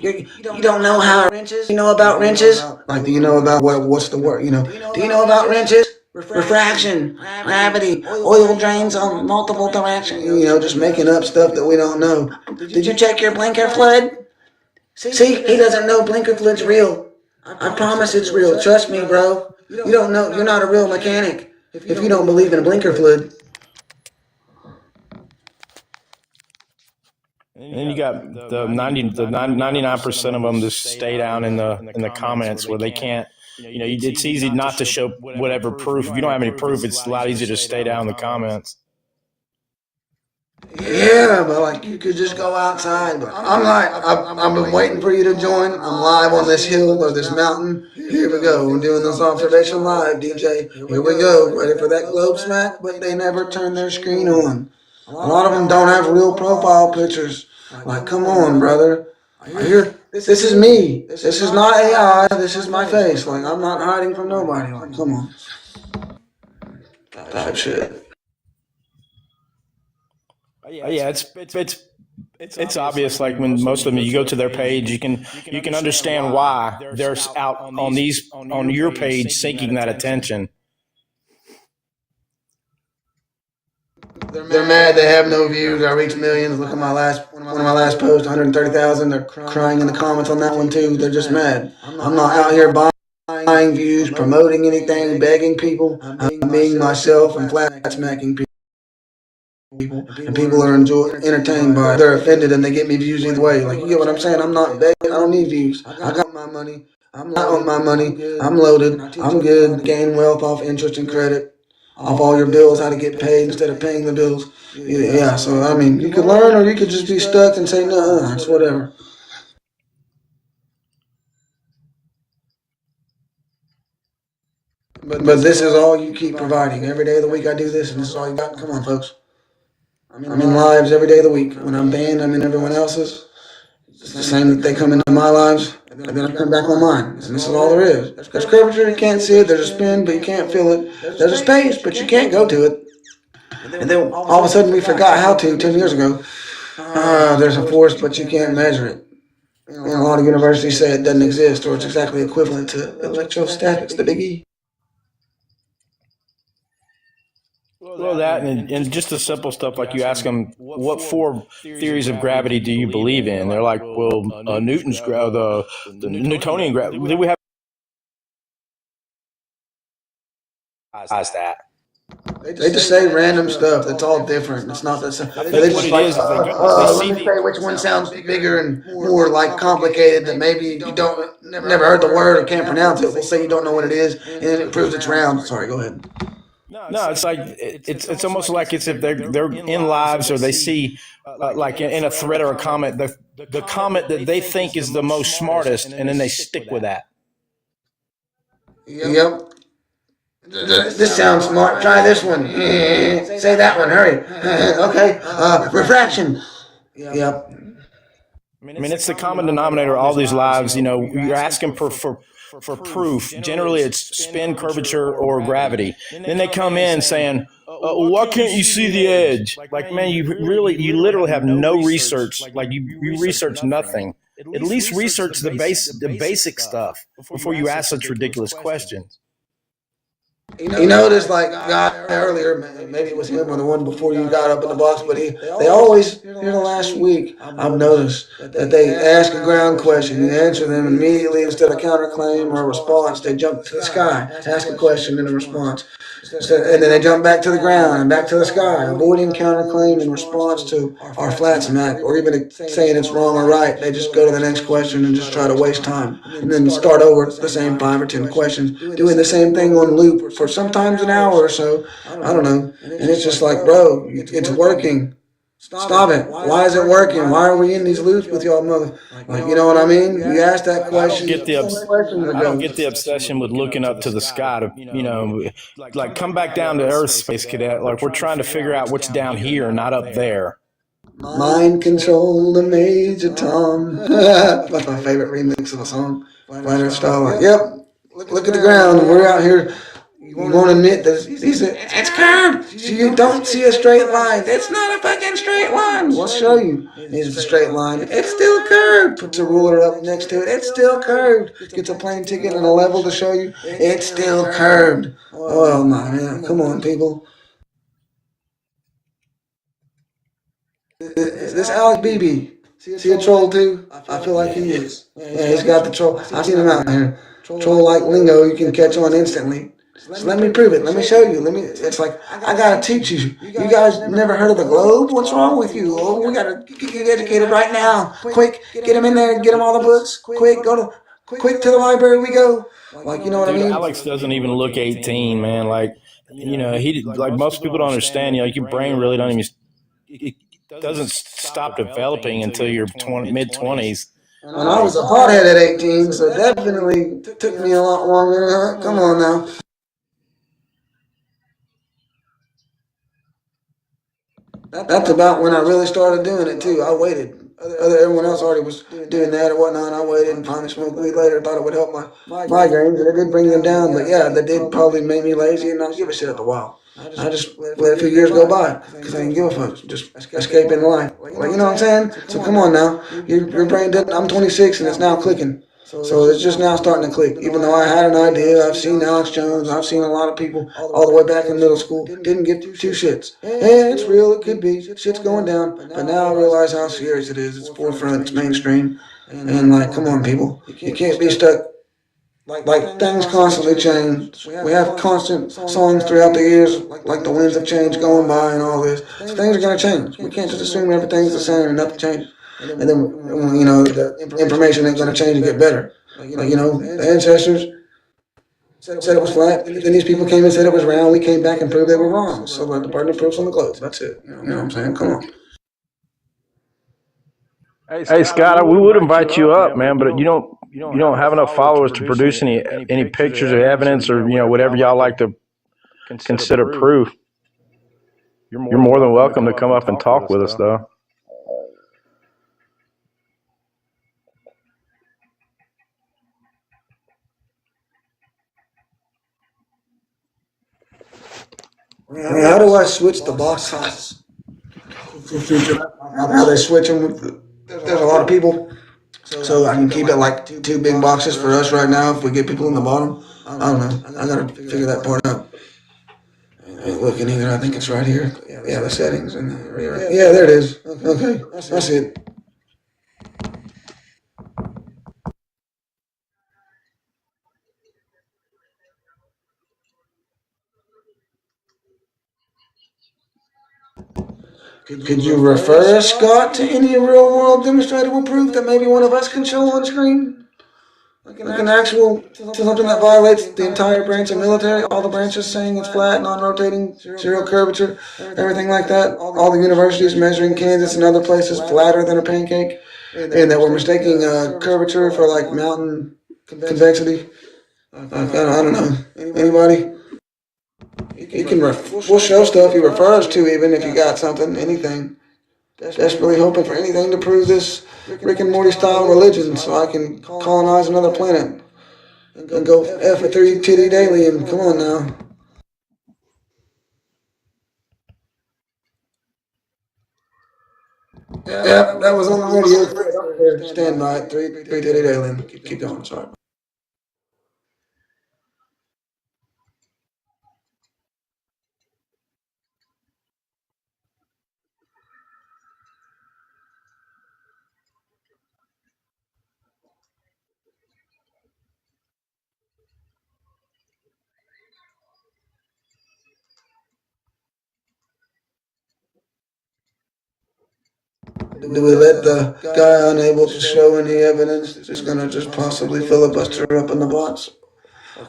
you don't know how wrenches. You know about wrenches? Like, do you know about what's the word? Do you know about wrenches? Refraction, gravity, oil drains on multiple directions. Just making up stuff that we don't know. Did you check your blinker fluid? See, he doesn't know blinker fluid's real. I promise it's real. Trust me, bro. You don't know. You're not a real mechanic if you don't believe in blinker fluid. And then you got the 99% of them just stay down in the comments where they can't. It's easy not to show whatever proof. If you don't have any proof, it's a lot easier to stay down in the comments. Yeah, but like you could just go outside. But I've been waiting for you to join. I'm live on this hill or this mountain. Here we go. We're doing this observation live, DJ. Here we go. Ready for that globe smack? But they never turn their screen on. A lot of them don't have real profile pictures. Like, come on, brother. This is me. This is not AI. This is my face. Like, I'm not hiding from nobody. Like, come on. Type shit. Yeah, it's obvious. Like when most of them, you go to their page, you can understand why they're out on your page seeking that attention. They're mad. They have no views. I reach millions. Look at one of my last posts, 130,000. They're crying in the comments on that one too. They're just mad. I'm not out here buying views, promoting anything, begging people. I'm being myself and flat smacking people. And people are entertained by it. They're offended and they get me views either way. Like, you get what I'm saying? I'm not begging. I don't need views. I got my money. I'm not on my money. I'm loaded. I'm good. Gain wealth off interest and credit. Off all your bills, how to get paid instead of paying the bills. Yeah, so I mean, you could learn or you could just be stuck and say, no, it's whatever. But this is all you keep providing. Every day of the week I do this, and this is all you got. Come on, folks. I'm in lives every day of the week. When I'm banned, I'm in everyone else's. It's the same that they come into my lives, and then I come back on mine. And this is all there is. There's curvature, you can't see it. There's a spin, but you can't feel it. There's a space, but you can't go to it. And then all of a sudden we forgot how to 10 years ago. There's a force, but you can't measure it. A lot of universities say it doesn't exist, or it's exactly equivalent to electrostatics, the big E. Well, that and just the simple stuff like you ask them, what 4 theories of gravity do you believe in? They're like, well, Newton's the Newtonian gravity. We have that. They just say random stuff. That's all different. It's not the same. They just like, let me say which one sounds bigger and more like complicated that maybe you don't never heard the word or can't pronounce it. We'll say you don't know what it is, and it proves it's round. Sorry, go ahead. No, it's like it's almost like it's if they're in lives or they see like in a thread or a comment the comment that they think is the most smartest, and then they stick with that. Yep. This sounds smart. Try this one. Say that one. Hurry. Okay. Refraction. Yep. I mean, it's the common denominator of all these lives. You're asking for for proof. Generally, it's spin, curvature, or gravity. Then they come in saying, why can't you see the edge? Like, man, you literally have no research. Like, you research nothing. At least research the basic stuff before you ask such ridiculous questions. You noticed, like, guy earlier, maybe it was him or the one before you got up in the box, but they always, here the last week, I've noticed that they ask a ground question, you answer them immediately instead of counterclaim or response. They jump to the sky, ask a question and a response. And then they jump back to the ground and back to the sky, avoiding counterclaim in response to our flat smack or even saying it's wrong or right. They just go to the next question and just try to waste time and then start over the same 5 or 10 questions, doing the same thing on loop for sometimes an hour or so. I don't know. And it's just like, bro, it's working. Stop it. Why is it working? Why are we in these loops with y'all mother? Like, you know what I mean? You ask that question. I don't get the obsession with looking up to the sky to, like come back down to Earth, Space Cadet. Like, we're trying to figure out what's down here, not up there. Mind control the Major Tom. That's my favorite remix of a song. Flat Earth style. Like, yep. Look at the ground. We're out here. You won't admit that it's curved. So you don't see a straight line. It's not a fucking straight line. We'll show you. It's a straight line. It's still curved. Puts a ruler up next to it. It's still curved. Gets a plane ticket and a level to show you. It's still curved. Oh my man. Come on, people. This Alex BB. See a troll too? I feel like he is. Yeah, he's got the troll. I've seen him out here. Troll like lingo you can catch on instantly. So let me prove it. Let me show you. It's like, I gotta teach you. You guys never heard of the globe? What's wrong with you? Oh, we gotta get you educated right now. Quick, get him in there, get him all the books. Quick to the library we go. Like, you know what I mean? Alex doesn't even look 18, man. Like, he, like, most people don't understand, your brain really don't even, it doesn't stop developing until you're mid-20s. And I was a pothead at 18, so it definitely took me a lot longer. Come on now. That's about when I really started doing it too. I waited. Everyone else already was doing that or whatnot. I waited and finally smoked weed later. Thought it would help my migraines, and it did bring them down. But yeah, that did probably make me lazy and not give a shit after a while. I just let a few years go by because I didn't give a fuck. Just escaping life. Like, you know what I'm saying? So come on now. Your brain didn't. I'm 26 and it's now clicking. So it's just now starting to click. Even though I had an idea, I've seen Alex Jones, I've seen a lot of people all the way back in middle school, didn't give two shits. Yeah, it's real, it could be, shit's going down. But now I realize how serious it is. It's forefront, it's mainstream. And like, come on people, you can't be stuck. Like, things constantly change. We have constant songs throughout the years, like the winds of change going by and all this. So things are going to change. We can't just assume everything's the same and nothing changes. And then, the information ain't going to change and get better. Like, the ancestors said it was flat. Then these people came and said it was round. We came back and proved they were wrong. So the burden of proof's on the globe. That's it. You know what I'm saying? Come on. Hey, Scott, we would invite you up, man, but you don't have enough followers to produce any pictures or evidence or whatever y'all like to consider proof. You're more than welcome to come up and talk with us, though. How do I switch the box sizes? How they switch them? There's a lot of people, so I can keep it like 2 big boxes for us right now. If we get people in the bottom, I don't know. I gotta figure that part out. Ain't looking either. I think it's right here. Yeah, the settings and yeah, there it is. Okay, that's it. Could you refer us, Scott, to any real-world demonstratable proof that maybe one of us can show on screen? Like an actual, to something that violates the entire branch of military, all the branches saying it's flat, non-rotating, zero curvature, everything like that. All the universities measuring Kansas and other places flatter than a pancake, and that we're mistaking curvature for like mountain convexity. I don't know. Anybody? We'll show stuff he refers to, even if you got something, anything. Desperately hoping for anything to prove this Rick and Morty style religion so I can colonize another planet. and go F for 3 TD daily and come on now. Yeah, that was on the radio. Stand by it. 3 TD daily and keep going. Sorry. Do we let the guy unable to show any evidence just gonna just possibly filibuster up in the box?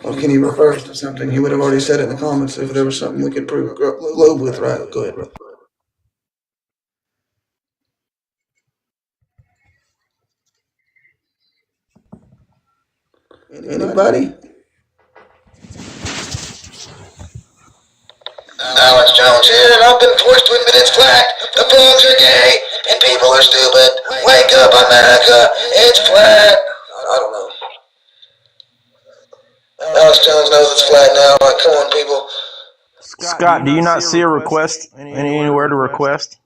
Or can he refer us to something? He would have already said it in the comments if there was something we could prove Globe with, right? Go ahead, bro. Anybody? Alex Jones here, and I've been forced to admit it's flat. The frogs are gay, and people are stupid. Wake up, America, it's flat. I don't know. Alex Jones knows it's flat now. Like, come on, people. Scott, do you not see a request anywhere to request?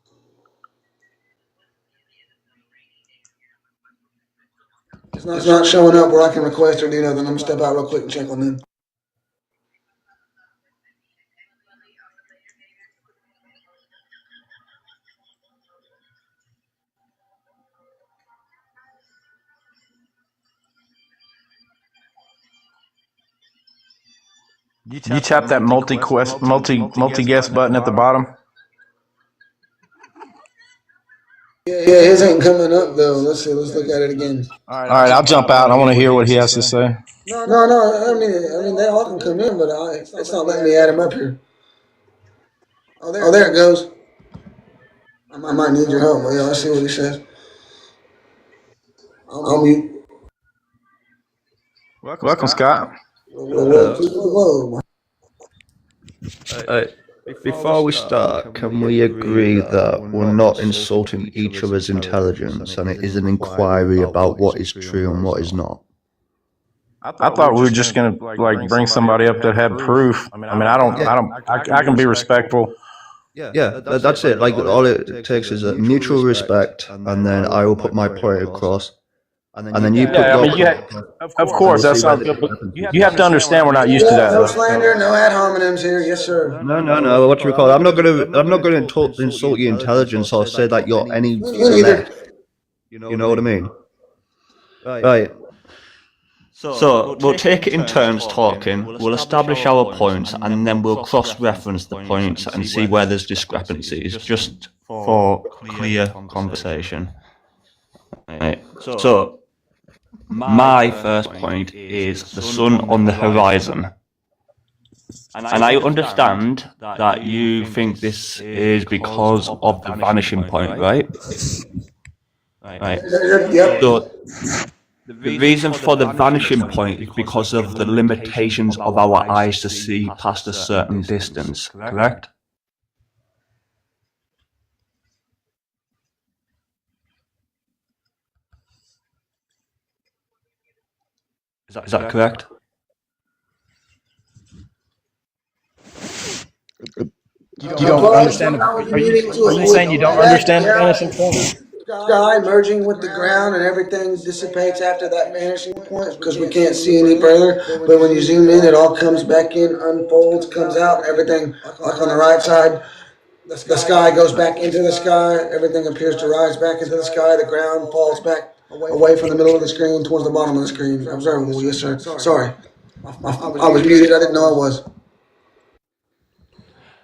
It's not showing up where I can request or do nothing. I'm gonna step out real quick and check on them. You tap that multi-guest button at the bottom? Yeah, his ain't coming up though. Let's see. Let's look at it again. All right, I'll jump out. I want to hear what he has to say. No. I mean, they all can come in, but it's not letting me add him up here. Oh, there it goes. I might need your help. Yeah, let's see what he says. I'll mute. Welcome, Scott. Whoa. Before we start, can we agree that we're not insulting each other's intelligence and it is an inquiry about what is true and what is not? I thought we were just gonna like bring somebody up that had proof. I mean, I can be respectful. Yeah, that's it. Like, all it takes is a mutual respect, and then I will put my point across, and then you put your point. Of course, that sounds good, but you have to understand we're not used to that. No slander, no ad hominems here. Yes, sir. No. What do we call it? I'm not gonna insult your intelligence or say that you're any less. You know what I mean? Right. So we'll take it in turns talking, we'll establish our points, and then we'll cross-reference the points and see where there's discrepancies, just for clear conversation. Right. So, my first point is the sun on the horizon. And I understand that you think this is because of the vanishing point, right? Right. Yep. So, the reason for the vanishing point is because of the limitations of our eyes to see past a certain distance, correct? Is that correct? You don't understand. Are you saying you don't understand the vanishing point? Sky merging with the ground and everything dissipates after that vanishing point because we can't see any further. But when you zoom in, it all comes back in, unfolds, comes out, everything like on the right side. The sky goes back into the sky. Everything appears to rise back into the sky. The ground falls back away from the middle of the screen towards the bottom of the screen. Observable, yes, sir. Sorry. I was muted. I didn't know I was.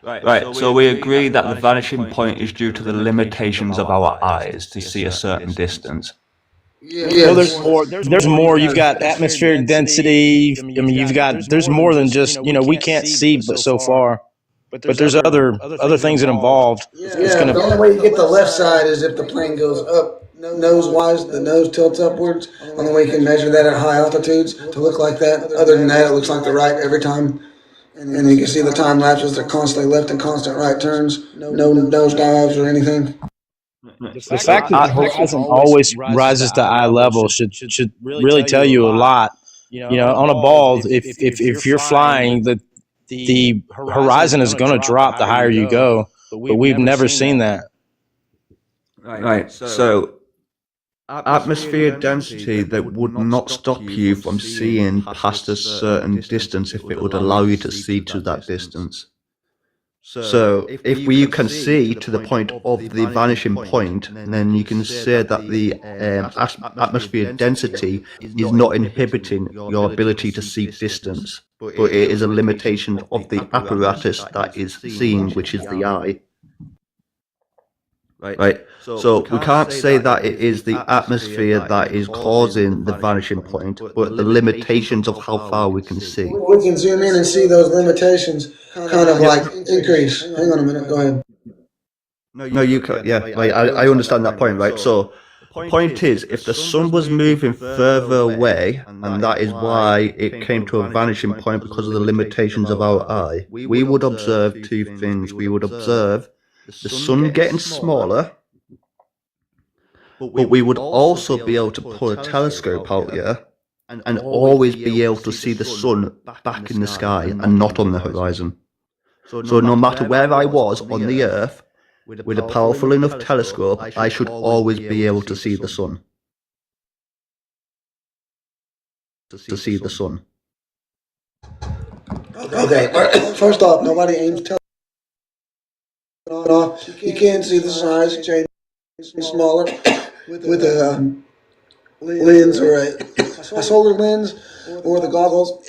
Right, so we agree that the vanishing point is due to the limitations of our eyes to see a certain distance. Well, there's more. You've got atmospheric density. I mean, there's more than just, we can't see but so far. But there's other things that involved. The only way you get the left side is if the plane goes up nose-wise, the nose tilts upwards. The only way you can measure that at high altitudes to look like that. Other than that, it looks like the right every time. And you can see the time lapses. They're constantly left and constant right turns. No nose dives or anything. The fact that the horizon always rises to eye level should really tell you a lot On a ball, if you're flying, the horizon is going to drop the higher you go. But we've never seen that. Right. So atmosphere density that would not stop you from seeing past a certain distance if it would allow you to see to that distance. So if you can see to the point of the vanishing point, then you can say that the atmosphere density is not inhibiting your ability to see distance, but it is a limitation of the apparatus that is seeing, which is the eye. Right. So we can't say that it is the atmosphere that is causing the vanishing point, but the limitations of how far we can see. We can zoom in and see those limitations kind of like increase. Hang on a minute, go ahead. No, you can't. Yeah, right. I understand that point, right? So the point is, if the sun was moving further away, and that is why it came to a vanishing point because of the limitations of our eye, we would observe two things. We would observe the sun getting smaller, but we would also be able to pull a telescope out here and always be able to see the sun back in the sky and not on the horizon. So no matter where I was on the earth, with a powerful enough telescope, I should always be able to see the sun. To see the sun. Okay, first off, nobody aims telescope off. You can't see the size change smaller with a lens or a solar lens or the goggles.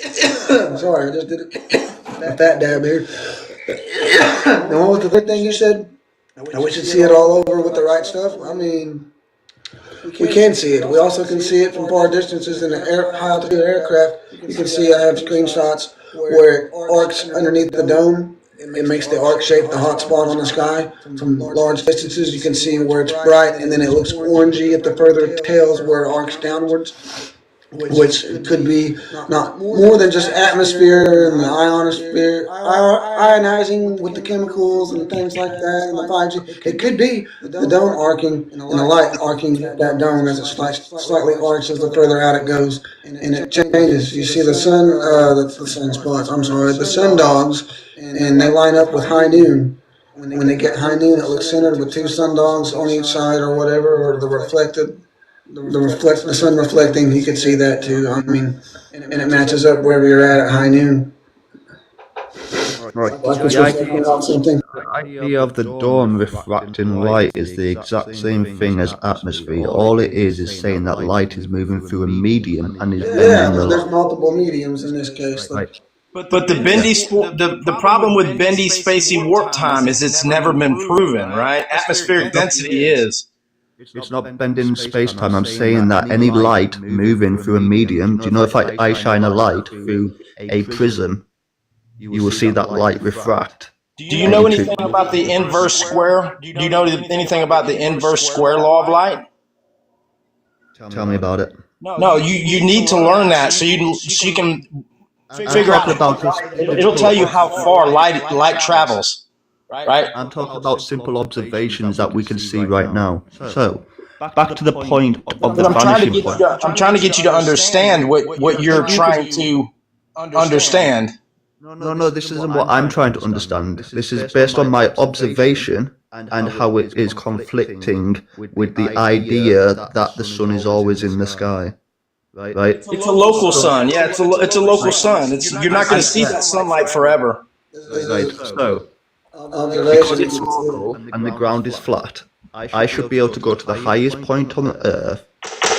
Sorry, I just did a fat dab here. And what was the third thing you said? We should see it all over with the right stuff. I mean, we can see it. We also can see it from far distances in an high altitude aircraft. You can see I have screenshots where it arcs underneath the dome. It makes the arc shape the hot spot on the sky. From large distances, you can see where it's bright, and then it looks orangey at the further tails where it arcs downwards, which could be not more than just atmosphere and the ionosphere, ionizing with the chemicals and things like that, and the 5G. It could be the dome arcing and the light arcing that dome as it slightly arcs as the further out it goes, and it changes. You see the sun, the sunspots, the sun dogs, and they line up with high noon. When they get high noon, it looks centered with two sun dogs on each side or whatever, or the sun reflecting. You can see that too. I mean, and it matches up wherever you're at high noon. Right. The idea of the dome refracting light is the exact same thing as atmosphere. All it is saying that light is moving through a medium and is bending the light. There's multiple mediums in this case. Right. But the problem with bendy spacey warp time is it's never been proven, right? Atmospheric density is. It's not bending space-time. I'm saying that any light moving through a medium, do you know if I shine a light through a prism, you will see that light refract? Do you know anything about the inverse square? Do you know anything about the inverse square law of light? Tell me about it. No, you need to learn that so you can figure out about this. It'll tell you how far light travels, right? I'm talking about simple observations that we can see right now. So, back to the point of the vanishing point. I'm trying to get you to understand what you're trying to understand. No, this isn't what I'm trying to understand. This is based on my observation and how it is conflicting with the idea that the sun is always in the sky. Right? It's a local sun. Yeah, it's a local sun. You're not going to see that sunlight forever. Right. So, because it's local and the ground is flat, I should be able to go to the highest point on the Earth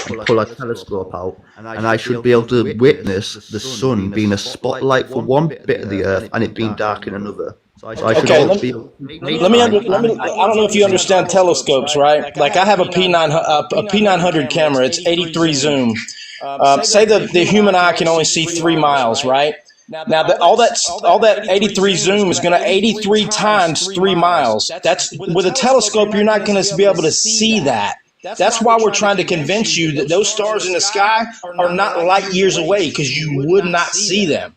and pull a telescope out, and I should be able to witness the sun being a spotlight for one bit of the Earth and it being dark in another. So I should let me. I don't know if you understand telescopes, right? Like I have a P900 camera. It's 83 zoom. Say the human eye can only see 3 miles, right? Now all that 83 zoom is going to 83 times 3 miles. That's with a telescope, you're not going to be able to see that. That's why we're trying to convince you that those stars in the sky are not light years away, because you would not see them.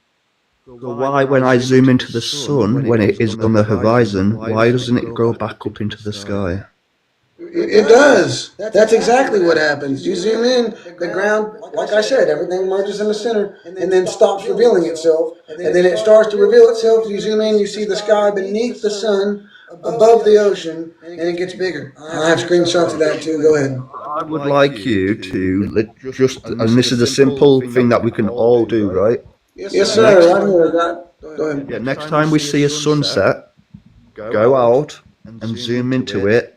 So why, when I zoom into the sun, when it is on the horizon, why doesn't it go back up into the sky? It does. That's exactly what happens. You zoom in, the ground, like I said, everything merges in the center and then stops revealing itself. And then it starts to reveal itself. You zoom in, you see the sky beneath the sun, above the ocean, and it gets bigger. I have screenshots of that too. Go ahead. I would like you to just, and this is a simple thing that we can all do, right? Yes, sir. Right here. Go ahead. Yeah, next time we see a sunset, go out and zoom into it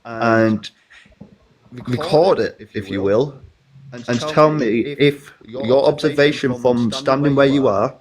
and record it, if you will, and tell me if your observation from standing where you are,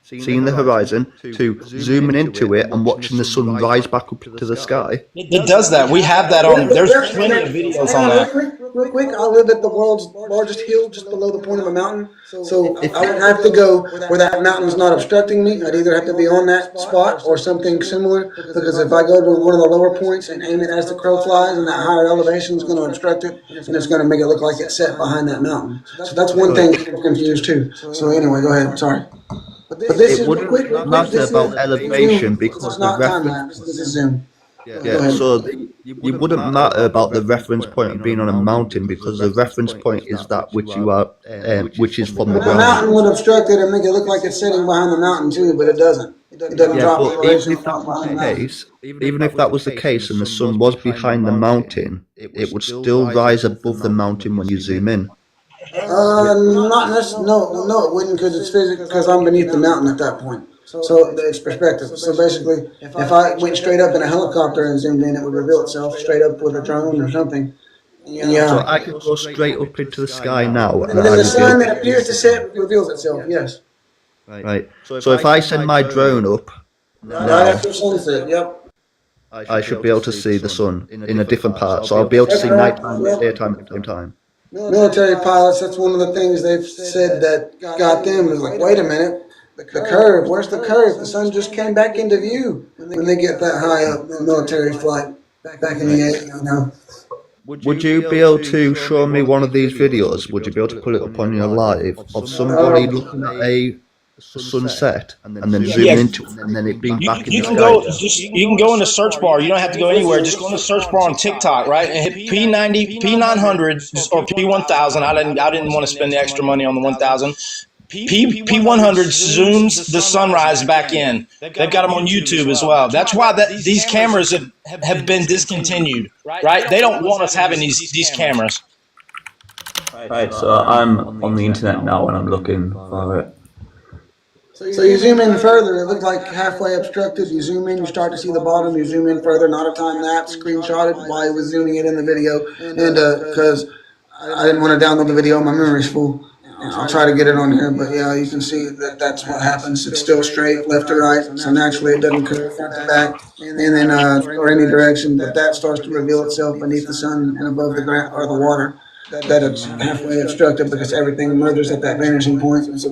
seeing the horizon, to zooming into it and watching the sun rise back up to the sky. It does that. We have that on. There's plenty of videos on that. Real quick, I live at the world's largest hill just below the point of a mountain. So I would have to go where that mountain's not obstructing me. I'd either have to be on that spot or something similar. Because if I go to one of the lower points and aim it as the crow flies, and that higher elevation is going to obstruct it, and it's going to make it look like it's set behind that mountain. So that's one thing I'm confused too. So anyway, go ahead. Sorry. But this It wouldn't matter about elevation because it's the not time reference. lapse. This is Zoom. Yeah, so it wouldn't matter about the reference point of being on a mountain because the reference point is that which you are, which is from the The mountain ground. would obstruct it and make it look like it's sitting behind the mountain too, but it doesn't. It doesn't Yeah, drop but elevation. even if that was the case, even if that was the case and the sun was behind the mountain, it would still rise above the mountain when you zoom in. Not necessarily. No, it wouldn't because it's physical. Because I'm beneath the mountain at that point. So it's perspective. So basically, if I went straight up in a helicopter and zoomed in, it would reveal itself straight up with a drone or something. So Yeah. I could go straight up into the sky now, And then the sun that appears to set reveals itself. Yes. right. So if I send my drone up Right now, after sunset. Yep. I should be able to see the sun in a different part. So I'll be able to see nighttime and daytime at the same time. Military pilots. That's one of the things they've said that got them is like, wait a minute. The curve, where's the curve? The sun just came back into view when they get that high up in military flight back in the 80s, you know. Would you be able to show me one of these videos? Would you be able to put it up on your live of somebody looking at a sunset and then zoom into it and then it being back in You the can sky? you can go in the search bar. You don't have to go anywhere. Just go in the search bar on TikTok, right, and hit P90, P900 or P1000. I didn't want to spend the extra money on the 1000. P100 zooms the sunrise back in. They've got them on YouTube as well. That's why these cameras have been discontinued, right? They don't want us having these cameras. Right, so I'm on the internet now and I'm looking for it. So you zoom in further, it looks like halfway obstructed. You zoom in, you start to see the bottom. You zoom in further, not a time lapse, screenshotted while I was zooming it in the video. And because I didn't want to download the video, my memory's full. I'll try to get it on here, but yeah, you can see that that's what happens. It's still straight, left to right, so naturally it doesn't curve front to back, and then or any direction. But that starts to reveal itself beneath the sun and above the ground or the water. That it's halfway obstructed because everything merges at that vanishing point. So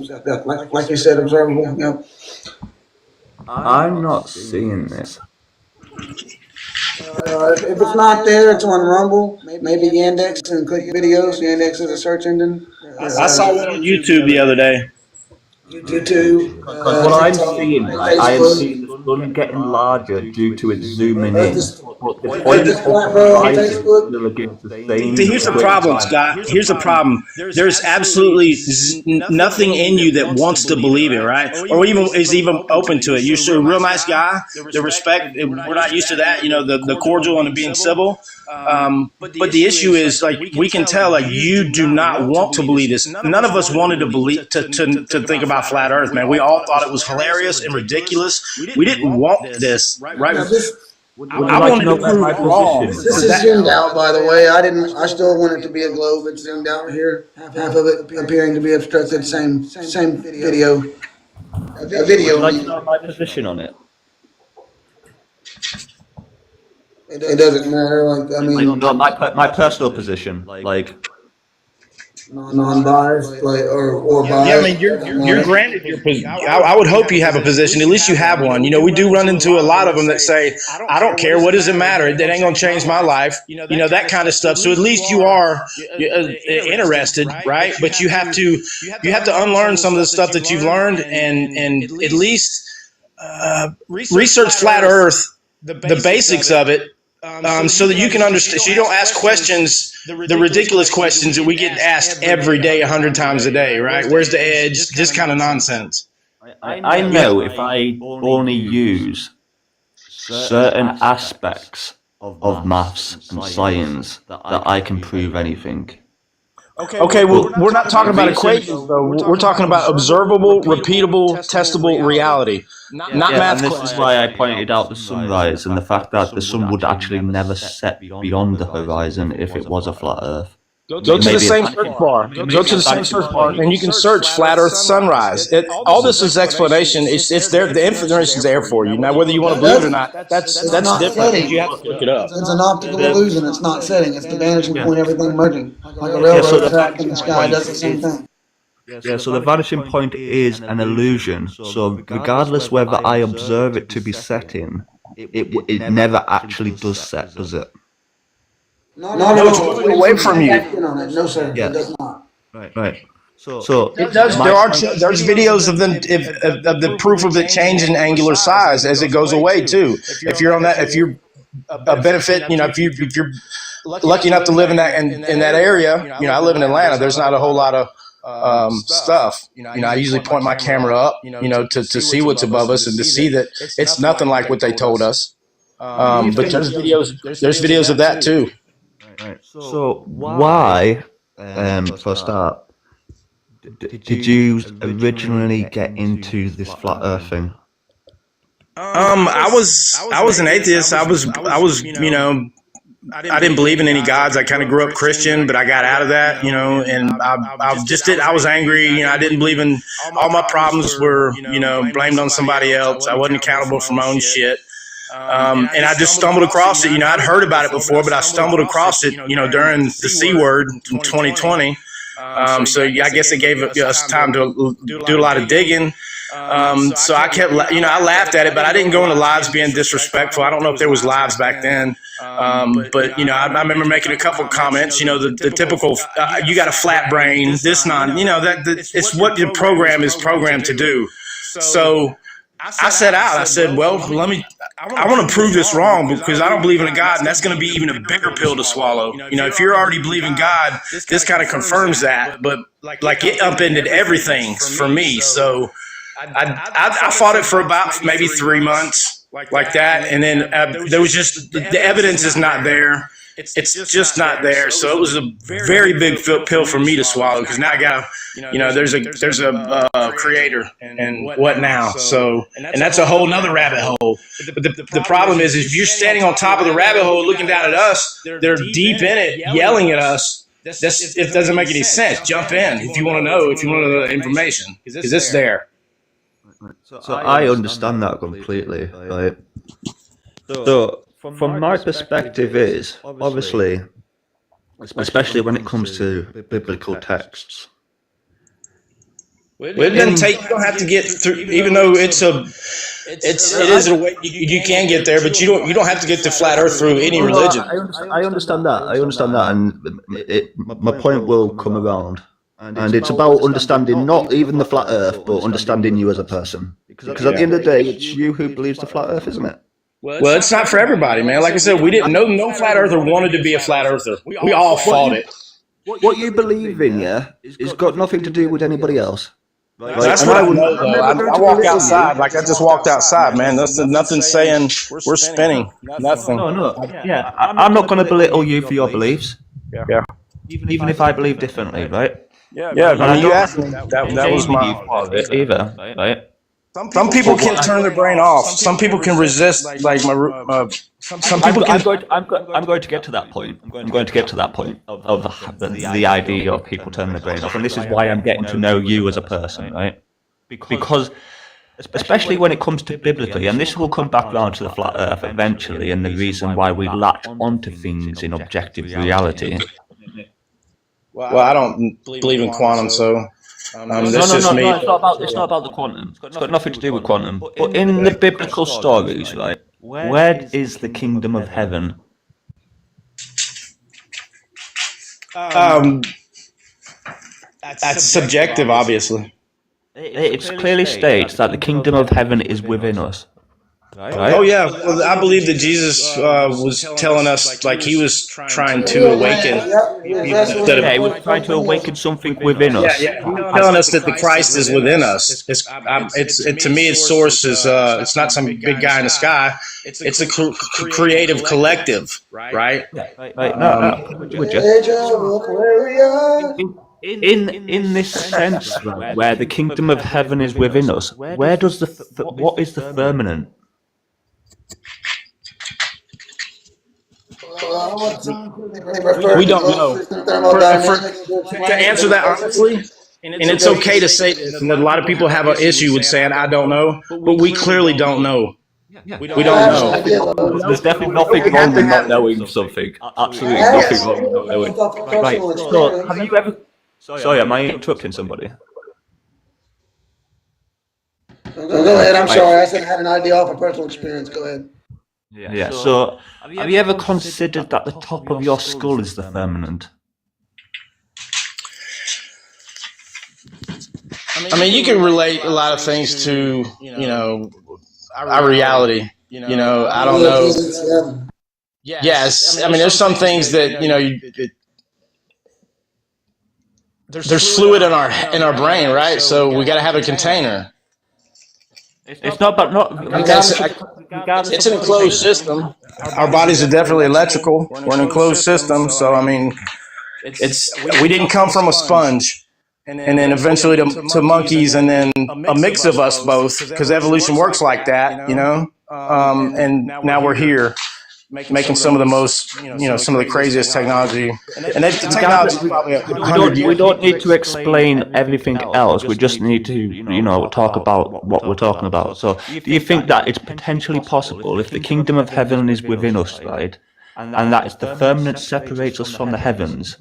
like you said, observable. Yep. I'm not seeing this. If it's not there, it's on Rumble. Maybe Yandex and click videos. Yandex is a search engine. I saw one on YouTube the other day. YouTube. Because what I'm seeing, like, I am Facebook. seeing the sun getting larger due to it zooming in. But the Like point this of flat bro on horizon Facebook. still against the same. See, here's the problem, Scott. Here's the problem. There's absolutely nothing in you that wants to believe it, right? Or even is even open to it. You're a real nice guy. The respect, we're not used to that. You know, the cordial and being civil. But the issue is, like, we can tell, like, you do not want to believe this. None of us wanted to believe to think about flat Earth, man. We all thought it was hilarious and ridiculous. We didn't want this, right? I wanted to prove it wrong. This is zoomed out, by the way. I still want it to be a globe. It's zoomed out here. Half of it appearing to be obstructed. Same video. A video. Would you like to know my position on it? It doesn't matter. Like I mean, No, my personal position, like. non-biased, like or biased. Yeah, I mean, you're granted your position. I would hope you have a position. At least you have one. You know, we do run into a lot of them that say, "I don't care. What does it matter? It ain't gonna change my life." You know, that kind of stuff. So at least you are interested, right? But you have to unlearn some of the stuff that you've learned and at least research flat Earth, the basics of it. so that you can understand. So you don't ask questions, the ridiculous questions that we get asked every day, 100 times a day, right? Where's the edge? This kind of nonsense. I know if I only use certain aspects of maths and science that I can prove anything. Okay, well, we're not talking about equations, though. We're talking about observable, repeatable, testable reality, not math and this questions. is why I pointed out the sunrise and the fact that the sun would actually never set beyond the horizon if it was a flat Earth. Go to the same search bar. Go to the same search bar, and you can search flat Earth sunrise. All this is explanation. It's there. The information's there for you. Now, whether you want to believe it or not, that's different. You have to look it up. It's an optical illusion. It's not setting. It's the vanishing point. Everything merging. Like a railroad track in the sky does the same thing. Yeah, so the vanishing point is an illusion. So regardless whether I observe it to be setting, it never actually does set, does it? No, it's moving away from you. No, sir. Yeah. It does not. Right. So It does. There's videos of the proof of it changing angular size as it goes away too. If you're on that, if you're a benefit, if you're lucky enough to live in that area, I live in Atlanta. There's not a whole lot of stuff. I usually point my camera up, to see what's above us and to see that it's nothing like what they told us. But there's videos of that too. Right. So why, for a start, did you originally get into this flat Earth thing? I was an atheist. I was I didn't believe in any gods. I kind of grew up Christian, but I got out of that, and I was angry. I didn't believe in, all my problems were, blamed on somebody else. I wasn't accountable for my own shit. And I just stumbled across it. I'd heard about it before, but I stumbled across it, during the C word in 2020. So I guess it gave us time to do a lot of digging. So I kept, I laughed at it, but I didn't go into lives being disrespectful. I don't know if there was lives back then. But, I remember making a couple of comments, the typical, you got a flat brain, it's what your program is programmed to do. So I set out, I said, well, I want to prove this wrong because I don't believe in a God, and that's going to be even a bigger pill to swallow. If you're already believing God, this kind of confirms that, but like it upended everything for me. So I fought it for about maybe 3 months like that. And then there was just, the evidence is not there. It's just not there. So it was a very big pill for me to swallow because now I got to, there's a creator and what now? So, and that's a whole nother rabbit hole. But the problem is if you're standing on top of the rabbit hole looking down at us, they're deep in it, yelling at us. It doesn't make any sense. Jump in if you want to know the information because it's there. So I understand that completely. Right? So from my perspective is, obviously, especially when it comes to biblical texts. It doesn't take, you don't have to get through, even though it is a way you can get there, but you don't have to get to flat earth through any religion. I understand that, and my point will come around. And it's about understanding not even the flat earth, but understanding you as a person. Because at the end of the day, it's you who believes the flat earth, isn't it? Well, it's not for everybody, man. Like I said, we didn't know no flat earther wanted to be a flat earther. We all fought it. What you believe in, is got nothing to do with anybody else. Right? That's what I know, though. I walk outside, like I just walked outside, man. Nothing saying we're spinning. Nothing. No. Yeah, I'm not going to belittle you for your beliefs. Yeah. Even if I believe differently, right? Yeah. I mean, you asked me. That was my part of it. Either, right? Some people can turn their brain off. Some people can resist, like some people can. I'm going to get to that point. I'm going to get to that point of the idea of people turning their brain off, and this is why I'm getting to know you as a person, right? Because especially when it comes to biblically, and this will come back round to the flat earth eventually, and the reason why we latch onto things in objective reality. Well, I don't believe in quantum, so. No, it's not about the quantum. It's got nothing to do with quantum. But in the biblical stories, right, where is the kingdom of heaven? That's subjective, obviously. It clearly states that the kingdom of heaven is within us. Right? Oh yeah, well, I believe that Jesus was telling us, like he was trying to awaken people instead of. Yeah, he was trying to awaken something within us. Yeah, he was telling us that the Christ is within us. To me, its source is it's not some big guy in the sky. It's a creative collective, right? Right. No, would you? In this sense, where the kingdom of heaven is within us, where does what is the firmament? We don't know. To answer that honestly, and it's okay to say this, and a lot of people have an issue with saying I don't know, but we clearly don't know. We don't know. There's definitely nothing wrong with not knowing something. Absolutely nothing wrong with not knowing. Right. So, have you ever? Sorry, am I interrupting somebody? Go ahead. I'm sorry. I said I had an idea off of personal experience. Go ahead. Yeah. So, have you ever considered that the top of your skull is the firmament? I mean, you can relate a lot of things to, our reality. I don't know. Yes, I mean, there's some things that there's fluid in our brain, right? So we got to have a container. It's not, but not. It's an enclosed system. Our bodies are definitely electrical. We're an enclosed system, so I mean, we didn't come from a sponge. And then eventually to monkeys, and then a mix of us both, because evolution works like that, and now we're here, making some of the most, some of the craziest technology. And the technology is probably 100 years. We don't need to explain everything else. We just need to, talk about what we're talking about. So, do you think that it's potentially possible, if the kingdom of heaven is within us, right, and that the firmament separates us from the heavens,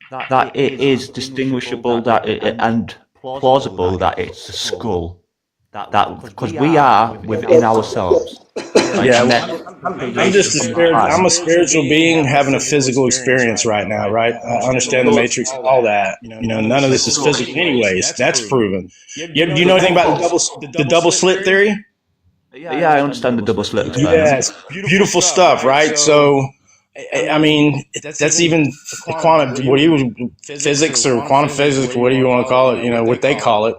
that it is distinguishable, and plausible that it's the skull, that because we are within ourselves. Yeah, I'm a spiritual being having a physical experience right now, right? I understand the matrix, all that. None of this is physical, anyways. That's proven. Do you know anything about the double slit theory? Yeah, I understand the double slit. Yes, beautiful stuff, right? So, I mean, that's even quantum, physics or quantum physics, what do you want to call it? What they call it.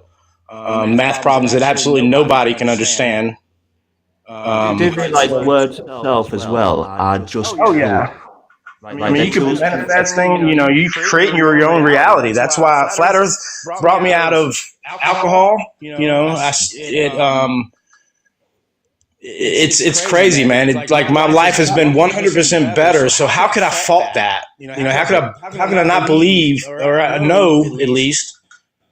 Math problems that absolutely nobody can understand. You do realize words itself as well are just. Oh yeah. I mean, you can manifest things. You create your own reality. That's why Flat Earth brought me out of alcohol. It's crazy, man. Like my life has been 100% better. So how could I fault that? How could I not believe or know at least?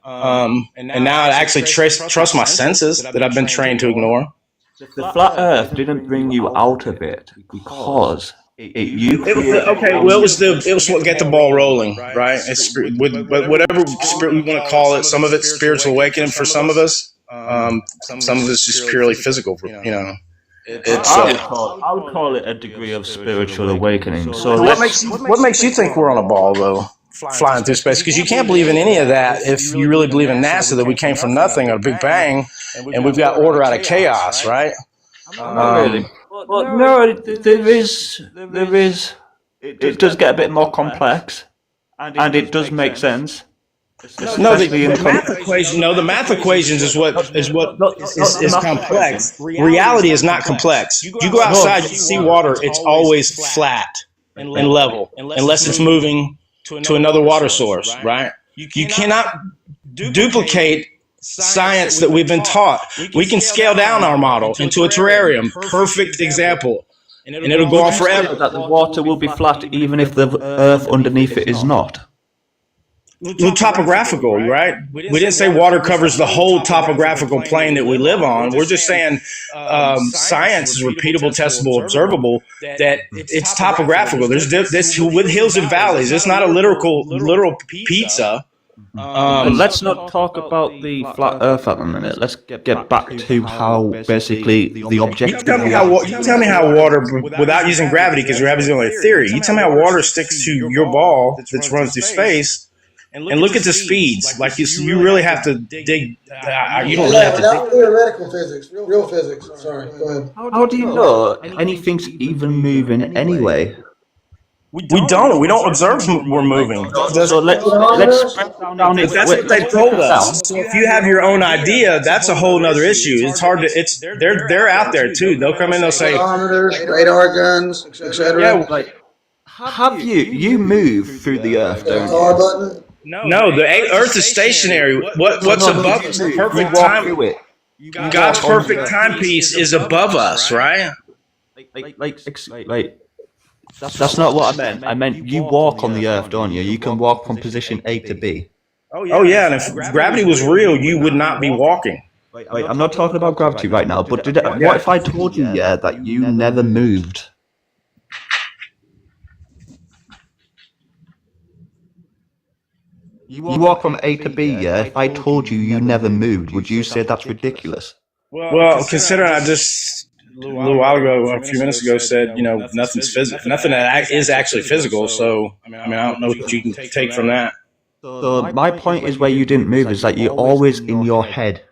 And now I actually trust my senses that I've been trained to ignore. The flat Earth didn't bring you out of it because it was what get the ball rolling, right? It's whatever spirit we want to call it. Some of it's spiritual awakening for some of us. Some of it's just purely physical. I would call it a degree of spiritual awakening. So what makes you think we're on a ball though? Flying through space, because you can't believe in any of that if you really believe in NASA, that we came from nothing, a big bang, and we've got order out of chaos, right? Really. Well, no, there is. It does get a bit more complex, and it does make sense. No, the math equations is what is complex. Reality is not complex. You go outside, you see water; it's always flat and level, unless it's moving to another water source, right? You cannot duplicate science that we've been taught. We can scale down our model into a terrarium, perfect example, and it'll go on forever. That the water will be flat even if the earth underneath it is not. Topographical, right? We didn't say water covers the whole topographical plane that we live on. We're just saying science is repeatable, testable, observable, that it's topographical. There's this with hills and valleys. It's not a literal pizza. But let's not talk about the flat Earth at the minute. Let's get back to how basically the objective. You tell me how water, without using gravity, because gravity is only a theory. You tell me how water sticks to your ball that's running through space. and look at the speeds. Like you really have to dig. You don't really have to Not dig. theoretical physics, real physics. Sorry, go ahead. How do you know anything's even moving anyway? We don't. We don't observe we're moving. So let's break down But that's what they told us. So if you have your own idea, that's a whole other issue. It's hard to. It's they're out there too. They'll come in. They'll say Radar guns, etc. Yeah, like, have you move through the earth, don't Power you? button. no. The Earth is stationary. What's above us? The perfect walk time. through it. God's perfect timepiece is above us, right? Like, that's not what I meant. I meant you walk on the earth, don't you? You can walk from position A to B. Oh yeah, and if gravity was real, you would not be walking. Wait, I'm not talking about gravity right now, but what if I told you, that you never moved? You walk from A to B, If I told you you never moved, would you say that's ridiculous? Well, considering I just a little while ago, a few minutes ago, said nothing's physical, nothing that is actually physical. So I mean, I don't know what you can take from that. So my point is where you didn't move is that you're always in your head.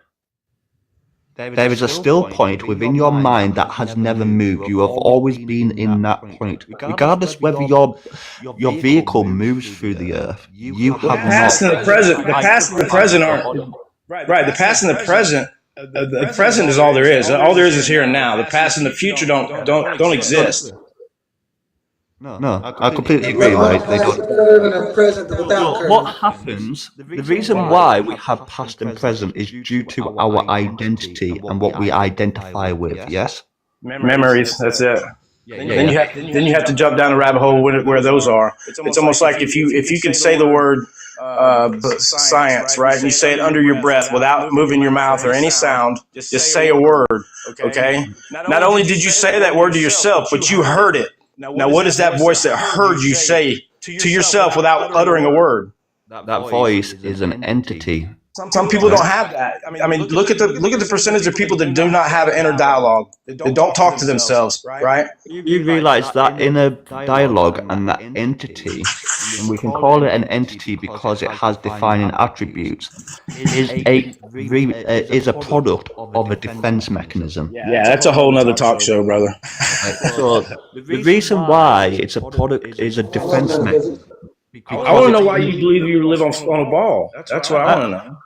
There is a still point within your mind that has never moved. You have always been in that point. Regardless whether your vehicle moves through the earth, you have not. The past and the present. The past and the present aren't right. The past and the present. The present is all there is. All there is here and now. The past and the future don't exist. No, I completely agree. Right? They don't. So what happens? The reason why we have past and present is due to our identity and what we identify with. Yes. Memories. That's it. Then you have to jump down a rabbit hole where those are. It's almost like if you can say the word science, right? And you say it under your breath without moving your mouth or any sound. Just say a word. Okay. Not only did you say that word to yourself, but you heard it. Now, what is that voice that heard you say to yourself without uttering a word? That voice is an entity. Some people don't have that. I mean, look at the percentage of people that do not have an inner dialogue. They don't talk to themselves, right? You realize that inner dialogue and that entity, and we can call it an entity because it has defining attributes, is a product of a defense mechanism. Yeah, that's a whole nother talk show, brother. So the reason why it's a product is a defense mechanism. I want to know why you believe you live on a ball. That's what I want to know.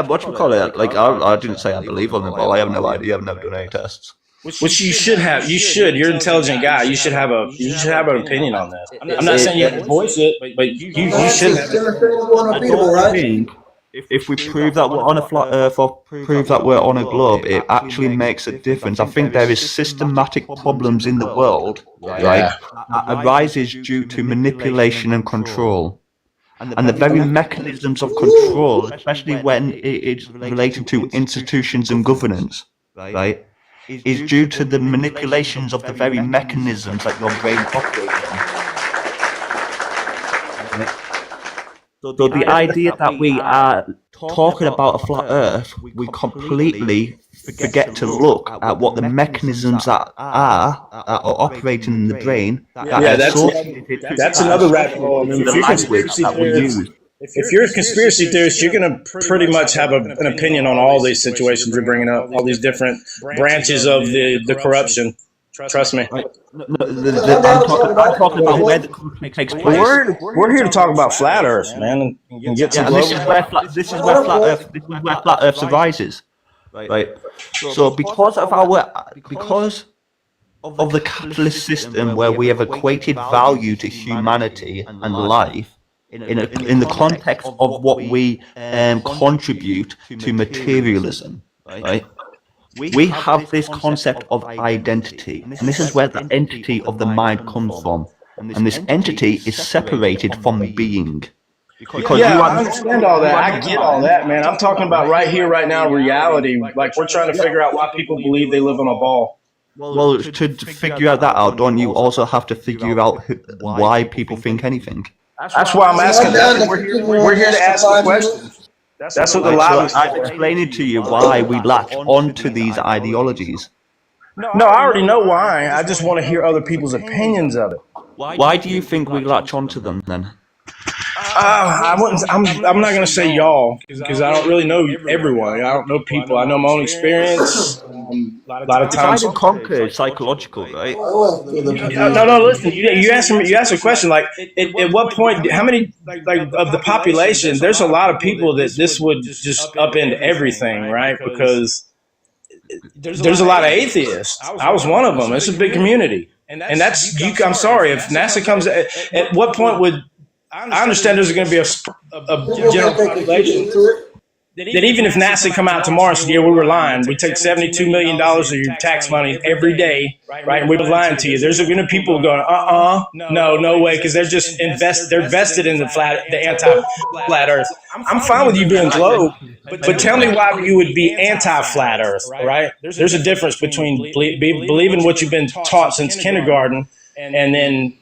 What you call it? Like I didn't say I believe on the ball. I have no idea. I've never done any tests. Which you should have. You should. You're an intelligent guy. You should have an opinion on this. I'm not saying you have to voice it, but you should have. I don't think if we prove that we're on a flat Earth or prove that we're on a globe, it actually makes a difference. I think there is systematic problems in the world, right, that arises due to manipulation and control. And the very mechanisms of control, especially when it's related to institutions and governance, right, is due to the manipulations of the very mechanisms that your brain operates on. So the idea that we are talking about a flat Earth, we completely forget to look at what the mechanisms that are operating in the brain. That's another rabbit hole. I mean, if you're a conspiracy theorist, you're going to pretty much have an opinion on all these situations you're bringing up, all these different branches of the corruption. Trust me. I'm talking about where the conflict takes place. We're here to talk about flat Earth, man, and get some. This is where flat Earth arises, right? So because of the capitalist system, where we have equated value to humanity and life, in the context of what we contribute to materialism, right? We have this concept of identity, and this is where the entity of the mind comes from. And this entity is separated from being. Because I understand all that. I get all that, man. I'm talking about right here, right now, reality. Like, we're trying to figure out why people believe they live on a ball. Well, to figure that out, don't you also have to figure out why people think anything? That's why I'm asking. We're here to ask questions. That's what the lobby's for. I'm explaining to you why we latch onto these ideologies. No, I already know why. I just want to hear other people's opinions of it. Why do you think we latch onto them then? I wouldn't. I'm not going to say y'all because I don't really know everyone. I don't know people. I know my own experience. A lot of times. Divide and conquer is psychological, right? No. Listen, you asked me. You asked a question like, at what point? How many of the population? There's a lot of people that this would just upend everything, right? Because there's a lot of atheists. I was one of them. It's a big community, and that's you. I'm sorry if NASA comes. At what point would I understand there's going to be a general population that even if NASA come out tomorrow and said, yeah, we were lying, we take $72 million of your tax money every day, right, and we were lying to you. There's going to be people going, no way, because they're just they're vested in the anti-flat Earth. I'm fine with you being globe, but tell me why you would be anti-flat Earth, right? There's a difference between believing what you've been taught since kindergarten and then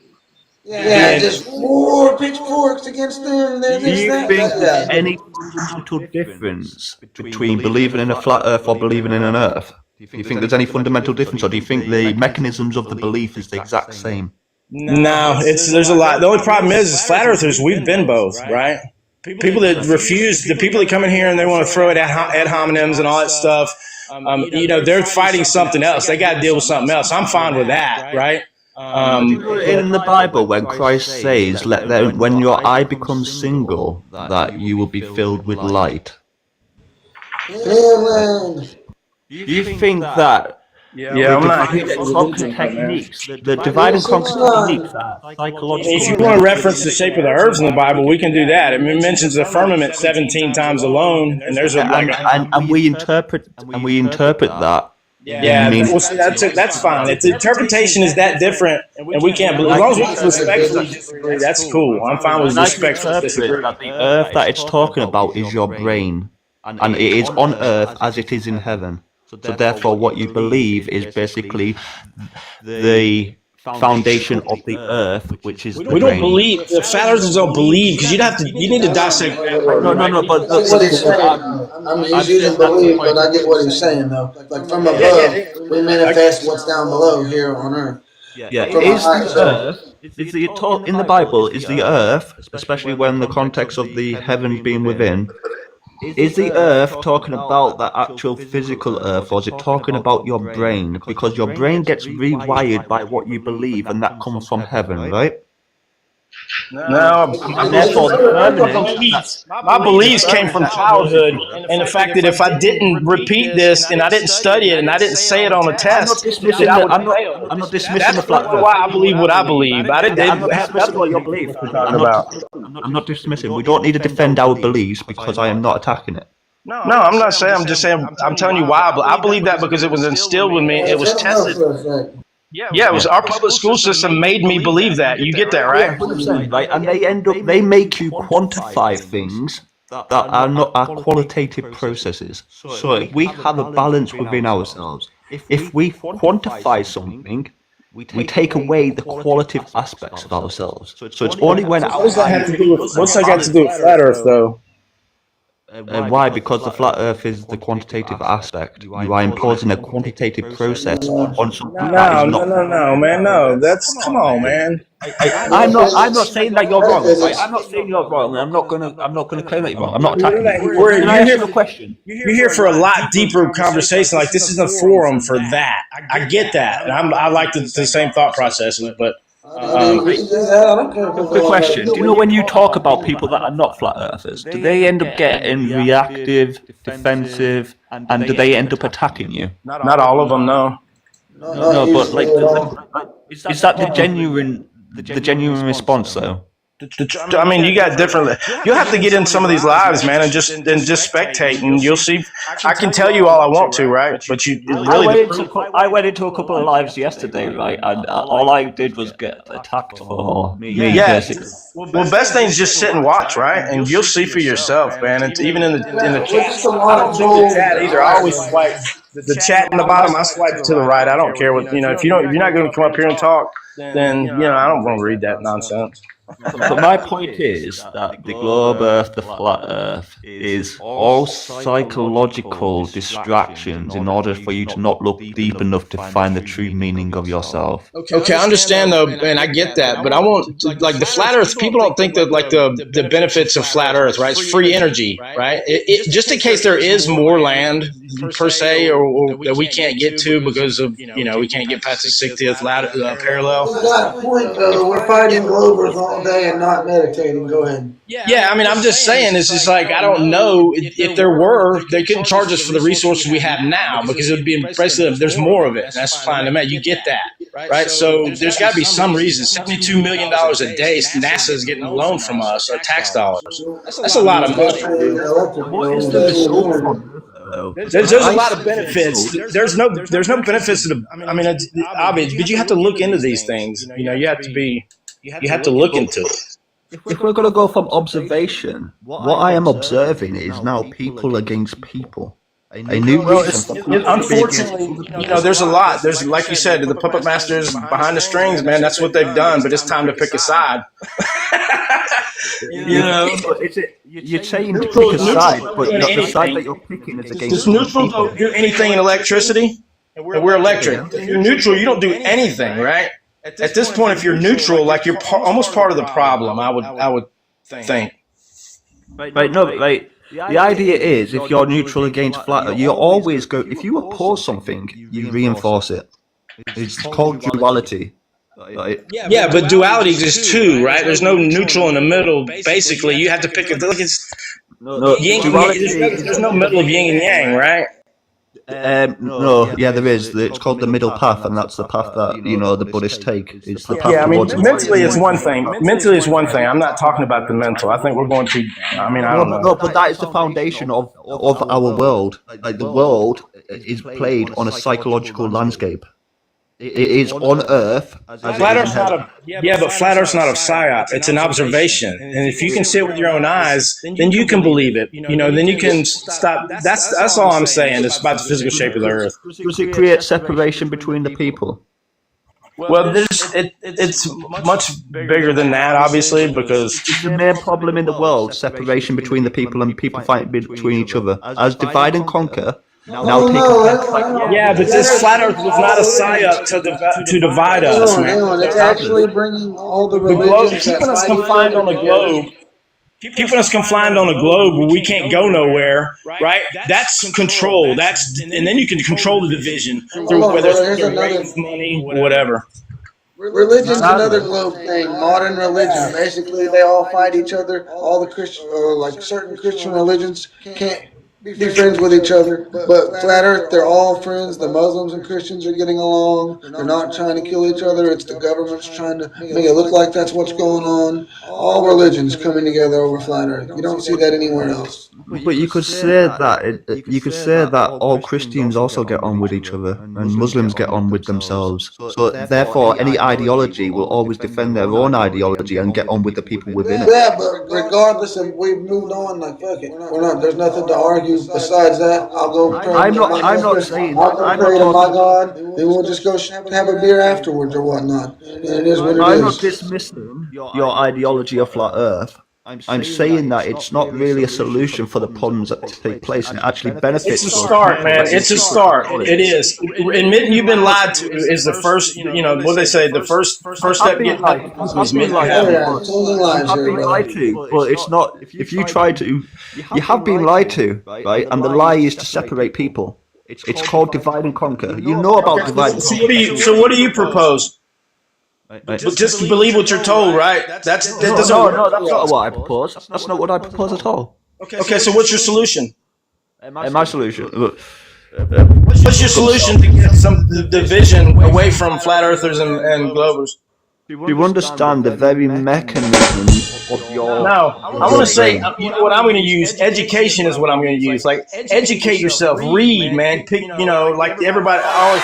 just more pitchforks against them. Do you think there's any fundamental difference between believing in a flat Earth or believing in an Earth? Do you think there's any fundamental difference, or do you think the mechanisms of the belief is the exact same? No, there's a lot. The only problem is flat earthers. We've been both, right? People that refuse, the people that come in here and they want to throw it at ad hominems and all that stuff. They're fighting something else. They got to deal with something else. I'm fine with that, right? In the Bible, when Christ says, when your eye becomes single, that you will be filled with light. Do you think that the divide and conquer techniques are psychological? If you want to reference the shape of the herbs in the Bible, we can do that. It mentions the firmament 17 times alone, and there's and we interpret that. Yeah, that's fine. If the interpretation is that different, and we can't, as long as we can respectfully disagree, that's cool. I'm fine with respectfully disagreeing. The earth that it's talking about is your brain, and it is on earth as it is in heaven. So therefore, what you believe is basically the foundation of the earth, which is the brain. We don't believe. The flat earthers don't believe because you need to dissect. No. But what he's saying. He's using believe, but I get what he's saying though. Like from above, we manifest what's down below here on earth. Yeah, is the earth? In the Bible, is the earth, especially when the context of the heaven being within? Is the earth talking about the actual physical earth, or is it talking about your brain? Because your brain gets rewired by what you believe, and that comes from heaven, right? No, my beliefs came from childhood, and the fact that if I didn't repeat this and I didn't study it and I didn't say it on the test, I'm not dismissing the flat earth. Why I believe what I believe. That's what your belief is talking about. I'm not dismissing. We don't need to defend our beliefs because I am not attacking it. No, I'm not saying. I'm just saying. I'm telling you why I believe that because it was instilled with me. It was tested. Yeah, it was our public school system made me believe that. You get that, right? 100%, right? And they make you quantify things that are qualitative processes. So if we have a balance within ourselves, if we quantify something, we take away the qualitative aspects of ourselves. So it's only when what's that got to do with flat Earth, though? Why? Because the flat Earth is the quantitative aspect. You are imposing a quantitative process on something. No, man. No, come on, man. I'm not saying that you're wrong. Right? I'm not saying you're wrong. I'm not gonna claim that you're wrong. I'm not attacking you. You're here for a lot deeper conversation. Like this is a forum for that. I get that, and I like the same thought processes, but. Quick question. Do you know when you talk about people that are not flat earthers, do they end up getting reactive, defensive, and do they end up attacking you? Not all of them, no. No, but like, is that the genuine response though? I mean, you got different. You'll have to get in some of these lives, man, and just spectate, and you'll see. I can tell you all I want to, right? But you really. I went into a couple of lives yesterday, right, and all I did was get attacked for me. Yeah. Well, best thing is just sit and watch, right? And you'll see for yourself, man. And even in the chat, either I always swipe the chat in the bottom. I swipe to the right. I don't care what if you're not going to come up here and talk, then I don't want to read that nonsense. But my point is that the globe Earth, the flat Earth, is all psychological distractions in order for you to not look deep enough to find the true meaning of yourself. Okay, I understand though, and I get that, but I want like the flat Earth. People don't think that like the benefits of flat Earth, right? It's free energy, right? Just in case there is more land per se, or that we can't get to because of we can't get past the 60th parallel. You got a point though. We're fighting Globers all day and not meditating. Go ahead. Yeah, I mean, I'm just saying, it's just like, I don't know if there were, they couldn't charge us for the resources we have now because it would be basically, there's more of it. That's fine to me. You get that, right? So there's got to be some reason. $72 million a day, NASA is getting a loan from us, our tax dollars. That's a lot of money. What is the result from this, though? There's a lot of benefits. There's no benefits to the, I mean, it's obvious, but you have to look into these things. You have to look into it. If we're going to go from observation, what I am observing is now people against people. A new reason for unfortunately, there's a lot. There's, like you said, the puppet masters behind the strings, man. That's what they've done. But it's time to pick a side. You're saying to pick a side, but the side that you're picking is against. Does neutral do anything in electricity? And we're electric. If you're neutral, you don't do anything, right? At this point, if you're neutral, like you're almost part of the problem, I would think. Right, no, right. The idea is, if you're neutral against flat, you always go. If you oppose something, you reinforce it. It's called duality. Right? Yeah, but duality is two, right? There's no neutral in the middle. Basically, you have to pick a. Look, it's there's no middle of yin and yang, right? No, yeah, there is. It's called the middle path, and that's the path that the Buddhists take. It's the path. Yeah, I mean, towards mentally it's one thing. Mentally it's one thing. I'm not talking about the mental. I think we're going to. I mean, I don't know. No, but that is the foundation of our world. Like the world is played on a psychological landscape. It is on Earth. Flat Earth's not a but Flat Earth's not a psyop. It's an observation, and if you can see it with your own eyes, then you can believe it. Then you can stop. That's all I'm saying. It's about the physical shape of the Earth. Does it create separation between the people? Well, it's much bigger than that, obviously, because it's the main problem in the world: separation between the people and people fighting between each other. As divide and conquer. Yeah, but this flat Earth was not a psyop to divide us, man. It's actually bringing all the religions. Keeping us confined on the globe. Keeping us confined on a globe where we can't go nowhere, right? That's control. And then you can control the division through whether it's money, whatever. Religion's another globe thing. Modern religion. Basically, they all fight each other. All the Christian, or like certain Christian religions, can't be friends with each other. But Flat Earth, they're all friends. The Muslims and Christians are getting along. They're not trying to kill each other. It's the government's trying to make it look like that's what's going on. All religions coming together over Flat Earth. You don't see that anywhere else. But you could say that all Christians also get on with each other, and Muslims get on with themselves. So therefore, any ideology will always defend their own ideology and get on with the people within it. Yeah, but regardless of we've moved on, like fuck it, we're not. There's nothing to argue besides that. I'll go pray. I'm not saying. I'll go pray to my God. Then we'll just go have a beer afterwards or whatnot. And it is what it is. I'm not dismissing your ideology of flat Earth. I'm saying that it's not really a solution for the problems that take place, and it actually benefits. It's a start, man. It's a start. It is. Admitting you've been lied to is the first. What they say. The first step. I've been lied to, but it's not. If you try to, you have been lied to, right? And the lie is to separate people. It's called divide and conquer. You know about divide and conquer. So what do you propose? But just believe what you're told, right? No, that's not what I propose. That's not what I propose at all. Okay, so what's your solution? My solution. Look, what's your solution to get some division away from flat earthers and globers? You understand the very mechanism of your. No, I want to say what I'm going to use. Education is what I'm going to use. Like educate yourself, read, man. Pick, like everybody always.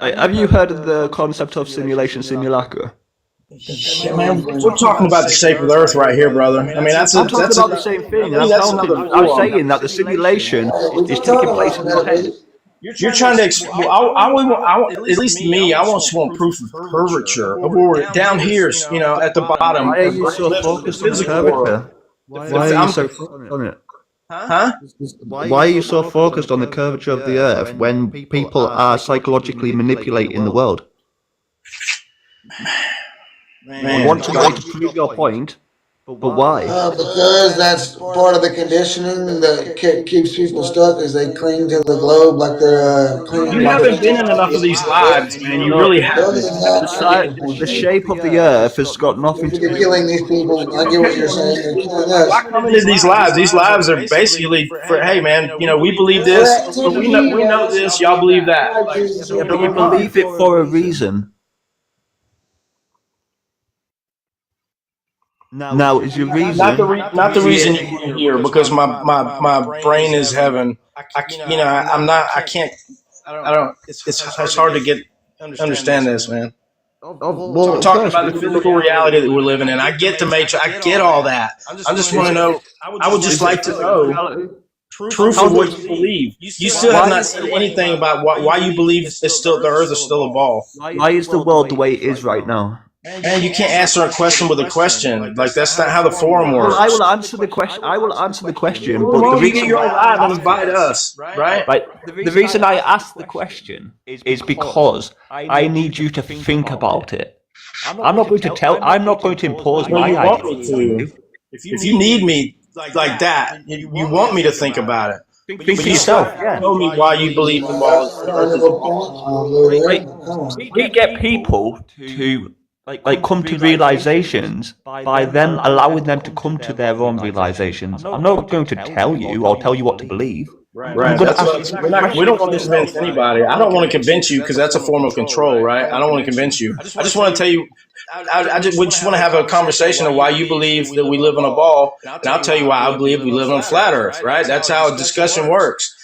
Have you heard of the concept of simulacra? Yeah, man, we're talking about the shape of the Earth right here, brother. I mean, I'm talking about the same thing. I'm saying that the simulation is taking place in your head. You're trying to. At least me. I want proof of curvature of where we're down here. At the bottom. Why are you so focused on the curvature? Why are you so focused on it? Huh? Why are you so focused on the curvature of the Earth when people are psychologically manipulating the world? Man, You want to prove your point, but why? Because that's part of the conditioning that keeps people stuck as they cling to the globe like they're clinging. You haven't been in enough of these lives, man. You really haven't. The shape of the Earth has got nothing to do You're with killing these people. I get what you're saying. You're killing us. Why come into these lives? These lives are basically for, hey, man, we believe this, but we know this. Y'all believe that. Yeah, but you believe it for a reason. Now, is your reason not the reason you want to hear, because my brain is heaven. I can't. It's hard to understand this, man. We're talking about the physical reality that we're living in. I get the matrix. I get all that. I just want to know. I would just like to know proof of what you believe. You still have not said anything about why you believe the Earth is still a ball. Why is the world the way it is right now? Man, you can't answer a question with a question. Like, that's not how the forum works. Well, I will answer the question. But the reason you're alive and invite us, right? The reason I asked the question is because I need you to think about it. I'm not going to impose my idea. If you need me like that, you want me to think about it. Think for yourself. Yeah. Tell me why you believe the ball. We get people to come to realizations by them allowing them to come to their own realizations. I'm not going to tell you or tell you what to believe. Right. We don't want to convince anybody. I don't want to convince you because that's a form of control, right? I don't want to convince you. I just want to tell you. We just want to have a conversation of why you believe that we live on a ball, and I'll tell you why I believe we live on flat Earth, right? That's how a discussion works.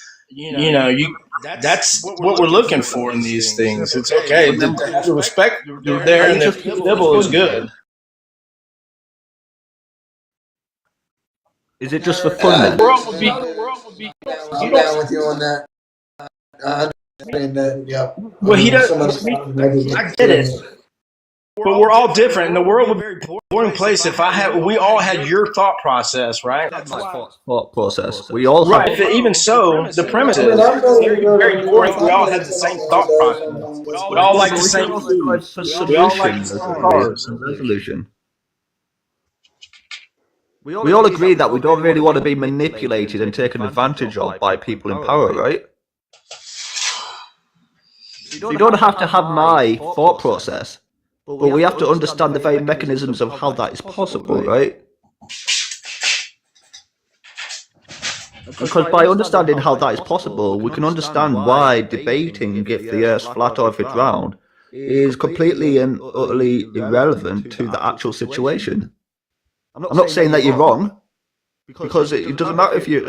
That's what we're looking for in these things. It's okay. The respect there and the nibble is good. Is it just for fun? I'm down with you on that. I understand that. Yep. Well, he does. I get it. But we're all different, and the world would be a boring place if we all had your thought process, right? That's my thought process. We all have. Right. Even so, the premise is very boring. We all had the same thought process. We all like the same food. We all like the same cars. Resolution. We all agree that we don't really want to be manipulated and taken advantage of by people in power, right? You don't have to have my thought process, but we have to understand the very mechanisms of how that is possible, right? Because by understanding how that is possible, we can understand why debating if the Earth's flat or if it's round is completely and utterly irrelevant to the actual situation. I'm not saying that you're wrong, because it doesn't matter if you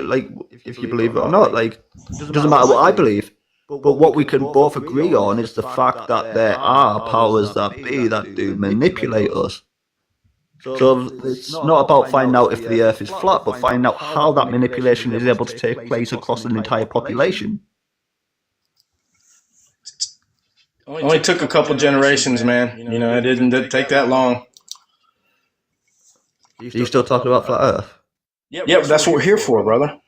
believe it or not. Like, it doesn't matter what I believe. But what we can both agree on is the fact that there are powers that be that do manipulate us. So it's not about finding out if the Earth is flat, but finding out how that manipulation is able to take place across an entire population. Only took a couple generations, man. It didn't take that long. Are you still talking about flat Earth? Yeah, but that's what we're here for, brother.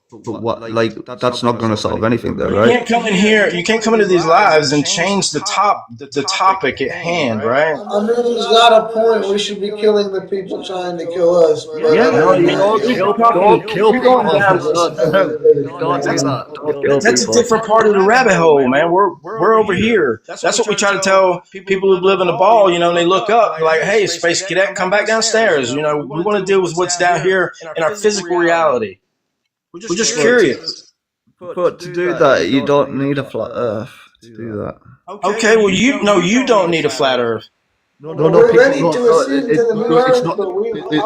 But what? That's not going to solve anything, though, right? You can't come in here. You can't come into these lives and change the topic at hand, right? I mean, he's got a point. We should be killing the people trying to kill us. Yeah, don't kill people. Don't do that. That's a different part of the rabbit hole, man. We're over here. That's what we try to tell people who live in the ball. And they look up like, "Hey, space cadet, come back downstairs." We want to deal with what's down here in our physical reality. We're just curious. But to do that, you don't need a flat Earth to do that. Okay, well, you don't need a flat Earth. We're ready to ascend to the new Earth,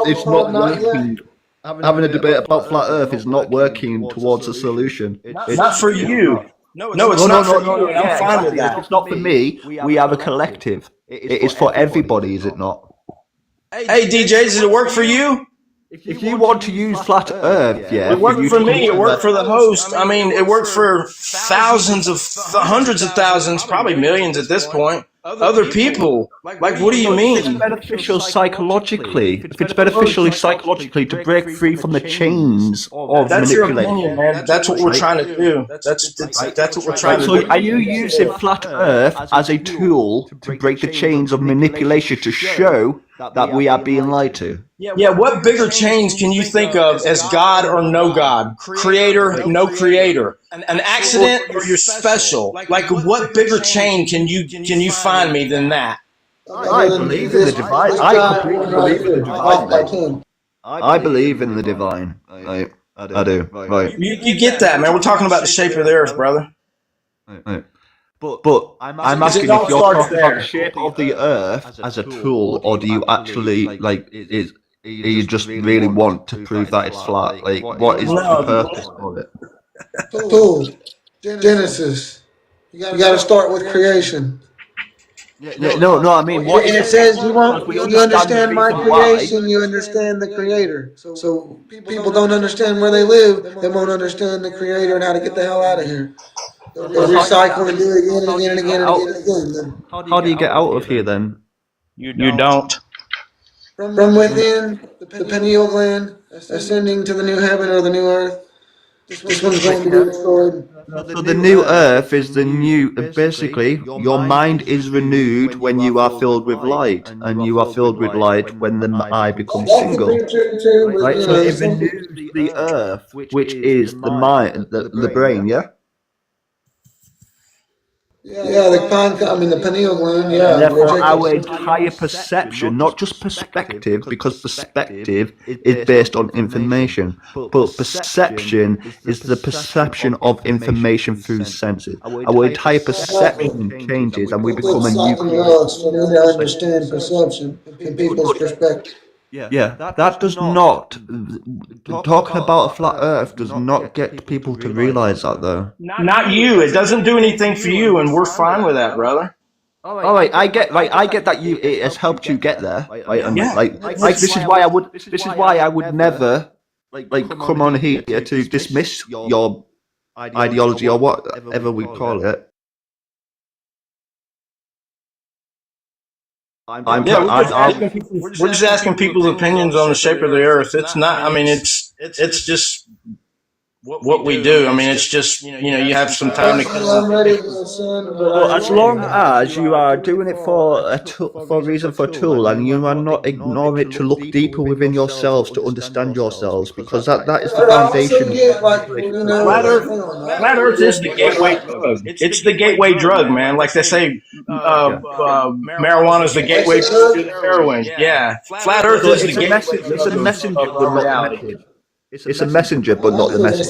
it's not working. Having a debate about flat Earth is not working towards a solution. It's not for you. No, it's not for you. I'm fine with that. It's not for me. We are a collective. It is for everybody, is it not? Hey, DJs, does it work for you? If you want to use flat Earth, yeah, It worked for me. It worked for the host. host. I mean, it worked for hundreds of thousands, probably millions at this point. Other people. Like, what do you mean? It's beneficial psychologically. If it's beneficially psychologically to break free from the chains of That's your manipulation. opinion, man. That's what we're trying to do. That's what we're trying to So do. are you using flat Earth as a tool to break the chains of manipulation to show that we are being lied to? Yeah, what bigger chains can you think of as God or no God? Creator, no creator. An accident or you're special? Like what bigger chain can you find me than that? I believe in the divine. I completely believe in the divine. I believe in the divine. I do. Right. You get that, man. We're talking about the shape of the earth, brother. Right. But I'm asking if you're talking about the shape of the Earth as a tool, or do you actually you just really want to prove that it's flat? Like, what is the purpose of it? Tool. Genesis. You got to start with creation. No. I mean, what? And it says you understand my creation, you understand the Creator. So people don't understand where they live, they won't understand the Creator and how to get the hell out of here. They'll recycle and do it again and again and again and again. How do you get out of here then? You don't. From within the pineal gland, ascending to the new heaven or the new earth. This one's going to be destroyed. So the new Earth is the new. Basically, your mind is renewed when you are filled with light, and you are filled with light when the eye becomes single. Right. So it renews the Earth, which is the mind, the brain. Yeah. Yeah, the pineal gland, yeah. And therefore, our entire perception, not just perspective, because perspective is based on information, but perception is the perception of information through the senses. Our entire perception changes, and we become a new creature. For me to understand perception in people's perspective. Yeah, that does not. Talking about a flat Earth does not get people to realize that, though. Not you. It doesn't do anything for you, and we're fine with that, brother. All right, I get that it has helped you get there, right? And Yeah. this is why I would never come on here to dismiss your ideology or whatever we call it. We're just asking people's opinions on the shape of the earth. It's not. I mean, it's just what we do. I mean, it's just you have some time to. Well, as long as you are doing it for a reason for a tool, and you are not ignoring it to look deeper within yourselves to understand yourselves, because that is the foundation. Flat Earth is the gateway drug. It's the gateway drug, man. Like they say, marijuana is the gateway to heroin. Yeah, Flat Earth is the gateway. It's a messenger, but not the message. It's a messenger, but not the message.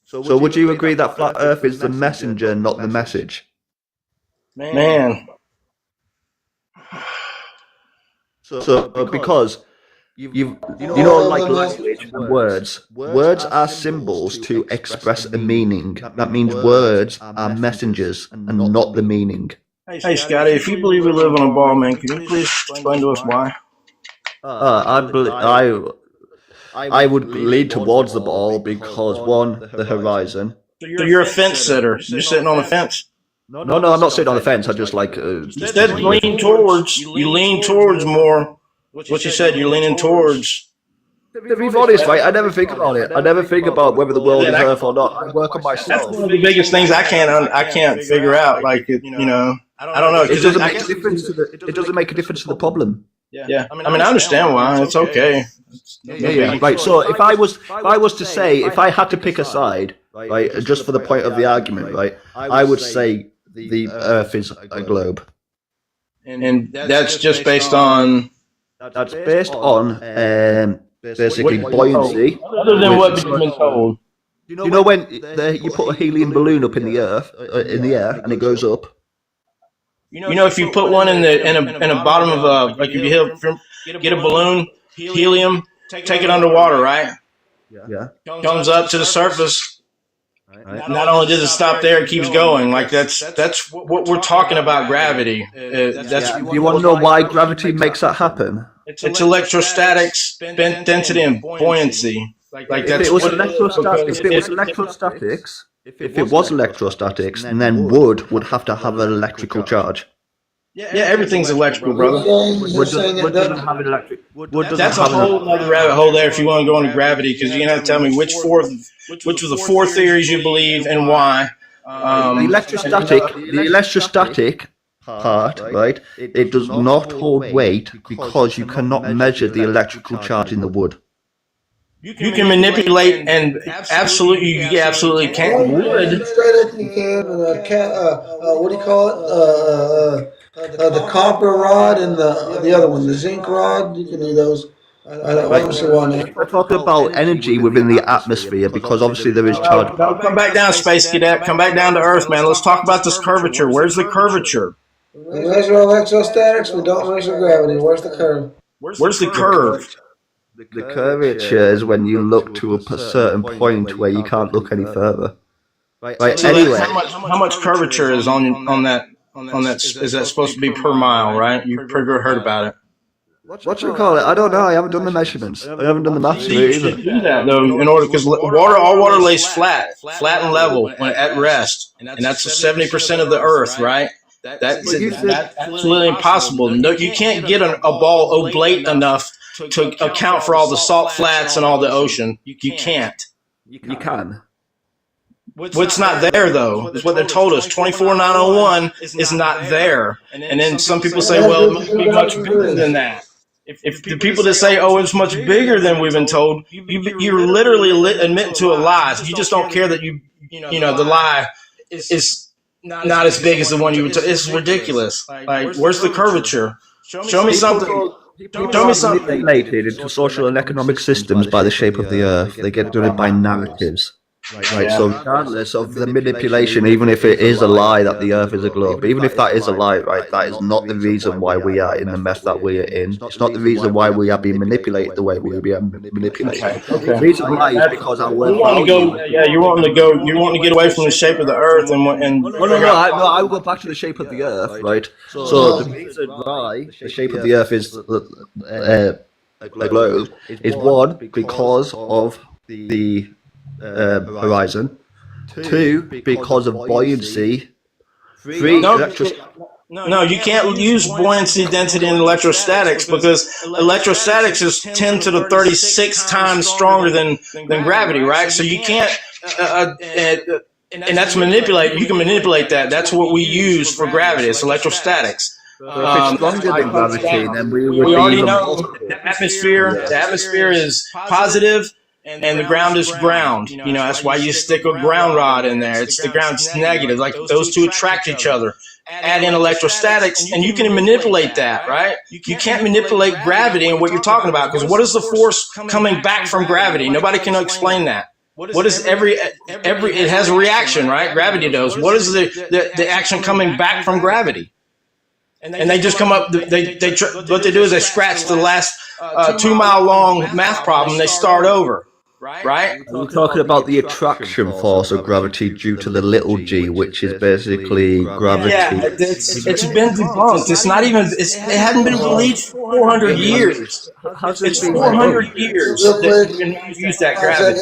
So would you agree that Flat Earth is the messenger, not the message? Man. So because you know, like language and words. Words are symbols to express a meaning. That means words are messengers and not the meaning. Hey, Scotty, if you believe we live on a ball, man, can you please explain to us why? I would lean towards the ball because, one, the horizon. So you're a fence sitter. You're sitting on the fence. No, I'm not sitting on the fence. I just like. Instead, lean towards. You lean towards more. What you said, you're leaning towards. To be honest, right, I never think about it. I never think about whether the world is Earth or not. I work on myself. That's one of the biggest things I can't figure out. Like, I don't know. It doesn't make a difference to the. It doesn't make a difference to the problem. Yeah, I mean, I understand why. It's okay. Yeah. Right. So if I was to say, if I had to pick a side, right, just for the point of the argument, right, I would say the Earth is a globe. And that's just based on. That's based on basically buoyancy. Other than what we've been told. You know when you put a helium balloon up in the earth, in the air, and it goes up. If you put one in the bottom of like if you get a balloon, helium, take it underwater, right? Yeah. Comes up to the surface, Not only does it stop there, it keeps going. Like that's what we're talking about. Gravity. Do you want to know why gravity makes that happen? It's electrostatics, spin density, and buoyancy. Like that's if it was electrostatics, then wood would have to have an electrical charge. Yeah, everything's electrical, brother. Wood doesn't have an electric. That's a whole other rabbit hole there if you want to go into gravity, because you're gonna have to tell me which of the four theories you believe and why. The electrostatic part, right? It does not hold weight because you cannot measure the electrical charge in the wood. You can manipulate and absolutely can. Wood. Straight up you can. What do you call it? The copper rod and the other one, the zinc rod. You can do those. We're talking about energy within the atmosphere because obviously there is charge. Come back down, Space Cadet. Come back down to Earth, man. Let's talk about this curvature. Where's the curvature? We measure electrostatics. We don't measure gravity. Where's the curve? Where's the curve? The curvature is when you look to a certain point where you can't look any further. Right. So anyway, how much curvature is on that? Is that supposed to be per mile? Right? You've probably heard about it. What you call it? I don't know. I haven't done the measurements. I haven't done the maths of it either. Do that though, in order because all water lays flat and level when at rest, and that's 70% of the Earth, right? That's absolutely impossible. No, you can't get a ball oblate enough to account for all the salt flats and all the ocean. You can't. You can. What's not there though is what they're told us. 24901 is not there, and then some people say, well, it must be much bigger than that. If the people that say, oh, it's much bigger than we've been told, you're literally admitting to a lie. You just don't care that the lie is not as big as the one you would. It's ridiculous. Like, where's the curvature? Show me something. Show me something. Manipulated into social and economic systems by the shape of the Earth. They get done it by narratives. Right. So regardless of the manipulation, even if it is a lie that the Earth is a globe, even if that is a lie, right, that is not the reason why we are in the mess that we are in. It's not the reason why we are being manipulated the way we are being manipulated. Okay. The reason why is because our work. You want to get away from the shape of the Earth and. I will go back to the shape of the Earth, right? So the reason why the shape of the Earth is a globe is one because of the horizon, two because of buoyancy, three No, you can't use buoyancy, density, and electrostatics because electrostatics is 10 to the 36 times stronger than gravity, right? So you can't, and that's manipulate. You can manipulate that. That's what we use for gravity. It's electrostatics. If it's stronger than gravity, then we already know the atmosphere. The atmosphere is positive. And the ground is ground. That's why you stick a ground rod in there. It's the ground's negative. Like those two attract each other. Add in electrostatics, and you can manipulate that, right? You can't manipulate gravity and what you're talking about, because what is the force coming back from gravity? Nobody can explain that. What is it has a reaction, right? Gravity does. What is the action coming back from gravity? And they just come up. What they do is they scratch the last 2 mile long math problem. They start over. Right? We're talking about the attraction force of gravity due to the little g, which is basically gravity. Yeah, it's been debunked. It's not even. It hadn't been believed for 400 years. It's 400 years that we can use that gravity.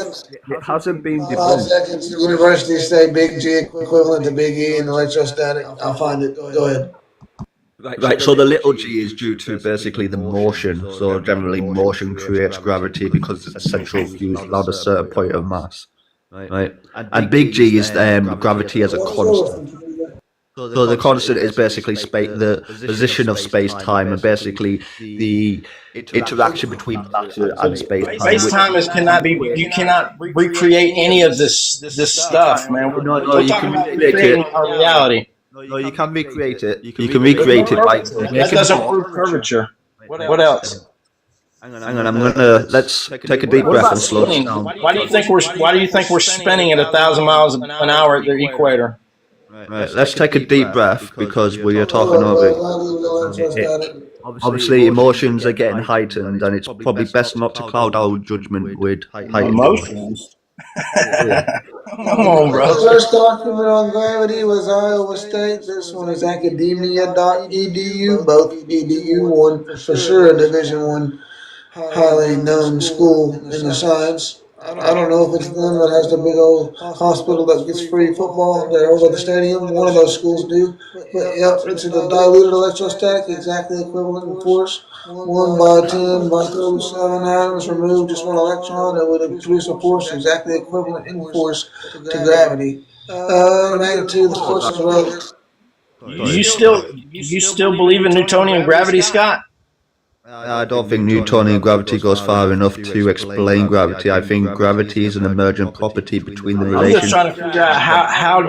It hasn't been 5 debunked. seconds. Universities say big G equivalent to big E in electrostatic. I'll find it. Go ahead. Right, so the little g is due to basically the motion. So generally motion creates gravity because it's a central fuse around a certain point of mass. Right? And big G is gravity as a constant. So the constant is basically the position of space-time and basically the interaction between matter and space-time. Space-time you cannot recreate any of this stuff, man. No, you can recreate our reality. No, you can recreate it. You can recreate it by. That doesn't prove curvature. What else? Hang on. Let's take a deep breath and slow down. Why do you think we're spinning at 1,000 miles an hour at the equator? Right. Let's take a deep breath because we are talking over it. Obviously, emotions are getting heightened, and it's probably best not to cloud our judgment with heightened emotions. Come on, The brother. first document on gravity was Iowa State. This one is academia.edu. Both edu one for sure, a Division One highly known school in the science. I don't know if it's them that has the big old hospital that gets free football there over the stadium. One of those schools do. But yep, it's a diluted electrostatic, exactly equivalent in force. 1 by 10 by 37 atoms remove just one electron that would produce a force exactly equivalent in force to gravity. Magnitude of the force is relative. You still believe in Newtonian gravity, Scott? I don't think Newtonian gravity goes far enough to explain gravity. I think gravity is an emergent property between the I'm just relations. trying to figure out how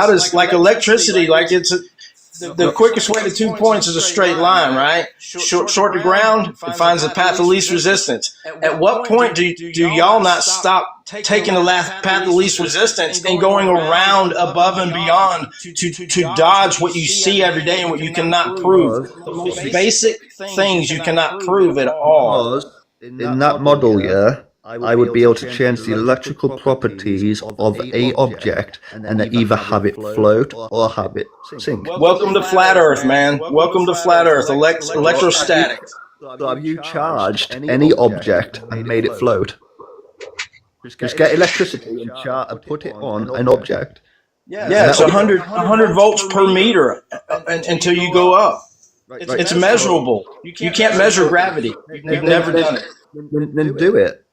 does, like, electricity, like, the quickest way to 2 points is a straight line, right? Short to ground, it finds the path of least resistance. At what point do y'all not stop taking the path of least resistance and going around above and beyond to dodge what you see every day and what you cannot prove? The most basic things you cannot prove at all. Because in that model, yeah, I would be able to change the electrical properties of a object and then either have it float or have it sink. Welcome to flat Earth, man. Welcome to flat Earth. Electrostatics. So have you charged any object and made it float? Just get electricity and put it on an object. Yeah, it's 100 volts per meter until you go up. It's measurable. You can't measure gravity. We've never done it. Then do it.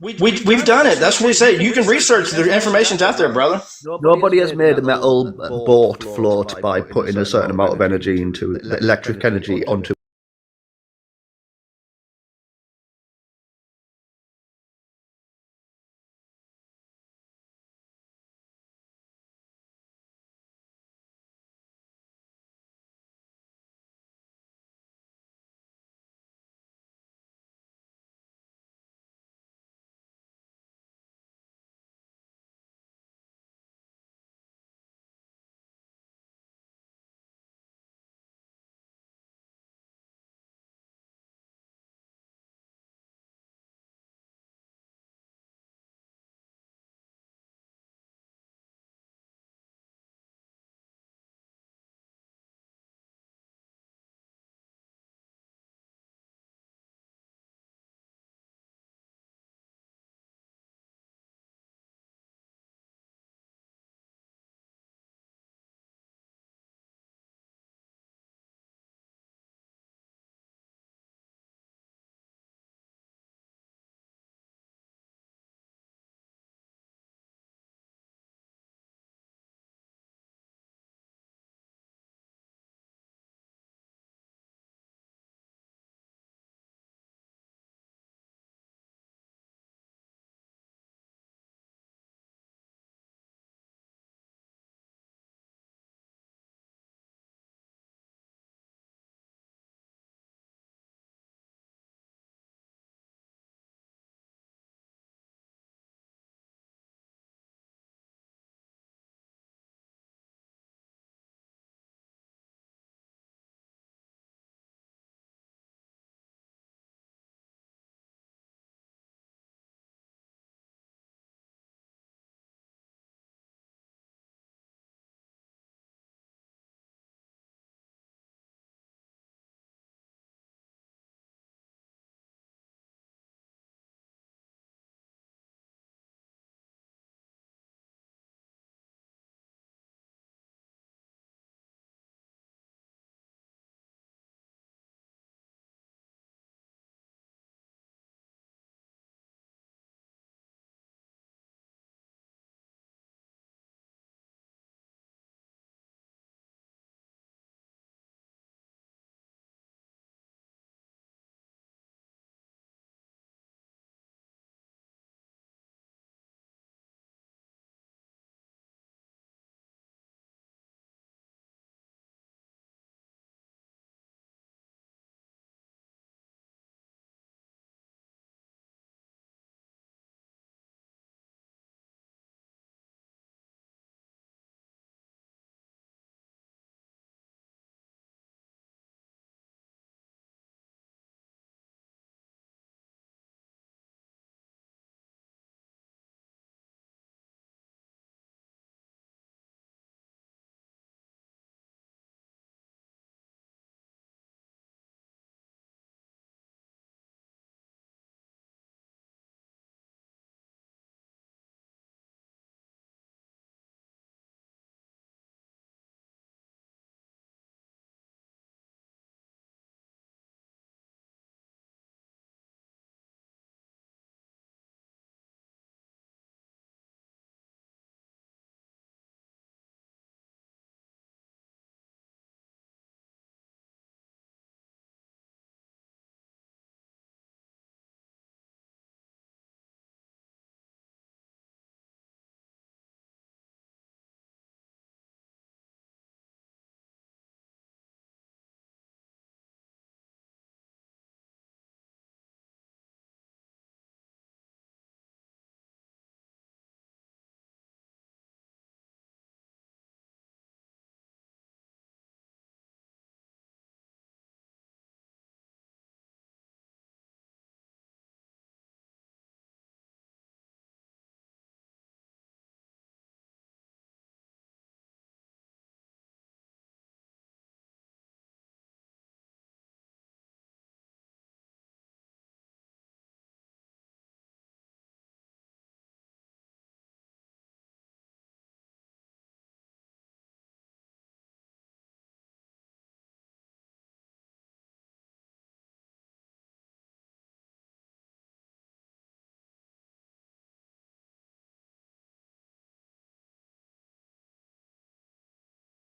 We've done it. That's what we say. You can research. The information's out there, brother. Nobody has made a metal boat float by putting a certain amount of energy into electric energy onto